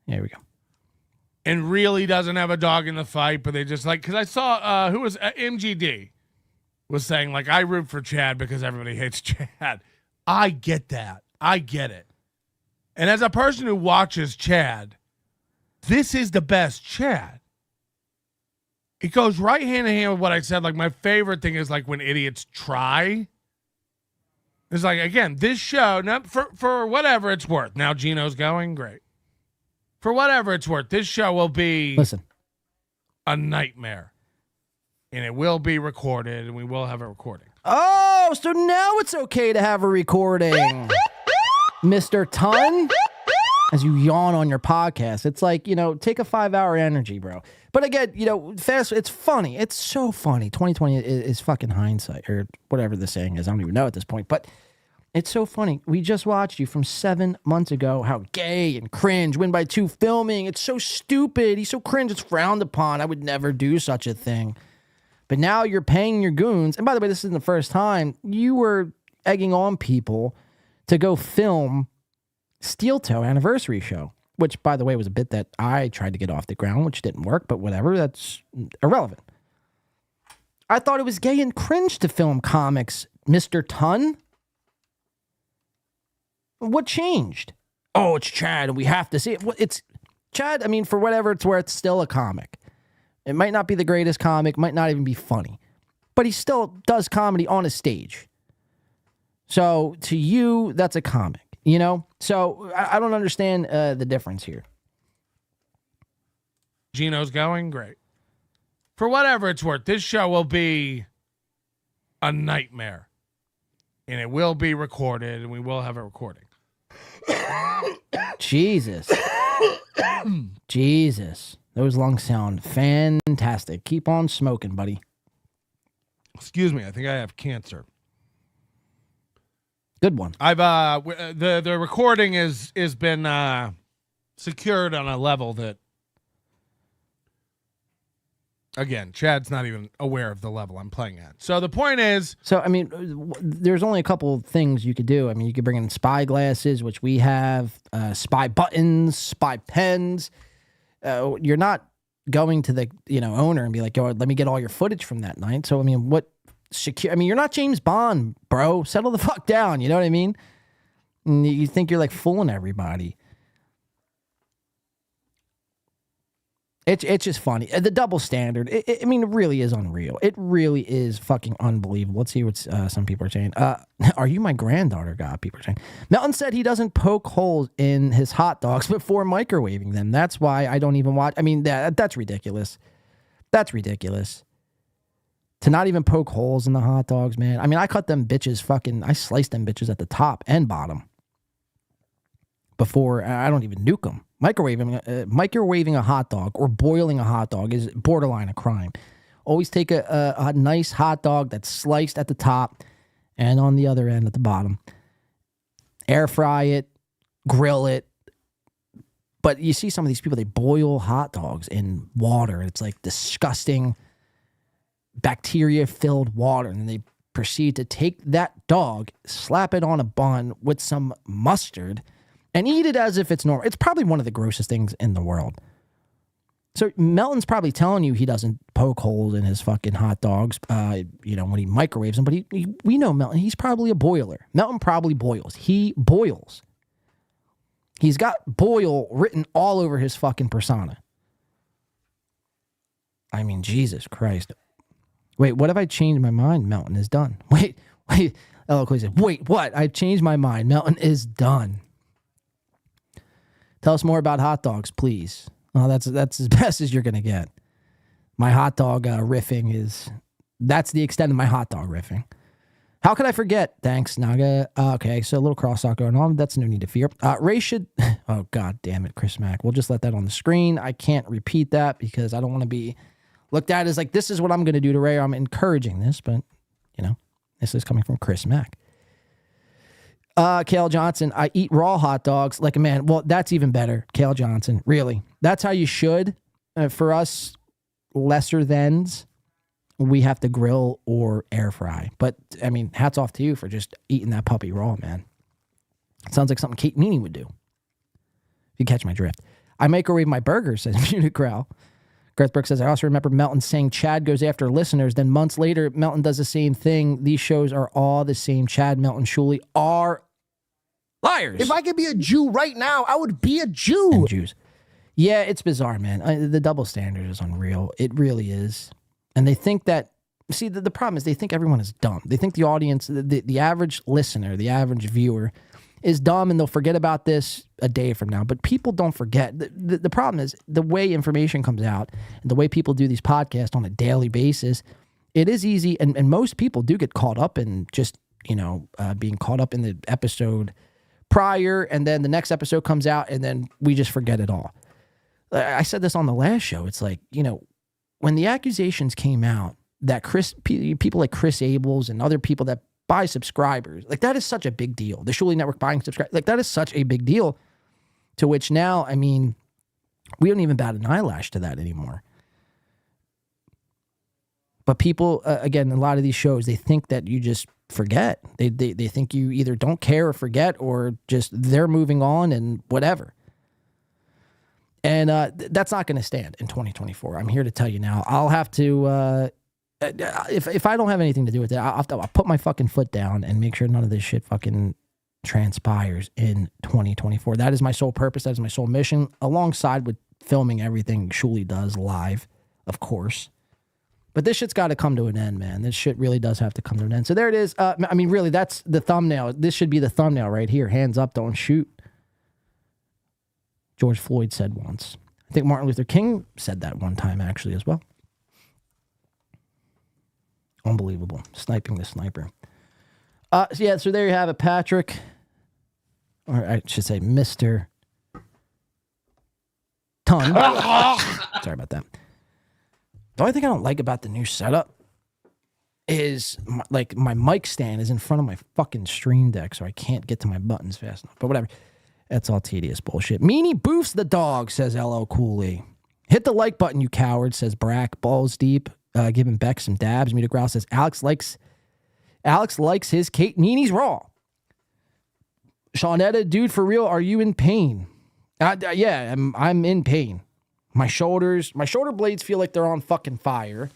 Speaker 6: here we go.
Speaker 4: And really doesn't have a dog in the fight, but they just because I saw who was MGD was saying I root for Chad because everybody hates Chad. I get that. I get it. And as a person who watches Chad, this is the best Chad. It goes right hand in hand with what I said. My favorite thing is when idiots try. It's again, this show, not for whatever it's worth. Now Gino's going, great. For whatever it's worth, this show will be a nightmare. And it will be recorded, and we will have a recording.
Speaker 6: Oh, so now it's okay to have a recording. Mr. Ton, as you yawn on your podcast. It's take a 5-hour energy, bro. But again, fast. It's funny. It's so funny. 2020 is fucking hindsight, or whatever the saying is. I don't even know at this point. But it's so funny. We just watched you from 7 months ago. How gay and cringe. Win by 2 filming. It's so stupid. He's so cringe. It's frowned upon. I would never do such a thing. But now you're paying your goons. And by the way, this isn't the first time. You were egging on people to go film Steel Toe anniversary show, which, by the way, was a bit that I tried to get off the ground, which didn't work, but whatever. That's irrelevant. I thought it was gay and cringe to film comics, Mr. Ton. What changed? Oh, it's Chad, and we have to see it. It's Chad, for whatever it's worth, still a comic. It might not be the greatest comic, might not even be funny, but he still does comedy on a stage. So to you, that's a comic, So I don't understand the difference here.
Speaker 4: Gino's going, great. For whatever it's worth, this show will be a nightmare. And it will be recorded, and we will have a recording.
Speaker 6: Jesus. Jesus. Those lungs sound fantastic. Keep on smoking, buddy.
Speaker 4: Excuse me. I think I have cancer.
Speaker 6: Good one.
Speaker 4: I've the recording is been secured on a level that, again, Chad's not even aware of the level I'm playing at. So the point is...
Speaker 6: So, I mean, there's only a couple of things you could do. I mean, you could bring in spy glasses, which we have, spy buttons, spy pens. You're not going to the owner and be like, yo, let me get all your footage from that night. So, I mean, you're not James Bond, bro. Settle the fuck down. You know what I mean? And you think you're like fooling everybody. It's just funny. The double standard, I mean, it really is unreal. It really is fucking unbelievable. Let's see what some people are saying. Are you my granddaughter, God? People are saying. Melton said he doesn't poke holes in his hot dogs before microwaving them. That's why I don't even watch. I mean, that's ridiculous. That's ridiculous. To not even poke holes in the hot dogs, man. I mean, I cut them bitches I sliced them bitches at the top and bottom before. I don't even nuke them. Microwaving a hot dog or boiling a hot dog is borderline a crime. Always take a nice hot dog that's sliced at the top and on the other end at the bottom. Air fry it, grill it. But you see some of these people, they boil hot dogs in water. It's like disgusting bacteria-filled water. And they proceed to take that dog, slap it on a bun with some mustard, and eat it as if it's normal. It's probably one of the grossest things in the world. So Melton's probably telling you he doesn't poke holes in his fucking hot dogs, when he microwaves them. But we know Melton, he's probably a boiler. Melton probably boils. He boils. He's got boil written all over his fucking persona. I mean, Jesus Christ. Wait, what if I changed my mind? Melton is done. Wait. Eloquently said, wait, what? I've changed my mind. Melton is done. Tell us more about hot dogs, please. Well, that's as best as you're going to get. My hot dog riffing that's the extent of my hot dog riffing. How could I forget? Thanks, Naga. Okay, so a little cross-talk going on. That's no need to fear. Ray should... Oh, God damn it, Chris Mack. We'll just let that on the screen. I can't repeat that because I don't want to be looked at as like, this is what I'm going to do to Ray. I'm encouraging this, but, this is coming from Chris Mack. Kale Johnson, I eat raw hot dogs like a man. Well, that's even better, Kale Johnson. Really. That's how you should. For us lesser thans, we have to grill or air fry. But, I mean, hats off to you for just eating that puppy raw, man. It sounds like something Kate Meany would do. If you catch my drift. I microwave my burgers, says Unicrow. Garth Brooks says, I also remember Melton saying Chad goes after listeners. Then months later, Melton does the same thing. These shows are all the same. Chad, Melton, Shuley are liars.
Speaker 14: If I could be a Jew right now, I would be a Jew.
Speaker 6: And Jews. Yeah, it's bizarre, man. The double standard is unreal. It really is. And they think that, see, the problem is they think everyone is dumb. They think the audience, the average listener, the average viewer is dumb and they'll forget about this a day from now. But people don't forget. The problem is the way information comes out and the way people do these podcasts on a daily basis, it is easy. And most people do get caught up in just, being caught up in the episode prior. And then the next episode comes out and then we just forget it all. I said this on the last show. It's like, when the accusations came out that people like Chris Abels and other people that buy subscribers, like that is such a big deal. The Shuley Network buying subscribers, like that is such a big deal, to which now, I mean, we don't even bat an eyelash to that anymore. But people, again, a lot of these shows, they think that you just forget. They think you either don't care or forget or just they're moving on and whatever. And that's not going to stand in 2024. I'm here to tell you now. I'll have to, if I don't have anything to do with it, I'll put my fucking foot down and make sure none of this shit fucking transpires in 2024. That is my sole purpose. That is my sole mission, alongside with filming everything Shuley does live, of course. But this shit's got to come to an end, man. This shit really does have to come to an end. So there it is. I mean, really, that's the thumbnail. This should be the thumbnail right here. Hands up, don't shoot. George Floyd said once. I think Martin Luther King said that one time, actually, as well. Unbelievable. Sniping the sniper. So there you have it, Patrick. or I should say Mr. Ton. Sorry about that. The only thing I don't like about the new setup is my mic stand is in front of my fucking Stream Deck, so I can't get to my buttons fast enough. But whatever. That's all tedious bullshit. Meanie Boofs the dog, says LL Cooley. Hit the like button, you coward, says Brack. Balls deep. Giving Beck some dabs. Meter Growl says Alex likes his Kate Meanies raw. Shawnetta, dude, for real, are you in pain? Yeah, I'm in pain. My shoulder blades feel like they're on fucking fire.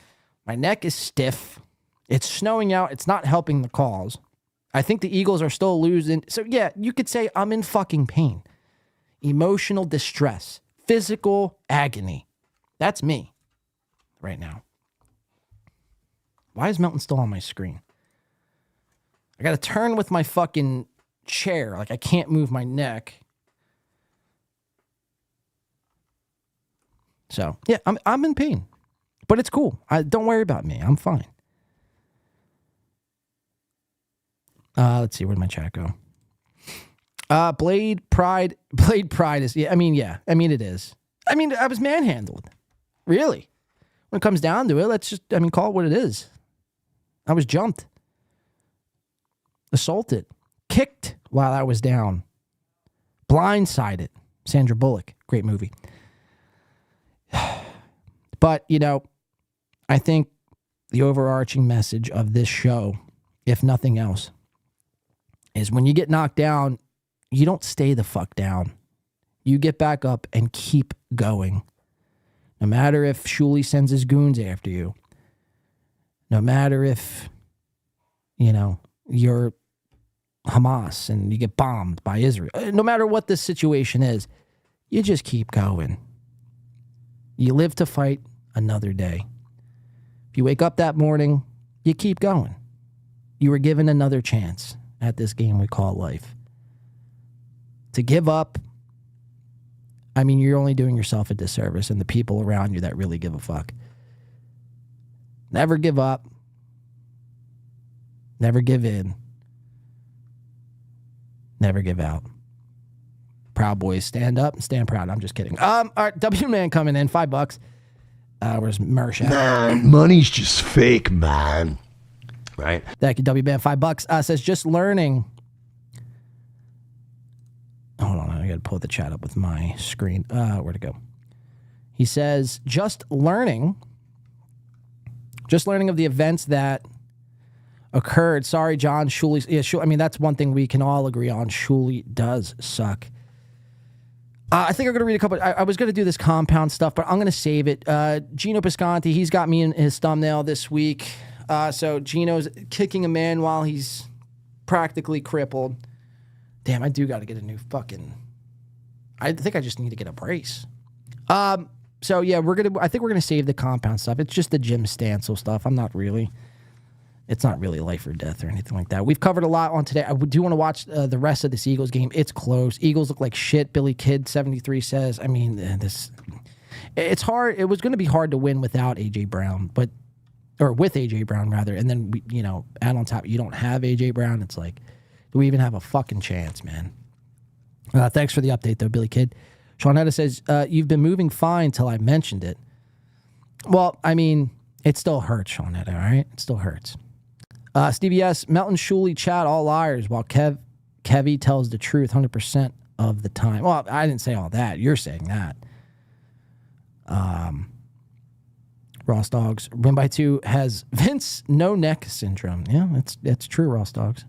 Speaker 6: My neck is stiff. It's snowing out. It's not helping the cause. I think the Eagles are still losing. So yeah, you could say I'm in fucking pain. Emotional distress. Physical agony. That's me right now. Why is Melton still on my screen? I got to turn with my fucking chair. Like I can't move my neck. So yeah, I'm in pain, but it's cool. Don't worry about me. I'm fine. Let's see, where'd my chat go? Blade Pride is it is. I mean, I was manhandled. Really. When it comes down to it, let's just call it what it is. I was jumped. Assaulted. Kicked while I was down. Blindsided. Sandra Bullock. Great movie. But, I think the overarching message of this show, if nothing else, is when you get knocked down, you don't stay the fuck down. You get back up and keep going. No matter if Shuley sends his goons after you. No matter if, you're Hamas and you get bombed by Israel. No matter what the situation is, you just keep going. You live to fight another day. If you wake up that morning, you keep going. You were given another chance at this game we call life. To give up, you're only doing yourself a disservice and the people around you that really give a fuck. Never give up. Never give in. Never give out. Proud Boys, stand up and stand proud. I'm just kidding. All right, W-Man coming in, $5. Where's Mersh at?
Speaker 7: Man, money's just fake, man. Right?
Speaker 6: Thank you, W-Man, $5. Says, just learning. Hold on, I got to pull the chat up with my screen. Where'd it go? He says, just learning of the events that occurred. Sorry, John, Shuley. Yeah, that's one thing we can all agree on. Shuley does suck. I think I'm going to read a couple. I was going to do this compound stuff, but I'm going to save it. Gino Pisconti, he's got me in his thumbnail this week. So Gino's kicking a man while he's practically crippled. Damn, I do got to get a new fucking... I think I just need to get a brace. So yeah, I think we're going to save the compound stuff. It's just the Jim Stansel stuff. It's not really life or death or anything like that. We've covered a lot on today. I do want to watch the rest of this Eagles game. It's close. Eagles look like shit. Billy Kidd 73 says. It's hard. It was going to be hard to win without AJ Brown, or with AJ Brown rather. And then add on top, you don't have AJ Brown. It's like, do we even have a fucking chance, man? Thanks for the update though, Billy Kidd. Shawnetta says you've been moving fine till I mentioned it. Well, it still hurts, Shawnetta. All right, it still hurts. Stevie S. Melton, Shuley, Chad, all liars, while Kevy tells the truth 100% of the time. Well, I didn't say all that. You're saying that. Ross Dogs. Win by 2 has Vince no neck syndrome. Yeah, that's true, Ross Dogs.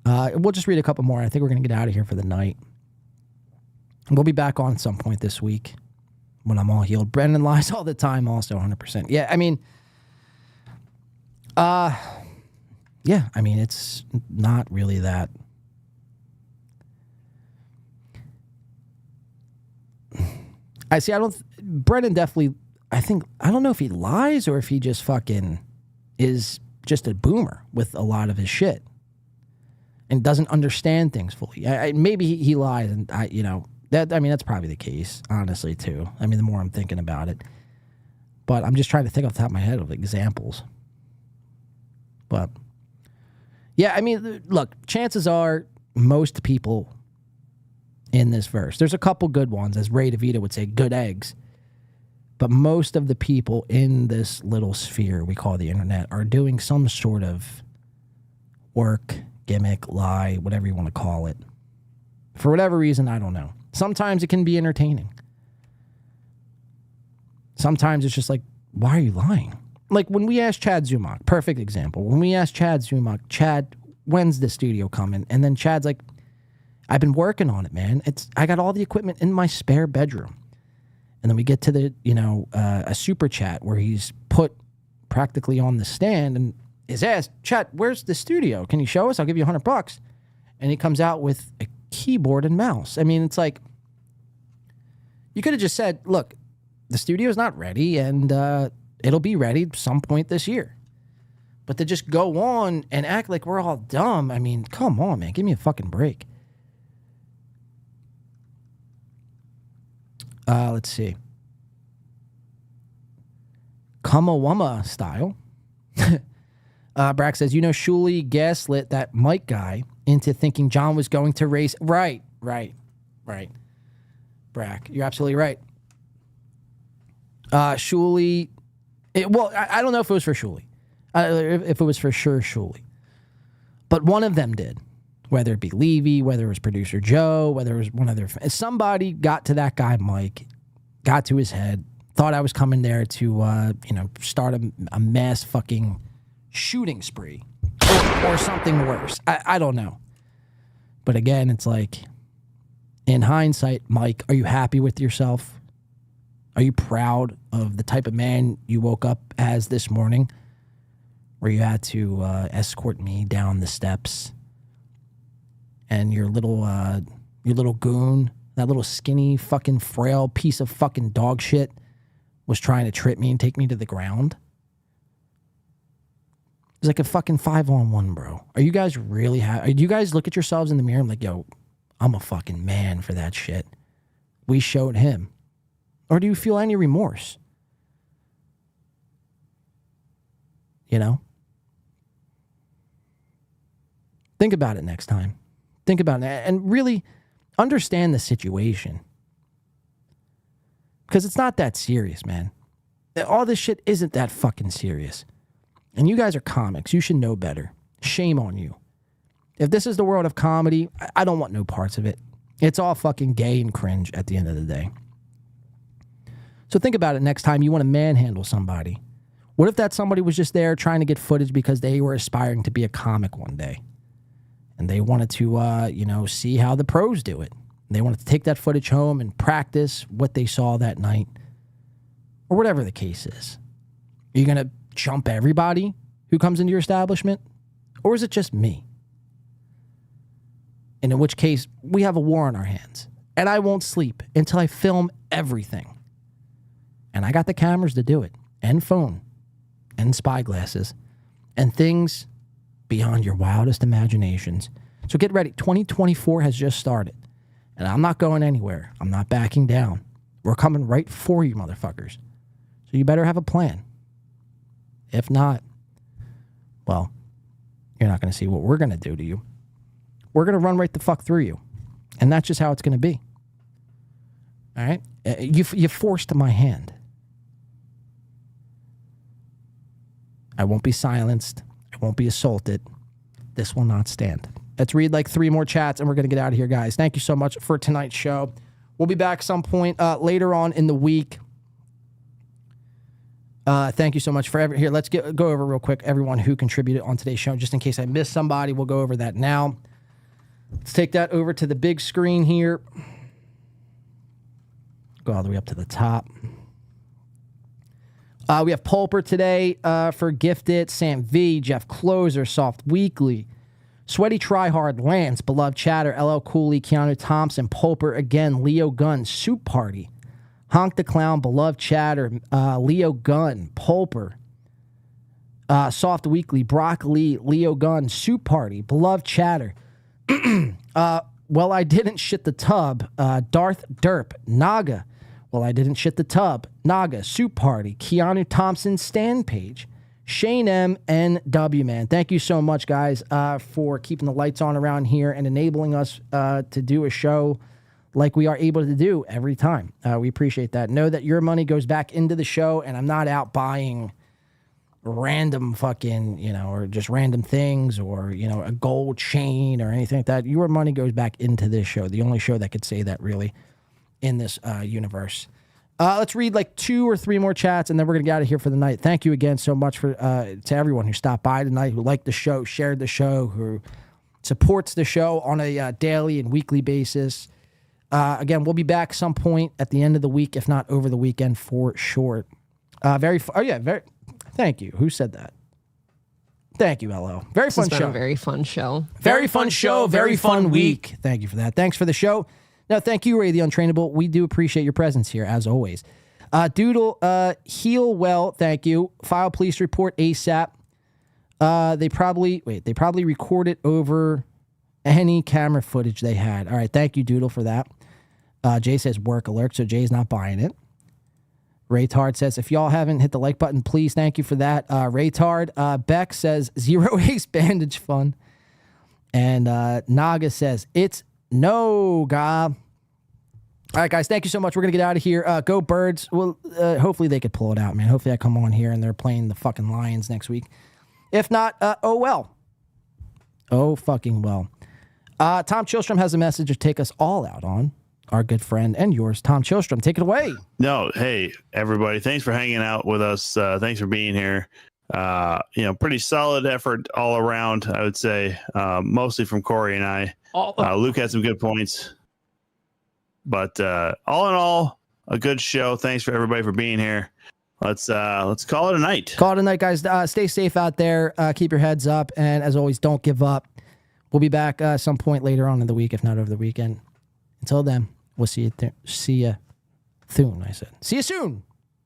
Speaker 6: We'll just read a couple more. I think we're going to get out of here for the night. We'll be back on some point this week when I'm all healed. Brendan lies all the time also 100%. Yeah, it's not really that. Brendan definitely, I don't know if he lies or if he just fucking is just a boomer with a lot of his shit and doesn't understand things fully. Maybe he lies and that's probably the case, honestly, too. The more I'm thinking about it. But I'm just trying to think off the top of my head of examples. But Yeah, I mean, look, chances are most people in this verse, there's a couple good ones, as Ray DeVito would say, good eggs. But most of the people in this little sphere we call the internet are doing some sort of work, gimmick, lie, whatever you want to call it. For whatever reason, I don't know. Sometimes it can be entertaining. Sometimes it's just like, why are you lying? Like when we asked Chad Zumach, perfect example. When we asked Chad Zumach, Chad, when's the studio coming? And then Chad's like, I've been working on it, man. I got all the equipment in my spare bedroom. And then we get to the, a super chat where he's put practically on the stand and is asked, Chad, where's the studio? Can you show us? I'll give you $100. And he comes out with a keyboard and mouse. I mean, it's like, you could have just said, look, the studio's not ready and it'll be ready some point this year. But to just go on and act like we're all dumb, I mean, come on, man. Give me a fucking break. Let's see. Kamawama style. Brack says, Shuley gaslit that Mike guy into thinking John was going to race. Right. Brack, you're absolutely right. Shuley, I don't know if it was for Shuley. If it was for sure Shuley. But one of them did. Whether it be Levy, whether it was producer Joe, whether it was one of their... Somebody got to that guy, Mike, got to his head, thought I was coming there to, start a mass fucking shooting spree or something worse. I don't know. But again, it's like, in hindsight, Mike, are you happy with yourself? Are you proud of the type of man you woke up as this morning, where you had to escort me down the steps? And your little goon, that little skinny fucking frail piece of fucking dog shit, was trying to trip me and take me to the ground. It's like a fucking 5-on-1, bro. Are you guys really do you guys look at yourselves in the mirror and like, yo, I'm a fucking man for that shit? We showed him. Or do you feel any remorse? Think about it next time. Think about it and really understand the situation. Because it's not that serious, man. All this shit isn't that fucking serious. And you guys are comics. You should know better. Shame on you. If this is the world of comedy, I don't want no parts of it. It's all fucking gay and cringe at the end of the day. So think about it next time you want to manhandle somebody. What if that somebody was just there trying to get footage because they were aspiring to be a comic one day? And they wanted to, see how the pros do it. And they wanted to take that footage home and practice what they saw that night. Or whatever the case is. Are you going to jump everybody who comes into your establishment? Or is it just me? And in which case, we have a war on our hands. And I won't sleep until I film everything. And I got the cameras to do it. And phone. And spy glasses. And things beyond your wildest imaginations. So get ready. 2024 has just started. And I'm not going anywhere. I'm not backing down. We're coming right for you, motherfuckers. So you better have a plan. If not, well, you're not going to see what we're going to do to you. We're going to run right the fuck through you. And that's just how it's going to be. All right? You forced my hand. I won't be silenced. I won't be assaulted. This will not stand. Let's read like 3 more chats and we're going to get out of here, guys. Thank you so much for tonight's show. We'll be back some point later on in the week. Thank you so much for here. Let's go over real quick everyone who contributed on today's show. Just in case I missed somebody, we'll go over that now. Let's take that over to the big screen here. Go all the way up to the top. We have Pulper today for Gifted, Sam V, Jeff Closer, Soft Weekly, Sweaty Tryhard, Lance, Beloved Chatter, LL Cooley, Keanu Thompson, Pulper again, Leo Gunn, Soup Party, Honk the Clown, Beloved Chatter, Leo Gunn, Pulper, Soft Weekly, Brock Lee, Leo Gunn, Soup Party, Beloved Chatter. Well, I didn't shit the tub. Darth Derp, Naga. Well, I didn't shit the tub. Naga, Soup Party, Keanu Thompson, Stan Page, Shane M. NW, man. Thank you so much, guys, for keeping the lights on around here and enabling us to do a show like we are able to do every time. We appreciate that. Know that your money goes back into the show, and I'm not out buying random fucking, or just random things or, a gold chain or anything like that. Your money goes back into this show, the only show that could say that really in this universe. Let's read like 2 or 3 more chats, and then we're going to get out of here for the night. Thank you again so much to everyone who stopped by tonight, who liked the show, shared the show, who supports the show on a daily and weekly basis. Again, we'll be back some point at the end of the week, if not over the weekend for sure. Thank you. Who said that? Thank you, LO. Very fun show.
Speaker 5: Very fun show.
Speaker 6: Very fun show. Very fun week. Thank you for that. Thanks for the show. No, thank you, Ray the Untrainable. We do appreciate your presence here, as always. Doodle, heal well, thank you. File police report ASAP. They probably record it over any camera footage they had. All right, thank you, Doodle, for that. Jay says work alert, so Jay's not buying it. Raytard says, if y'all haven't hit the like button, please, thank you for that. Raytard, Beck says, 0 ace bandage fun. And Naga says, it's no, God. All right, guys, thank you so much. We're going to get out of here. Go Birds. Well, hopefully they could pull it out, man. Hopefully I come on here and they're playing the fucking Lions next week. If not, oh well. Oh, fucking well. Tom Chilstrom has a message to take us all out on. Our good friend and yours, Tom Chilstrom. Take it away.
Speaker 22: No, hey, everybody. Thanks for hanging out with us. Thanks for being here. Pretty solid effort all around, I would say, mostly from Corey and I. Luke had some good points. But all in all, a good show. Thanks for everybody for being here. Let's call it a night.
Speaker 6: Call it a night, guys. Stay safe out there. Keep your heads up. And as always, don't give up. We'll be back some point later on in the week, if not over the weekend. Until then, we'll see you soon, I said. See you soon.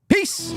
Speaker 6: Peace.